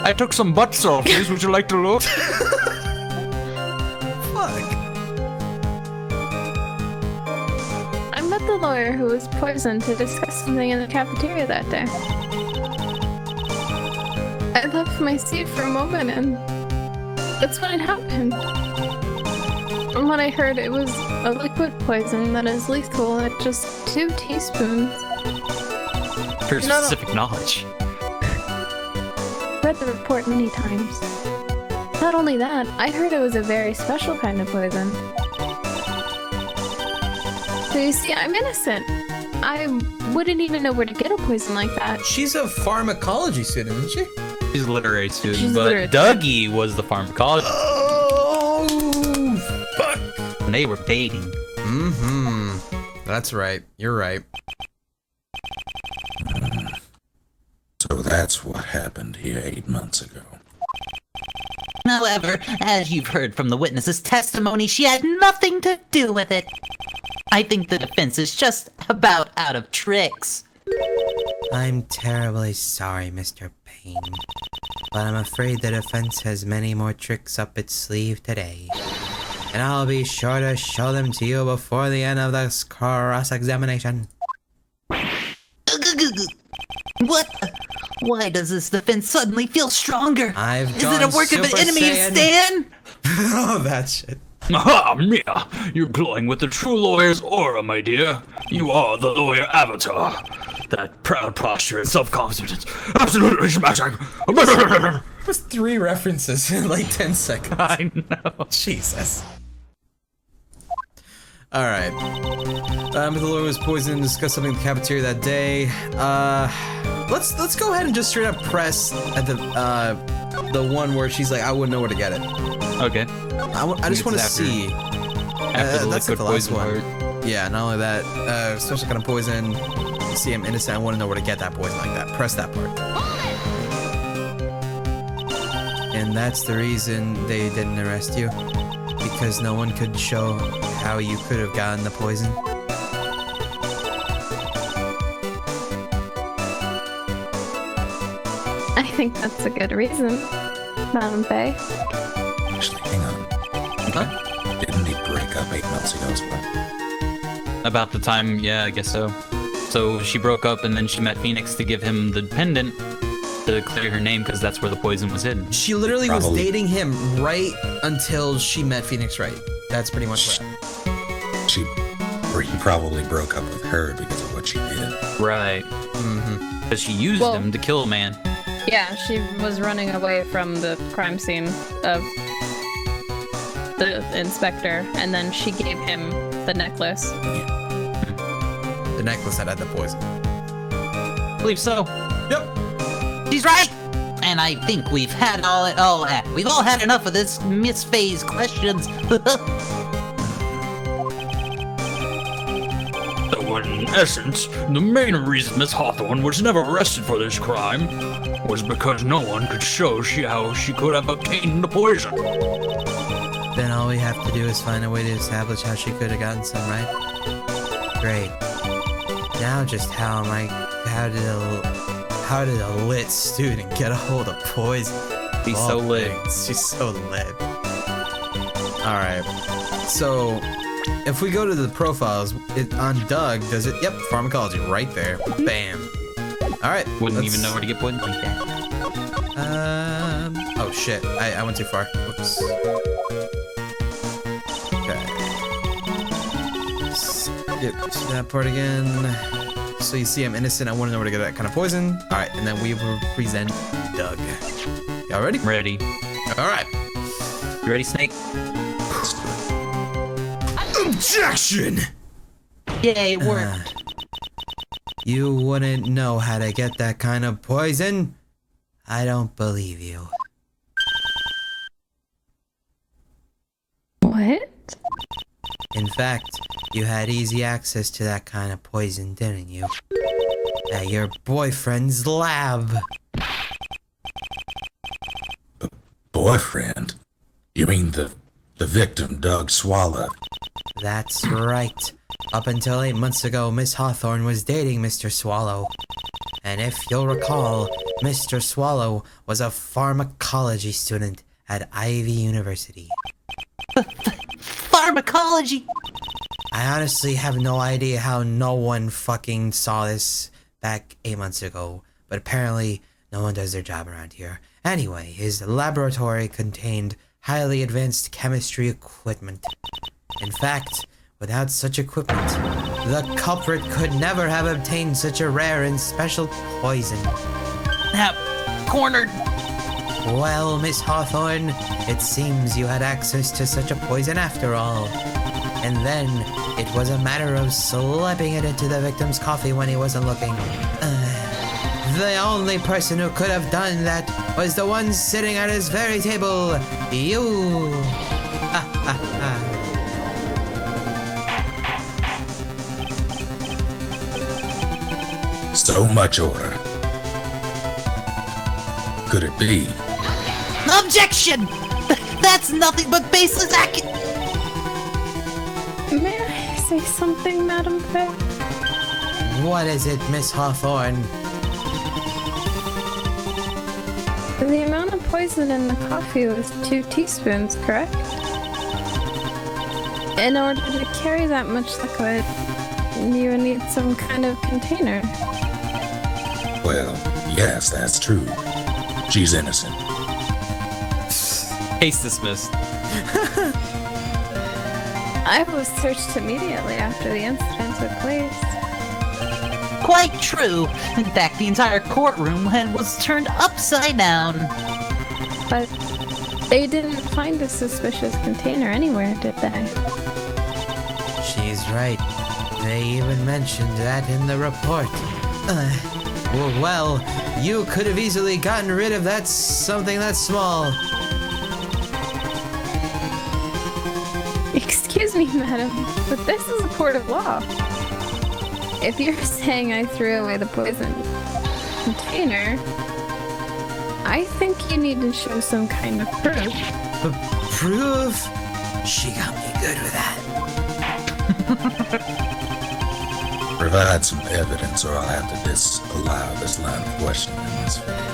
I took some butt selfies. Would you like to look? Fuck. I met the lawyer who was poisoned to discuss something in the cafeteria that day. I left my seat for a moment and that's when it happened. From what I heard, it was a liquid poison that is lethal at just 2 teaspoons. For specific knowledge. Read the report many times. Not only that, I heard it was a very special kind of poison. So you see, I'm innocent. I wouldn't even know where to get a poison like that. She's a pharmacology student, isn't she? She's a literary student, She's but literary. Dougie was the pharmacologist. Oh, fuck. And they were dating. Mm-hmm. That's right. You're right. So that's what happened here 8 months ago. However, as you've heard from the witness's testimony, she had nothing to do with it. I think the defense is just about out of tricks. I'm terribly sorry, Mr. Payne. But I'm afraid the defense has many more tricks up its sleeve today. And I'll be sure to show them to you before the end of this cross-examination. What? Why does this defense suddenly feel stronger? I've Is it a gone work of the Super enemy of Saiyan. Stan? Oh, that shit. Aha, Mia! You're glowing with the true lawyer's aura, my dear. You are the lawyer avatar. That proud posture and self-confidence. Absolutely smashing. That was 3 references in like 10 seconds. I know. Jesus. Alright. The lawyer was poisoned and discussed something in the cafeteria that day. Let's go ahead and just straight up press at the one where she's like, I wouldn't know where to get it. Okay. I just want to see. After the that's liquid like the last poison one. part. Yeah, not only that, special kind of poison. You see I'm innocent, I want to know where to get that poison like that. Press that part. And that's the reason they didn't arrest you? Because no one could show how you could have gotten the poison? I think that's a good reason, Madam Faye. Actually, hang on. Didn't he break up 8 months ago as well? About the time, yeah, I guess so. So she broke up and then she met Phoenix to give him the pendant to clear her name because that's where the poison was hidden. She literally was Probably. dating him right until she met Phoenix Wright. That's pretty much what happened. He probably broke up with her because of what she did. Right. Mm-hmm. Because she used Well- him to kill a man. Yeah, she was running away from the crime scene of the inspector, and then she gave him the necklace. The necklace that had the poison. I believe so. Yep. She's right! And I think we've had we've all had enough of this Miss Faye's questions. So in essence, the main reason Miss Hawthorne was never arrested for this crime was because no one could show how she could have obtained the poison. Then all we have to do is find a way to establish how she could have gotten some, right? Great. Now just how did a lit student get a hold of poison? He's Of so all lit. things, she's so lit. Alright. So, if we go to the profiles, on Doug, does it? Yep, pharmacology, right there. Bam. Alright. Wouldn't even know where to get poisoned like that. Oh shit, I went too far. Whoops. Okay. Skip to that part again. So you see I'm innocent, I want to know where to get that kind of poison. Alright, and then we will present Doug. Y'all ready? Ready. Alright. You ready, Snake? Objection! Yay, it worked. You wouldn't know how to get that kind of poison? I don't believe you. What? In fact, you had easy access to that kind of poison, didn't you? At your boyfriend's lab. Boyfriend? You mean the victim Doug swallowed? That's right. Up until 8 months ago, Miss Hawthorne was dating Mr. Swallow. And if you'll recall, Mr. Swallow was a pharmacology student at Ivy University. Pharmacology! I honestly have no idea how no one fucking saw this back 8 months ago, but apparently no one does their job around here. Anyway, his laboratory contained highly advanced chemistry equipment. In fact, without such equipment, the culprit could never have obtained such a rare and special poison. Cornered! Well, Miss Hawthorne, it seems you had access to such a poison after all. And then, it was a matter of slipping it into the victim's coffee when he wasn't looking. The only person who could have done that was the one sitting at his very table. You! Ha ha ha. So much order. Could it be? Objection! That's nothing but baseless May I say something, Madam Fair? What is it, Miss Hawthorne? The amount of poison in the coffee was 2 teaspoons, correct? In order to carry that much liquid, you would need some kind of container. Well, yes, that's true. She's innocent. Case dismissed. I was searched immediately after the incident took place. Quite true. In fact, the entire courtroom was turned upside down. But they didn't find a suspicious container anywhere, did they? She's right. They even mentioned that in the report. Well, you could have easily gotten rid of that something that small. Excuse me, madam, but this is a court of law. If you're saying I threw away the poison container, I think you need to show some kind of proof. Proof? She got me good with that. Provide some evidence or I'll have to disallow this line of questioning in this video.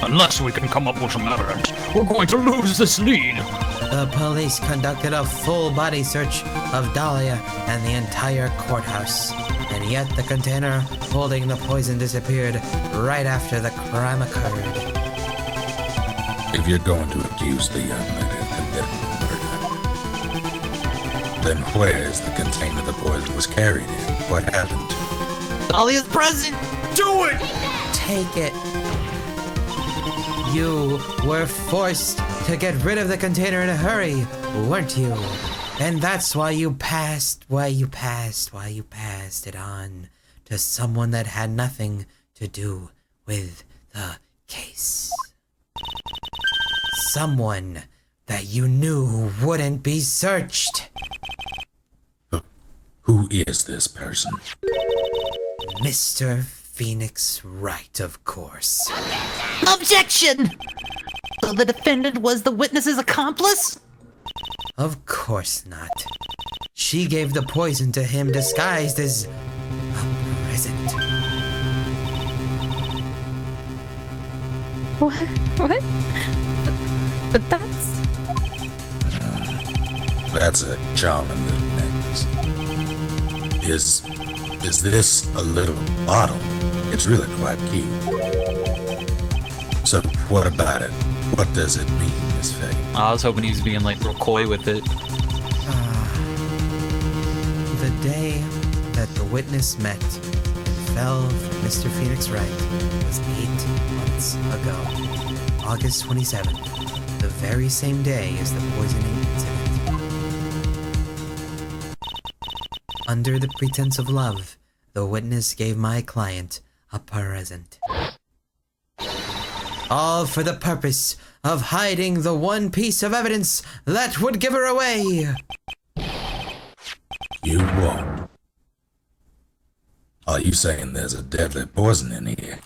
Unless we can come up with some evidence, we're going to lose this lead. The police conducted a full body search of Dahlia and the entire courthouse. And yet the container holding the poison disappeared right after the crime occurred. If you're going to accuse the young lady of committing murder, then where is the container the poison was carried in? What happened? Dahlia's present! Do it! Take it. You were forced to get rid of the container in a hurry, weren't you? And that's why you passed it on to someone that had nothing to do with the case. Someone that you knew wouldn't be searched. Who is this person? Mr. Phoenix Wright, of course. Objection! So the defendant was the witness's accomplice? Of course not. She gave the poison to him disguised as a present. What? But that's... That's a charming little necklace. Is this a little bottle? It's really quite cute. So what about it? What does it mean, Miss Faye? I was hoping he was being like real coy with it. The day that the witness met and fell for Mr. Phoenix Wright was 8 months ago. August 27th, the very same day as the poisoning incident. Under the pretense of love, the witness gave my client a present. All for the purpose of hiding the one piece of evidence that would give her away. You won't. Are you saying there's a deadly poison in here?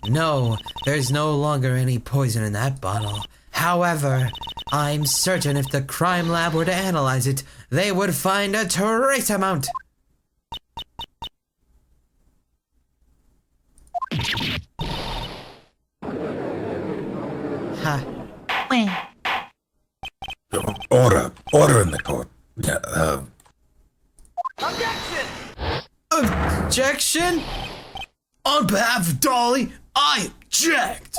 No, there's no longer any poison in that bottle. However, I'm certain if the crime lab were to analyze it, they would find a trace amount. Ha. Order in the court. Objection? On behalf of Dolly, I object!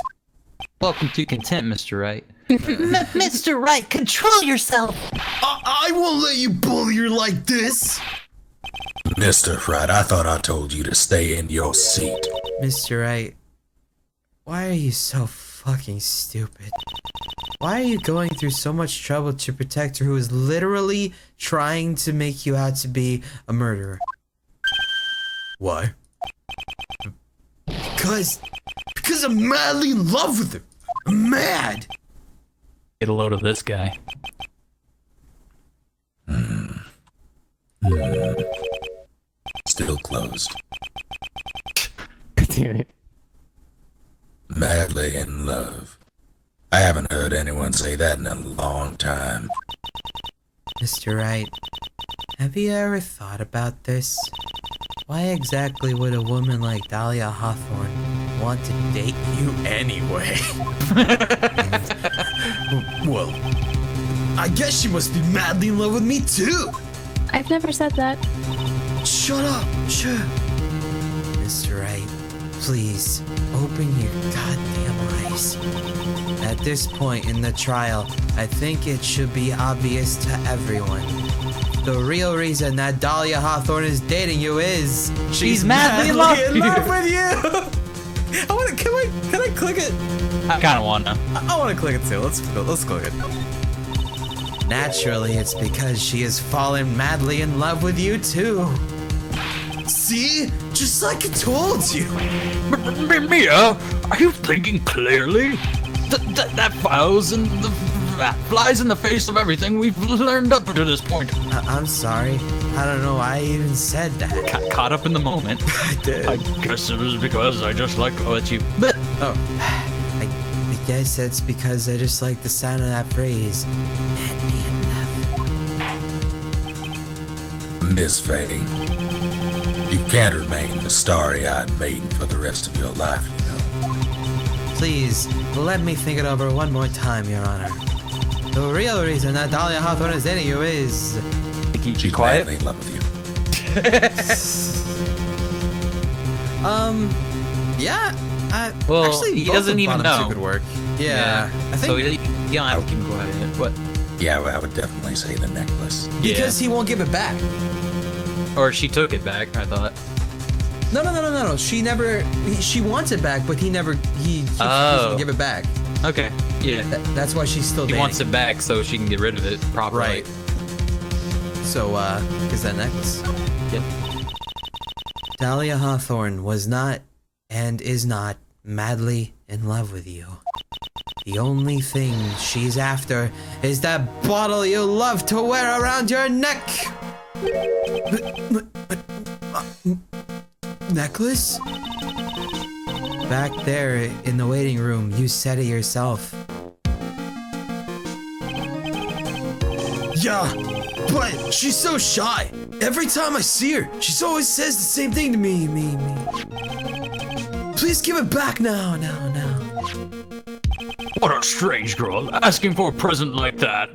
Welcome to contempt, Mr. Wright. Mr. Wright, control yourself! I won't let you bully her like this! Mr. Wright, I thought I told you to stay in your seat. Mr. Wright, why are you so fucking stupid? Why are you going through so much trouble to protect her who is literally trying to make you out to be a murderer? Why? Because I'm madly in love with her. I'm mad. Get a load of this guy. Still closed. Damn it. Madly in love. I haven't heard anyone say that in a long time. Mr. Wright, have you ever thought about this? Why exactly would a woman like Dahlia Hawthorne want to date you anyway? Well, I guess she must be madly in love with me too. I've never said that. Shut up. Sure. Mr. Wright, please, open your goddamn eyes. At this point in the trial, I think it should be obvious to everyone. The real reason that Dahlia Hawthorne is dating you is She's madly in love with you. Can I click it? I kind of wanna. I want to click it too. Let's click it. Naturally, it's because she has fallen madly in love with you too. See? Just like I told you. Mia, are you thinking clearly? That flies in the face of everything we've learned up to this point. I'm sorry. I don't know why I even said that. Got caught up in the moment. I did. I guess it was because I just like to let you. I guess that's because I just like the sound of that phrase. Madly in love. Miss Faye, you can't remain the starry-eyed maiden for the rest of your life, you know. Please, let me think it over one more time, Your Honor. The real reason that Dahlia Hawthorne is dating you is... She's madly in love with you. Yeah. Well, actually, he both doesn't of even bottom two know. could work. Yeah. I think So you don't have to keep quiet. What? Yeah, well, I would definitely say the necklace. Because he won't give it back. Or she took it back, I thought. No. She never. She wants it back, but he doesn't give it back. Okay. Yeah. That's why she's still He dating. wants it back so she can get rid of it properly. Right. So, is that necklace? Yep. Dahlia Hawthorne was not and is not madly in love with you. The only thing she's after is that bottle you love to wear around your neck. Necklace? Back there in the waiting room, you said it yourself. Yeah, but she's so shy. Every time I see her, she always says the same thing to me. Please give it back now. What a strange girl, asking for a present like that.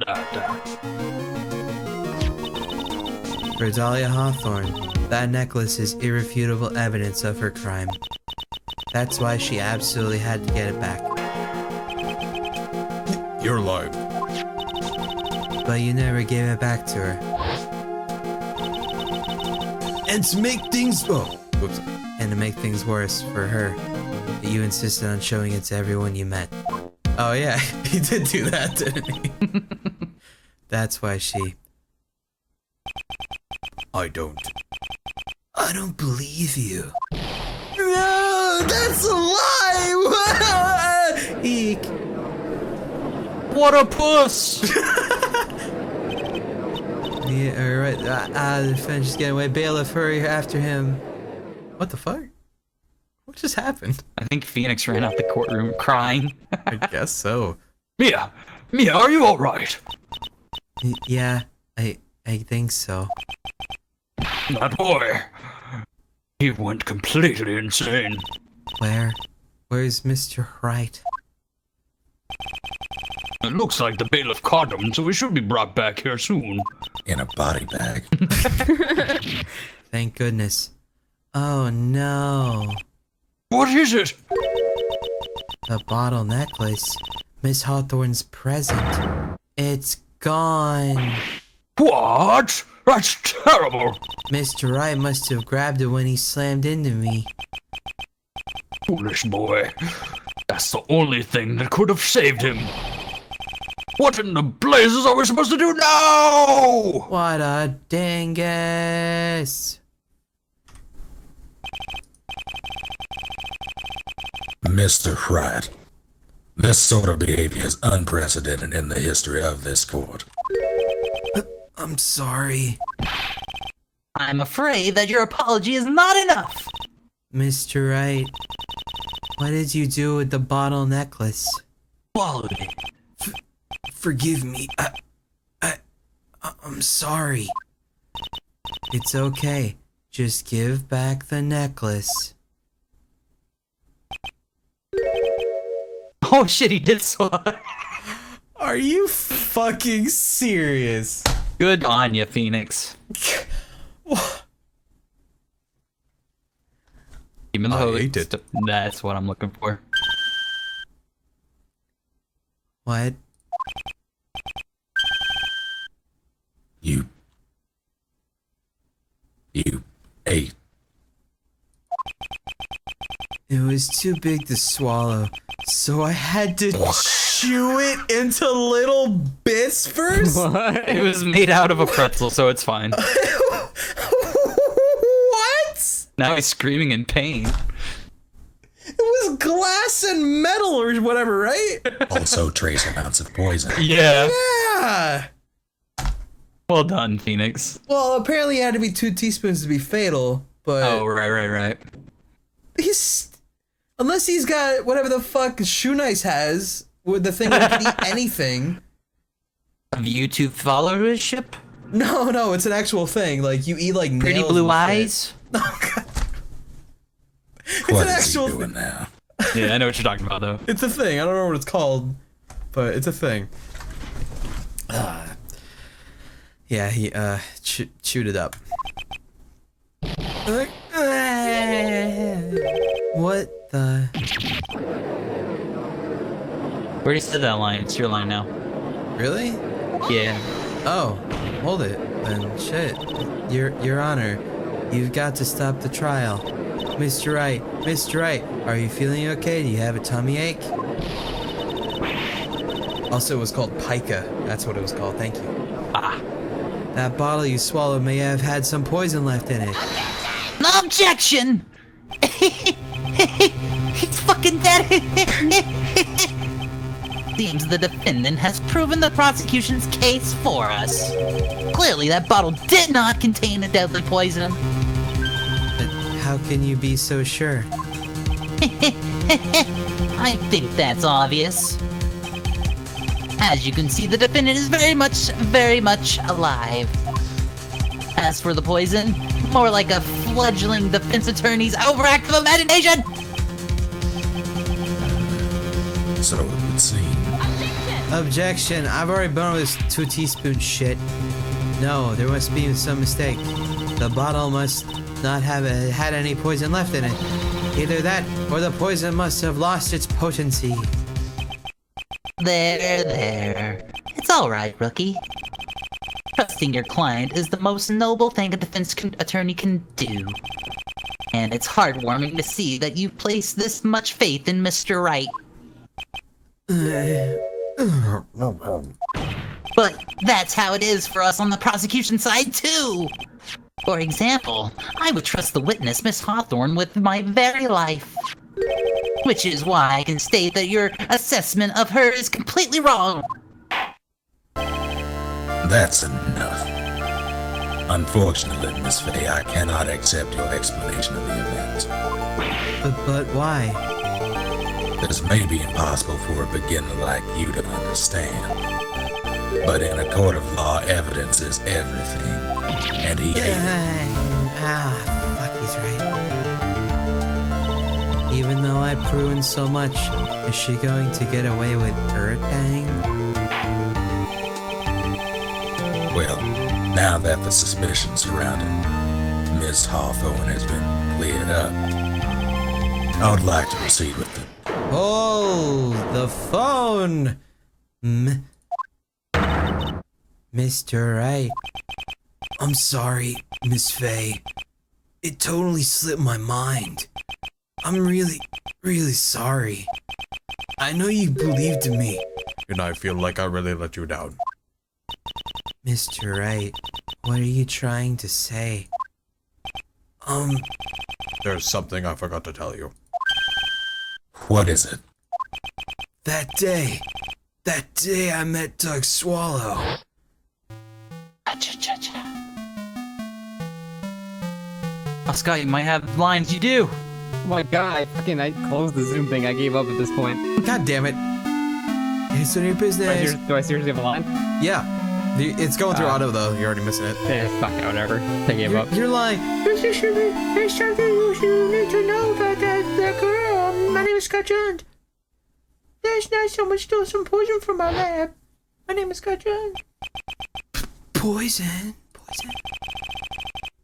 For Dahlia Hawthorne, that necklace is irrefutable evidence of her crime. That's why she absolutely had to get it back. You're lying. But you never gave it back to her. And to make things whoops. And to make things worse for her, you insisted on showing it to everyone you met. Oh yeah, he did do that, didn't he? That's why she... I don't. I don't believe you. No, that's a lie! Eek. What a puss! Yeah, alright. The defense is getting away. Bailiff, hurry after him. What the fuck? What just happened? I think Phoenix ran out the courtroom crying. I guess so. Mia, are you alright? Yeah, I think so. That boy, he went completely insane. Where's Mr. Wright? It looks like the bailiff caught him, so he should be brought back here soon. In a body bag. Thank goodness. Oh no. What is it? The bottle necklace. Miss Hawthorne's present. It's gone. What? That's terrible. Mr. Wright must have grabbed it when he slammed into me. Foolish boy. That's the only thing that could have saved him. What in the blazes are we supposed to do now? What a dingus! Mr. Wright, this sort of behavior is unprecedented in the history of this court. I'm sorry. I'm afraid that your apology is not enough. Mr. Wright, what did you do with the bottle necklace? Swallowed it. Forgive me. I'm sorry. It's okay. Just give back the necklace. Oh shit, he did swallow. Are you fucking serious? Good on you, Phoenix. Give me the hose. hate it. That's what I'm looking for. What? You ate. It was too big to swallow, so I had to chew it into little bits first? It was made out of a pretzel, so it's fine. What? Now he's screaming in pain. It was glass and metal or whatever, right? Also trace amounts of poison. Yeah. Yeah. Well done, Phoenix. Well, apparently it had to be 2 teaspoons to be fatal, but Oh, right. he's... Unless he's got whatever the fuck Shoe Nice has, with the thing where he can eat anything. Of YouTube followership? No, it's an actual thing. Like, you eat, like, Pretty nails blue and shit. eyes? Oh, God. What an is actual he doing now? Yeah, I know what you're talking about, though. It's a thing. I don't know what it's called, but it's a thing. Yeah, he chewed it up. What the? We already said that line. It's your line now. Really? Yeah. Oh, hold it. Then shit. Your Honor, you've got to stop the trial. Mr. Wright, are you feeling okay? Do you have a tummy ache? Also, it was called pica. That's what it was called. Thank you. That bottle you swallowed may have had some poison left in it. No objection! He's fucking dead! Seems the defendant has proven the prosecution's case for us. Clearly, that bottle did not contain a deadly poison. But how can you be so sure? I think that's obvious. As you can see, the defendant is very much alive. As for the poison, more like a fledgling defense attorney's overactive imagination! So it would seem. Objection. I've already been over this 2 teaspoon shit. No, there must be some mistake. The bottle must not have had any poison left in it. Either that, or the poison must have lost its potency. There. It's alright, rookie. Trusting your client is the most noble thing a defense attorney can do. And it's heartwarming to see that you've placed this much faith in Mr. Wright. But that's how it is for us on the prosecution side, too! For example, I would trust the witness, Miss Hawthorne, with my very life. Which is why I can state that your assessment of her is completely wrong. That's enough. Unfortunately, Miss Fay, I cannot accept your explanation of the events. But why? This may be impossible for a beginner like you to understand. But in a court of law, evidence is everything. And he Fuck, he's right. Even though I've proven so much, is she going to get away with everything? Well, now that the suspicion surrounding Miss Hawthorne has been cleared up, I would like to proceed with it. Oh, the phone! Mr. Wright. I'm sorry, Miss Fay. It totally slipped my mind. I'm really sorry. I know you believed in me. And I feel like I really let you down. Mr. Wright, what are you trying to say? There's something I forgot to tell you. What is it? That day I met Doug Swallow. Oh, Scott, you might have lines. You do. Oh my god, I closed the Zoom thing. I gave up at this point. God damn it. It's none of your business. Do I seriously have a line? Yeah. It's going through auto though. You're already missing it. Fuck it, whatever. I gave up. You're lying. There's something you need to know about that girl. My name is Scott Jones. Last night someone stole some poison from my lab. My name is Scott Jones. Poison?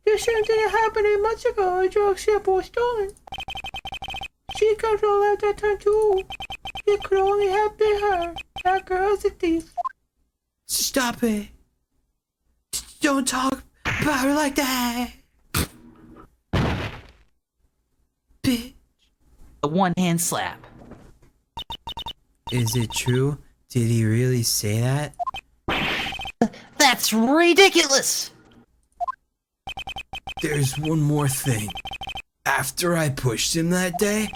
There's something that happened 8 months ago. A drug sample was stolen. She got all at that time too. It could only have been her. That girl's a thief. Stop it. Don't talk about her like that. Bitch. A one-hand slap. Is it true? Did he really say that? That's ridiculous! There's one more thing. After I pushed him that day,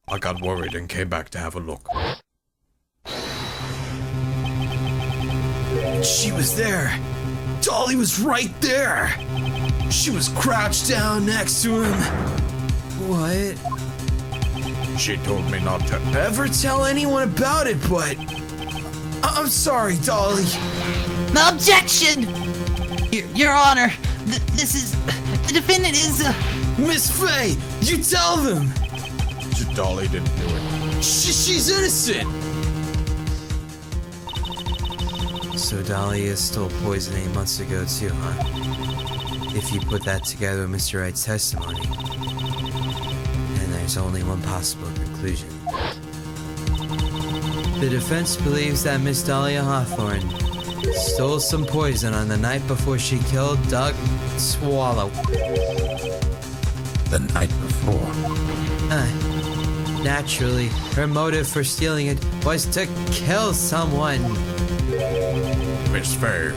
I got worried and came back to have a look. she was there. Dolly was right there. She was crouched down next to him. What? She told me not to Ever tell anyone about it, but I'm sorry, Dolly. Objection! Your Honor, the defendant is, Miss Faye, you tell them! Dolly didn't do it. She's innocent! So Dolly is still poisoned 8 months ago too, huh? If you put that together with Mr. Wright's testimony, then there's only one possible conclusion. The defense believes that Miss Dahlia Hawthorne stole some poison on the night before she killed Doug Swallow. The night before? Naturally, her motive for stealing it was to kill someone. Miss Fair.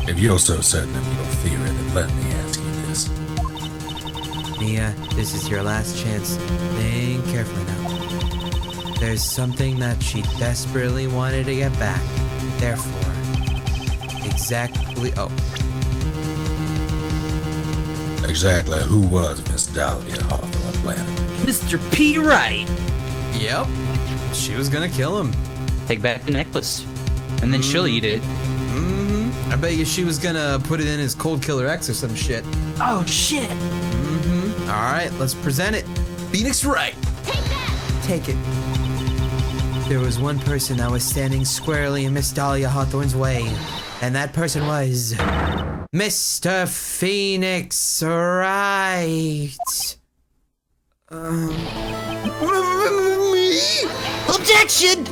If you're so certain of your theory, then let me ask you this. Mia, this is your last chance. Think carefully now. There's something that she desperately wanted to get back. Therefore, exactly Exactly who was Miss Dahlia Hawthorne planning? Mr. P. Wright. Yep. She was gonna kill him. Take back the necklace. And then she'll eat it. I bet you she was gonna put it in his Cold Killer X or some shit. Oh, shit. Alright, let's present it. Phoenix Wright. take it. There was one person that was standing squarely in Miss Dahlia Hawthorne's way, and that person was Mr. Phoenix Wright. Objection!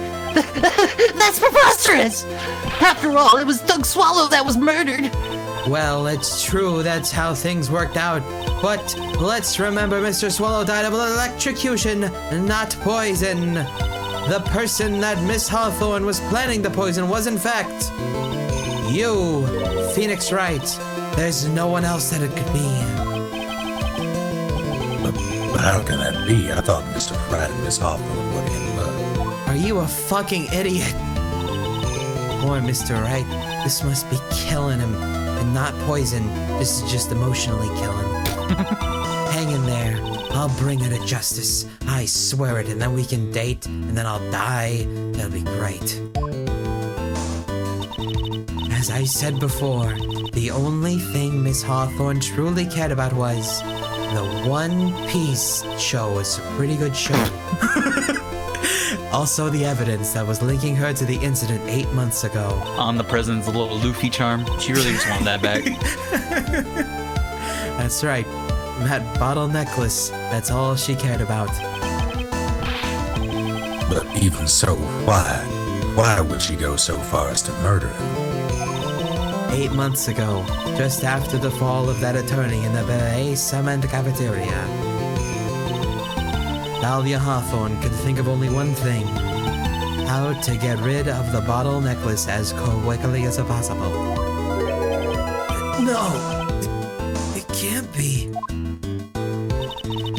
That's preposterous! After all, it was Doug Swallow that was murdered. Well, it's true that's how things worked out, but let's remember Mr. Swallow died of electrocution, not poison. The person that Miss Hawthorne was planning the poison was in fact you, Phoenix Wright. There's no one else that it could be. But how can that be? I thought Mr. Wright and Miss Hawthorne were in love. Are you a fucking idiot? Poor Mr. Wright. This must be killing him. And not poison. This is just emotionally killing. Hang in there. I'll bring her to justice. I swear it. And then we can date. And then I'll die. That'll be great. As I said before, the only thing Miss Hawthorne truly cared about was the One Piece show. Was a pretty good show. Also, the evidence that was linking her to the incident 8 months ago. On the president's little Luffy charm. She really just wanted that back. That's right. That bottle necklace. That's all she cared about. But even so, why would she go so far as to murder him? 8 months ago, just after the fall of that attorney in the basement cafeteria, Dahlia Hawthorne could think of only one thing: how to get rid of the bottle necklace as quickly as possible. No! It can't be.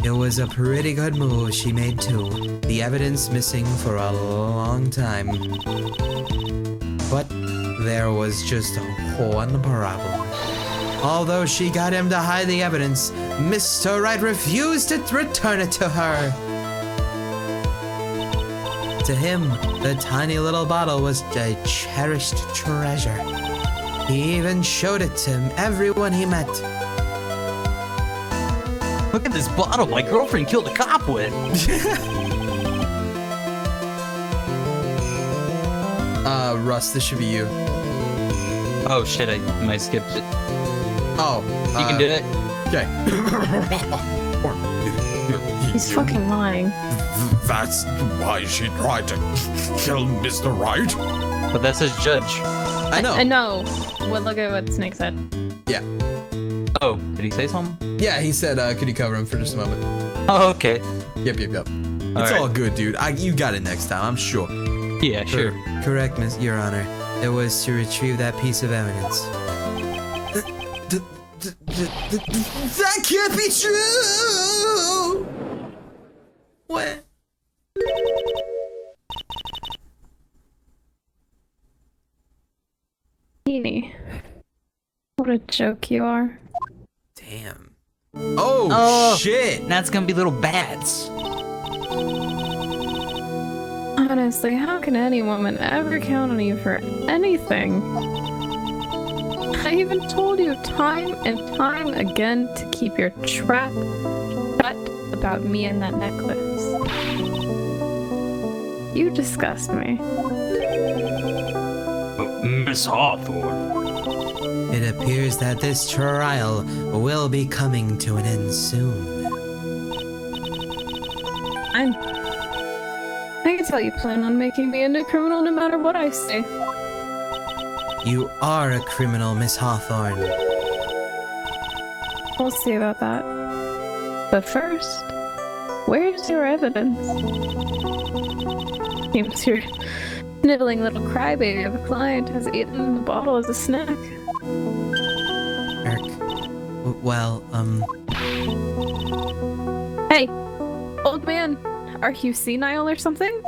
It was a pretty good move she made too. The evidence missing for a long time. But there was just one problem. Although she got him to hide the evidence, Mr. Wright refused to return it to her. To him, the tiny little bottle was a cherished treasure. He even showed it to everyone he met. Look at this bottle my girlfriend killed a cop with. Russ, this should be you. Oh shit, I skipped it. Oh. You can do it. Okay. He's fucking lying. That's why she tried to kill Mr. Wright? But that says judge. I know. I know. Well, look at what Snake said. Yeah. Oh, did he say something? Yeah, he said, could you cover him for just a moment? Oh, okay. Yep. It's right. all good, dude. You got it next time, I'm sure. Yeah, sure. Correct, Miss Your Honor. It was to retrieve that piece of evidence. That can't be true! What? Teeny. What a joke you are. Damn. Oh, shit! That's gonna be little bats. Honestly, how can any woman ever count on you for anything? I even told you time and time again to keep your trap shut about me and that necklace. You disgust me. Miss Hawthorne. It appears that this trial will be coming to an end soon. I can tell you plan on making me into a criminal no matter what I say. You are a criminal, Miss Hawthorne. We'll see about that. But first, where's your evidence? Seems your sniveling little crybaby of a client has eaten the bottle as a snack. Well, Hey, old man, are you senile or something?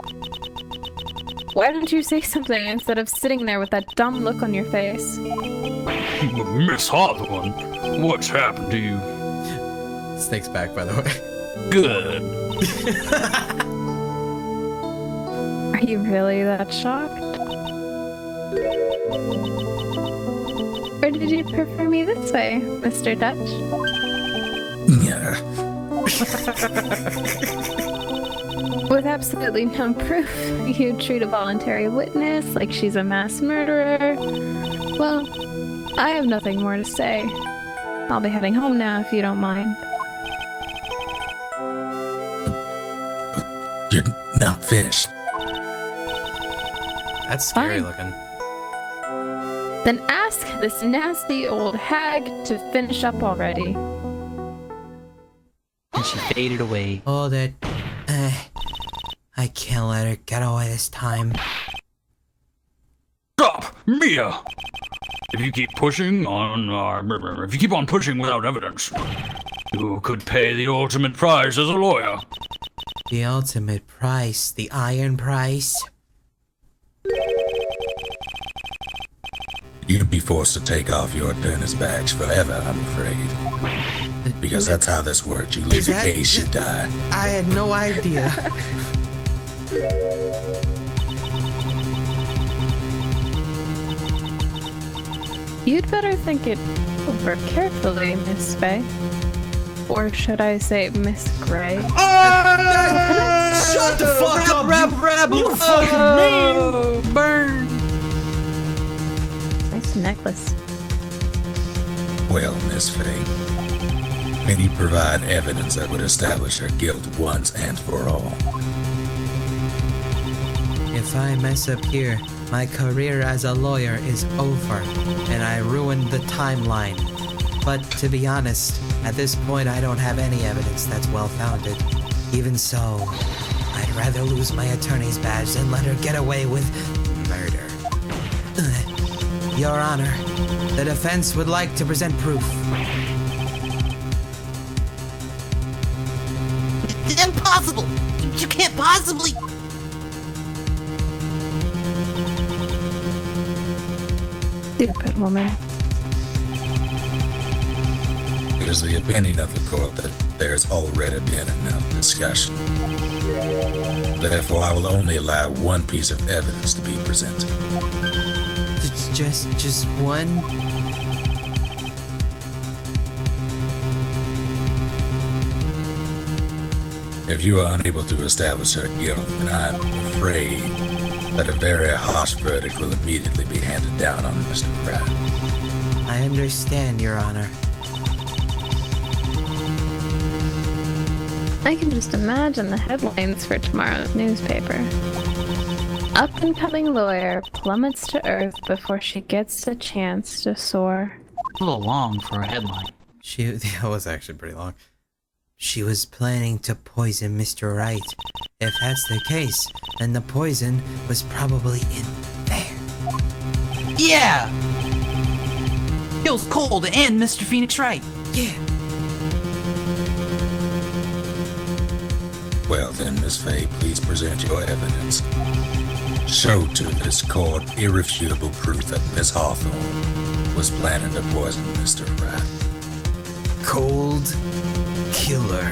Why don't you say something instead of sitting there with that dumb look on your face? Miss Hawthorne, what's happened to you? Snake's back, by the way. Good. Are you really that shocked? Or did you prefer me this way, Mr. Dutch? Yeah. With absolutely no proof, you treat a voluntary witness like she's a mass murderer. Well, I have nothing more to say. I'll be heading home now if you don't mind. You're not finished. That's scary Fine. looking. Then ask this nasty old hag to finish up already. And she faded away. Hold it. I can't let her get away this time. Stop, Mia! If you keep pushing on, if you keep on pushing without evidence, you could pay the ultimate price as a lawyer. The ultimate price, the iron price. You'd be forced to take off your attorney's badge forever, I'm afraid. Because that's how this works. You lose your case, you die. I had no idea. You'd better think it over carefully, Miss Faye. Or should I say Miss Gray? Shut the fuck up, you fucking mean! Burn! Nice necklace. Well, Miss Faye, can you provide evidence that would establish her guilt once and for all? If I mess up here, my career as a lawyer is over, and I ruined the timeline. But to be honest, at this point I don't have any evidence that's well-founded. Even so, I'd rather lose my attorney's badge than let her get away with murder. Your Honor, the defense would like to present proof. It's impossible! You can't possibly... Stupid woman. It is the opinion of the court that there's already been enough discussion. Therefore, I will only allow one piece of evidence to be presented. Just one? If you are unable to establish her guilt, then I'm afraid that a very harsh verdict will immediately be handed down on Mr. Wright. I understand, Your Honor. I can just imagine the headlines for tomorrow's newspaper. Up-and-coming lawyer plummets to earth before she gets a chance to soar. A little long for a headline. That was actually pretty long. She was planning to poison Mr. Wright. If that's the case, then the poison was probably in there. Yeah! Kills Cold and Mr. Phoenix Wright. Yeah. Well then, Miss Faye, please present your evidence. Show to this court irrefutable proof that Miss Hawthorne was planning to poison Mr. Wright. Cold Killer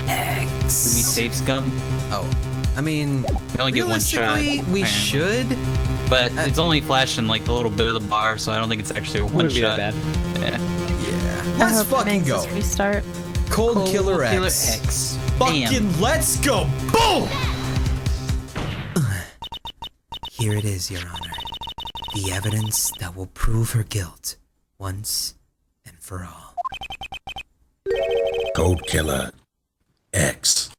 X. Do we save scum? Oh, I mean, We only get one shot. realistically, we should. But it's only flashing like a little bit of the bar, so I don't think it's actually a one Wouldn't be shot. that bad. Yeah. Yeah. I Let's hope it fucking makes go. us Restart. Cold Killer Killer X. X. Fucking let's go. Boom! Here it is, Your Honor. The evidence that will prove her guilt once and for all. Cold Killer X.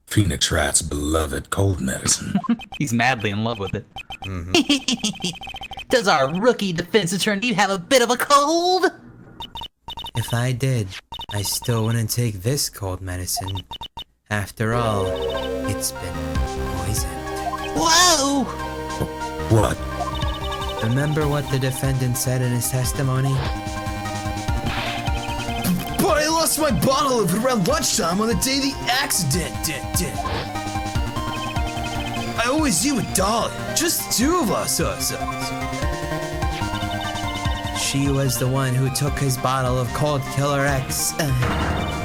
Phoenix Wright's beloved cold medicine. He's madly in love with it. Does our rookie defense attorney have a bit of a cold? If I did, I still wouldn't take this cold medicine. After all, it's been poisoned. Whoa! What? Remember what the defendant said in his testimony? But I lost my bottle of it around lunchtime on the day the accident did. I always you with Dolly. Just two of us. She was the one who took his bottle of Cold Killer X.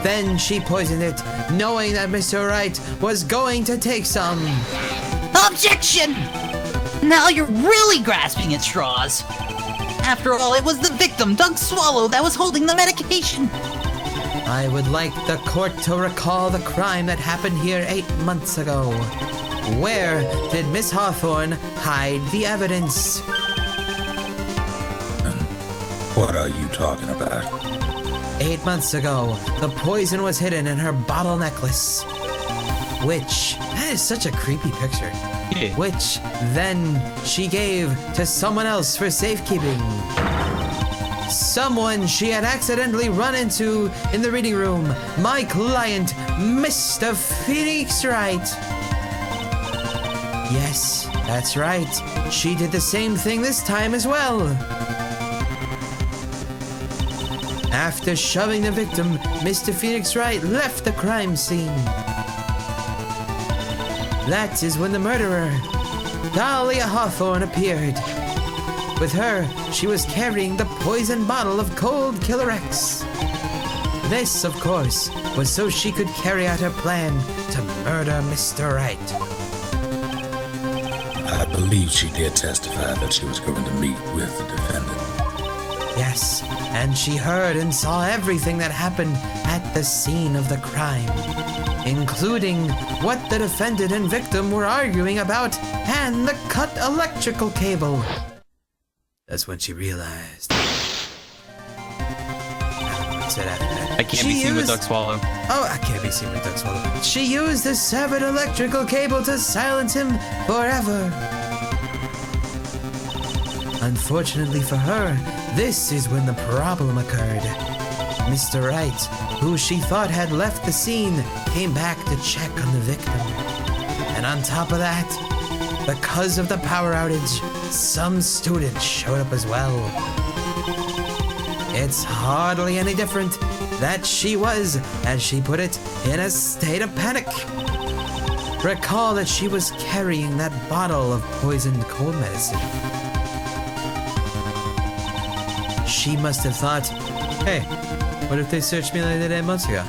Then she poisoned it, knowing that Mr. Wright was going to take some. Objection! Now you're really grasping at straws. After all, it was the victim, Doug Swallow, that was holding the medication. I would like the court to recall the crime that happened here 8 months ago. Where did Miss Hawthorne hide the evidence? What are you talking about? 8 months ago, the poison was hidden in her bottle necklace. Which, that is such a creepy picture. Yeah. Which then she gave to someone else for safekeeping. Someone she had accidentally run into in the reading room. My client, Mr. Phoenix Wright. Yes, that's right. She did the same thing this time as well. After shoving the victim, Mr. Phoenix Wright left the crime scene. That is when the murderer, Dahlia Hawthorne, appeared. With her, she was carrying the poison bottle of Cold Killer X. This, of course, was so she could carry out her plan to murder Mr. Wright. I believe she did testify that she was going to meet with the defendant. Yes, and she heard and saw everything that happened at the scene of the crime, including what the defendant and victim were arguing about and the cut electrical cable. That's when she realized. What's it after that? I can't be seen with Duck Swallow. Oh, I can't be seen with Duck Swallow. She used the severed electrical cable to silence him forever. Unfortunately for her, this is when the problem occurred. Mr. Wright, who she thought had left the scene, came back to check on the victim. And on top of that, because of the power outage, some students showed up as well. It's hardly any different that she was, as she put it, in a state of panic. Recall that she was carrying that bottle of poisoned cold medicine. She must have thought, hey, what if they searched me like they did 8 months ago?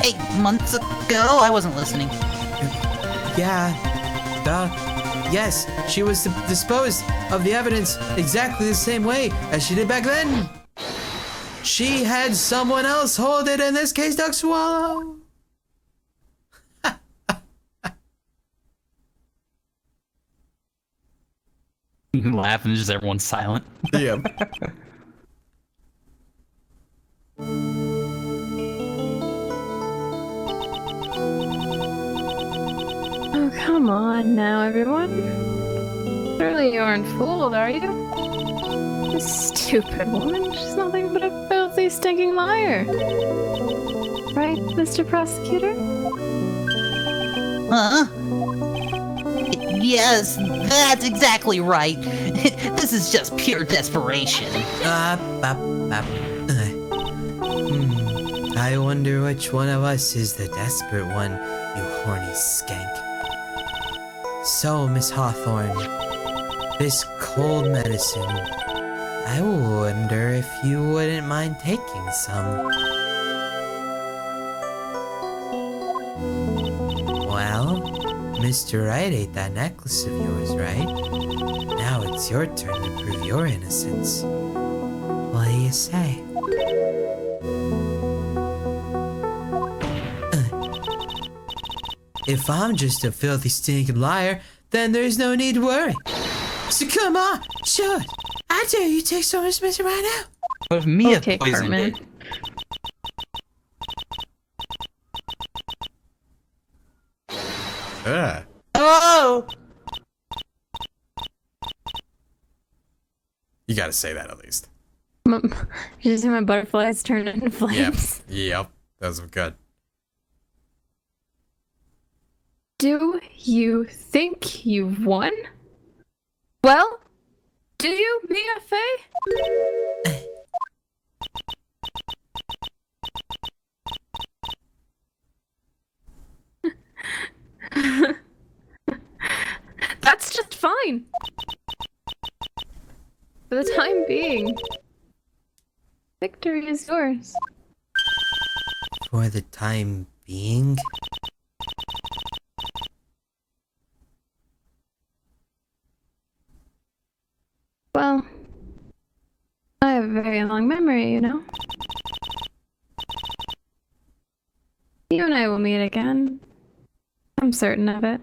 8 months ago? I wasn't listening. Yeah, duh. Yes, she was disposed of the evidence exactly the same way as she did back then. She had someone else hold it, in this case, Duck Swallow. Laugh and just everyone's silent. Yep. Oh, come on now, everyone. Surely you aren't fooled, are you? This stupid woman, she's nothing but a filthy, stinking liar. Right, Mr. Prosecutor? Huh? Yes, that's exactly right. This is just pure desperation. I wonder which one of us is the desperate one, you horny skank. So, Miss Hawthorne, this cold medicine, I wonder if you wouldn't mind taking some. Well, Mr. Wright ate that necklace of yours, right? Now it's your turn to prove your innocence. What do you say? If I'm just a filthy, stinking liar, then there's no need to worry. So come on, sure. I dare you take some of this medicine right now. What if Mia Okay, poisoned Cartman. it? Oh! You gotta say that at least. Did you see my butterflies turn into flames? Yep. That was good. Do you think you've won? Well, do you, Mia Fey? That's just fine. For the time being, victory is yours. For the time being? Well, I have a very long memory, you know. You and I will meet again. I'm certain of it.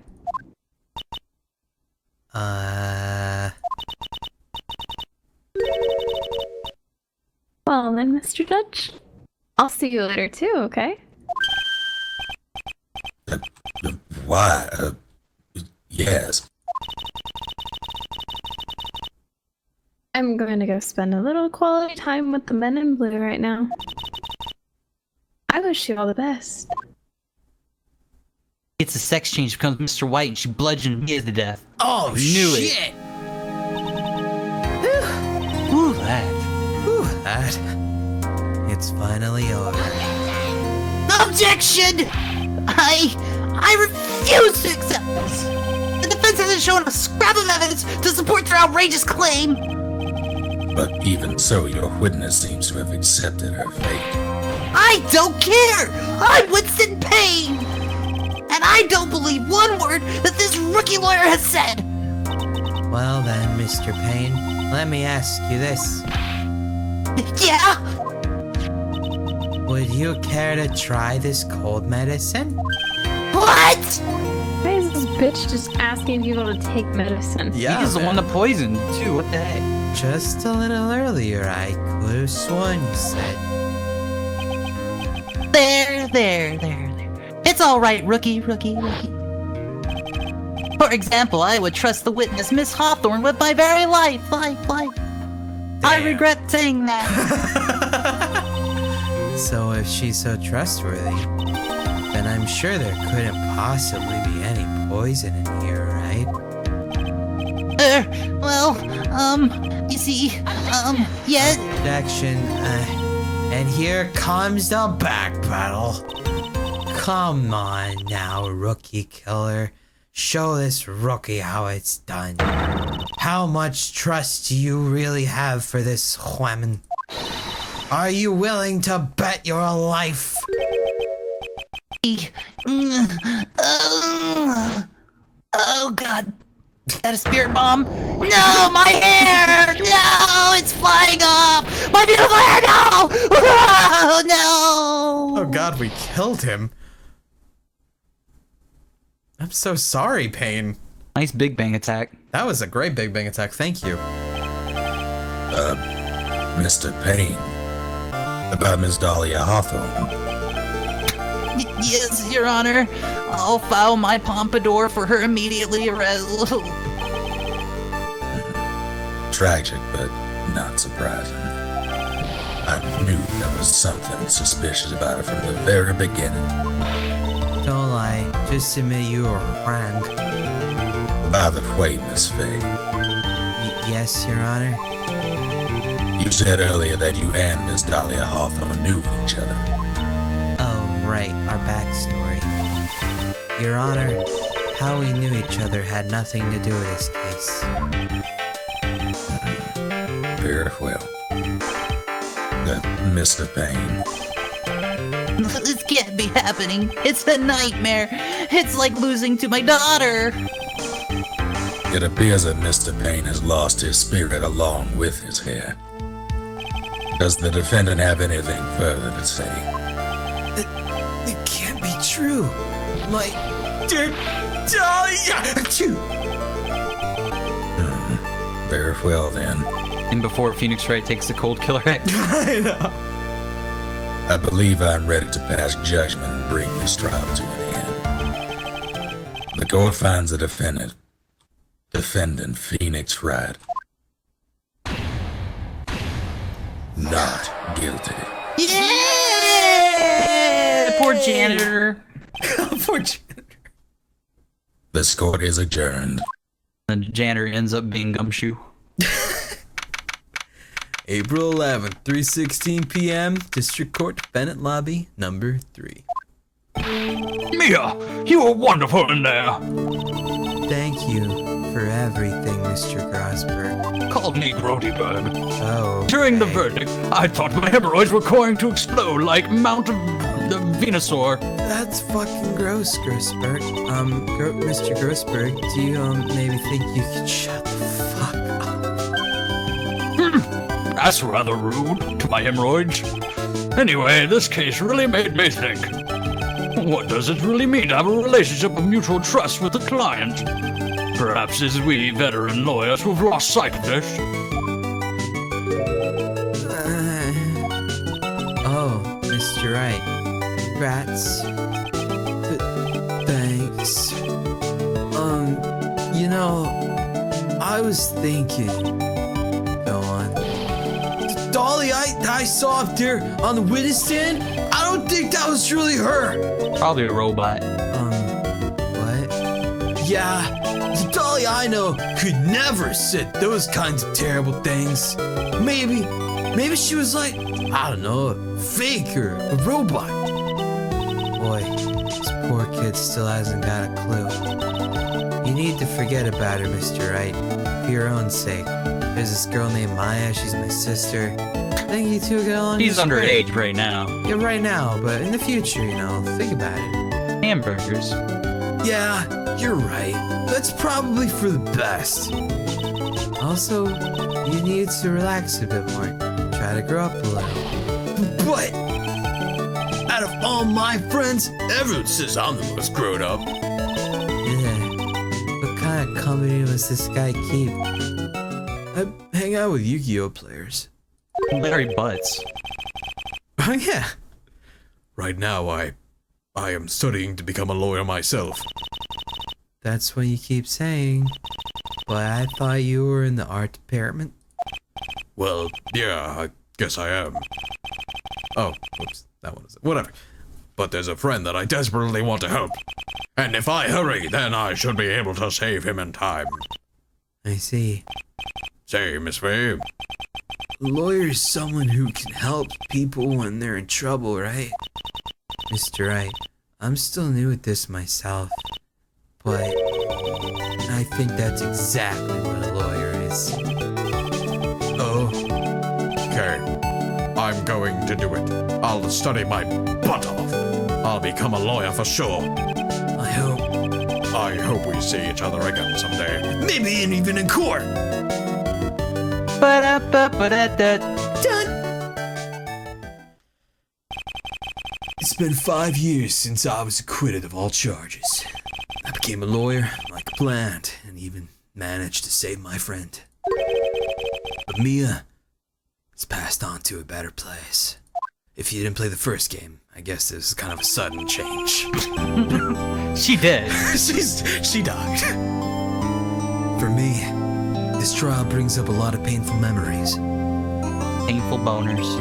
Well then, Mr. Judge. I'll see you later too, okay? Why? Yes. I'm going to go spend a little quality time with the men in blue right now. I wish you all the best. It's a sex change, becomes Mr. White, and she bludgeoned me to death. Oh, Knew it. shit! Ooh, that. Whew, that. It's finally over. Objection! I refuse to accept this. The defense hasn't shown a scrap of evidence to support their outrageous claim. But even so, your witness seems to have accepted her fate. I don't care! I'm Winston Payne! And I don't believe one word that this rookie lawyer has said! Well then, Mr. Payne, let me ask you this. Yeah? Would you care to try this cold medicine? What? Why is this bitch just asking people to take medicine? Yeah, He's the man. one that poisoned, too. What the heck? Just a little earlier, I could have sworn you said. There. It's all right, rookie. For example, I would trust the witness, Miss Hawthorne, with my very life. I regret saying that. So if she's so trustworthy, then I'm sure there couldn't possibly be any poison in here, right? You see, yeah. Objection, and here comes the backpedal. Come on now, rookie killer. Show this rookie how it's done. How much trust do you really have for this woman? Are you willing to bet your life? Oh God. Is that a spirit bomb? No, my hair! No, it's flying off! My beautiful hair, no! Oh, no! Oh god, we killed him. I'm so sorry, Payne. Nice Big Bang attack. That was a great Big Bang attack, thank you. Mr. Payne. About Miss Dahlia Hawthorne. Yes, Your Honor. I'll file my pompadour for her immediately arrest. Tragic, but not surprising. I knew there was something suspicious about her from the very beginning. Don't lie, just admit you were wrong. By the way, Miss Faye, Yes, Your Honor? you said earlier that you and Miss Dahlia Hawthorne knew each other. Oh, right, our backstory. Your Honor, how we knew each other had nothing to do with this case. Very well. Mr. Payne, This can't be happening. It's a nightmare. It's like losing to my daughter. it appears that Mr. Payne has lost his spirit along with his hair. Does the defendant have anything further to say? It can't be true. My dear Dahlia! Very well then. And before Phoenix Wright takes the cold killer act. I know. I believe I'm ready to pass judgment and bring this trial to an end. The court finds the defendant Phoenix Wright, not guilty. Yeah! Poor janitor. Poor janitor. This court is adjourned. The janitor ends up being Gumshoe. April 11th, 3:16 p.m. District Court Defendant Lobby, number 3. Mia, you were wonderful in there. Thank you for everything, Mr. Grosberg. Called me Grodyberg. Oh. During the okay. verdict, I thought my hemorrhoids were going to explode like Mount of the Venusaur. That's fucking gross, Grosberg. Mr. Grosberg, do you, maybe think you could shut the fuck up? That's rather rude to my hemorrhoids. Anyway, this case really made me think. What does it really mean to have a relationship of mutual trust with a client? Perhaps it's we veteran lawyers who've lost sight of this. Oh, Mr. Wright. Rats. Thanks. You know, I was thinking. Go on. Dolly, I saw up there on the witness stand. I don't think that was really her. Probably a robot. What? Yeah, the Dolly I know could never say those kinds of terrible things. Maybe she was like, I don't know, a fake or a robot. Boy, this poor kid still hasn't got a clue. You need to forget about her, Mr. Wright, for your own sake. There's this girl named Maya, she's my sister. I think you two get along. He's just great. underage right now. Yeah, right now, but in the future, you know, think about it. Hamburgers. Yeah, you're right. That's probably for the best. Also, you need to relax a bit more. Try to grow up a little. But out of all my friends, everyone says I'm the most grown up. Yeah. What kind of company must this guy keep? I hang out with Yu-Gi-Oh players. Larry Butts. Oh yeah. Right now, I am studying to become a lawyer myself. That's what you keep saying. But I thought you were in the art department. Well, yeah, I guess I am. Oh, whoops, that one is it. Whatever. But there's a friend that I desperately want to help. And if I hurry, then I should be able to save him in time. I see. Say, Miss Faye. A lawyer is someone who can help people when they're in trouble, right? Mr. Wright, I'm still new at this myself. But I think that's exactly what a lawyer is. Oh, okay. I'm going to do it. I'll study my butt off. I'll become a lawyer for sure. I hope we see each other again someday. Maybe even in court. It's been 5 years since I was acquitted of all charges. I became a lawyer like planned and even managed to save my friend. But Mia has passed on to a better place. If you didn't play the first game, I guess this is kind of a sudden change. She did. She died. For me, this trial brings up a lot of painful memories. Painful boners.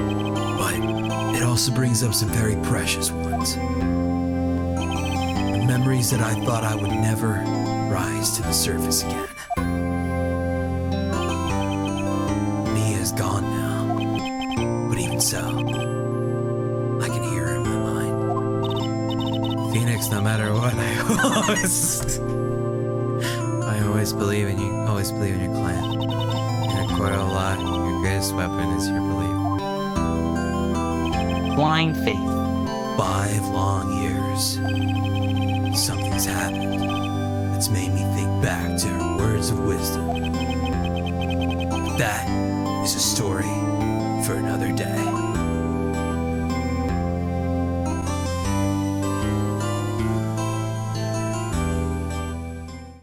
But it also brings up some very precious ones. Memories that I thought I would never rise to the surface again. Mia's gone now. But even so, I can hear her in my mind. Phoenix, no matter what, I always believe in you. Always believe in your clan. In a court of law, your greatest weapon is your belief. Blind faith. 5 long years. Something's happened that's made me think back to her words of wisdom. But that is a story for another day.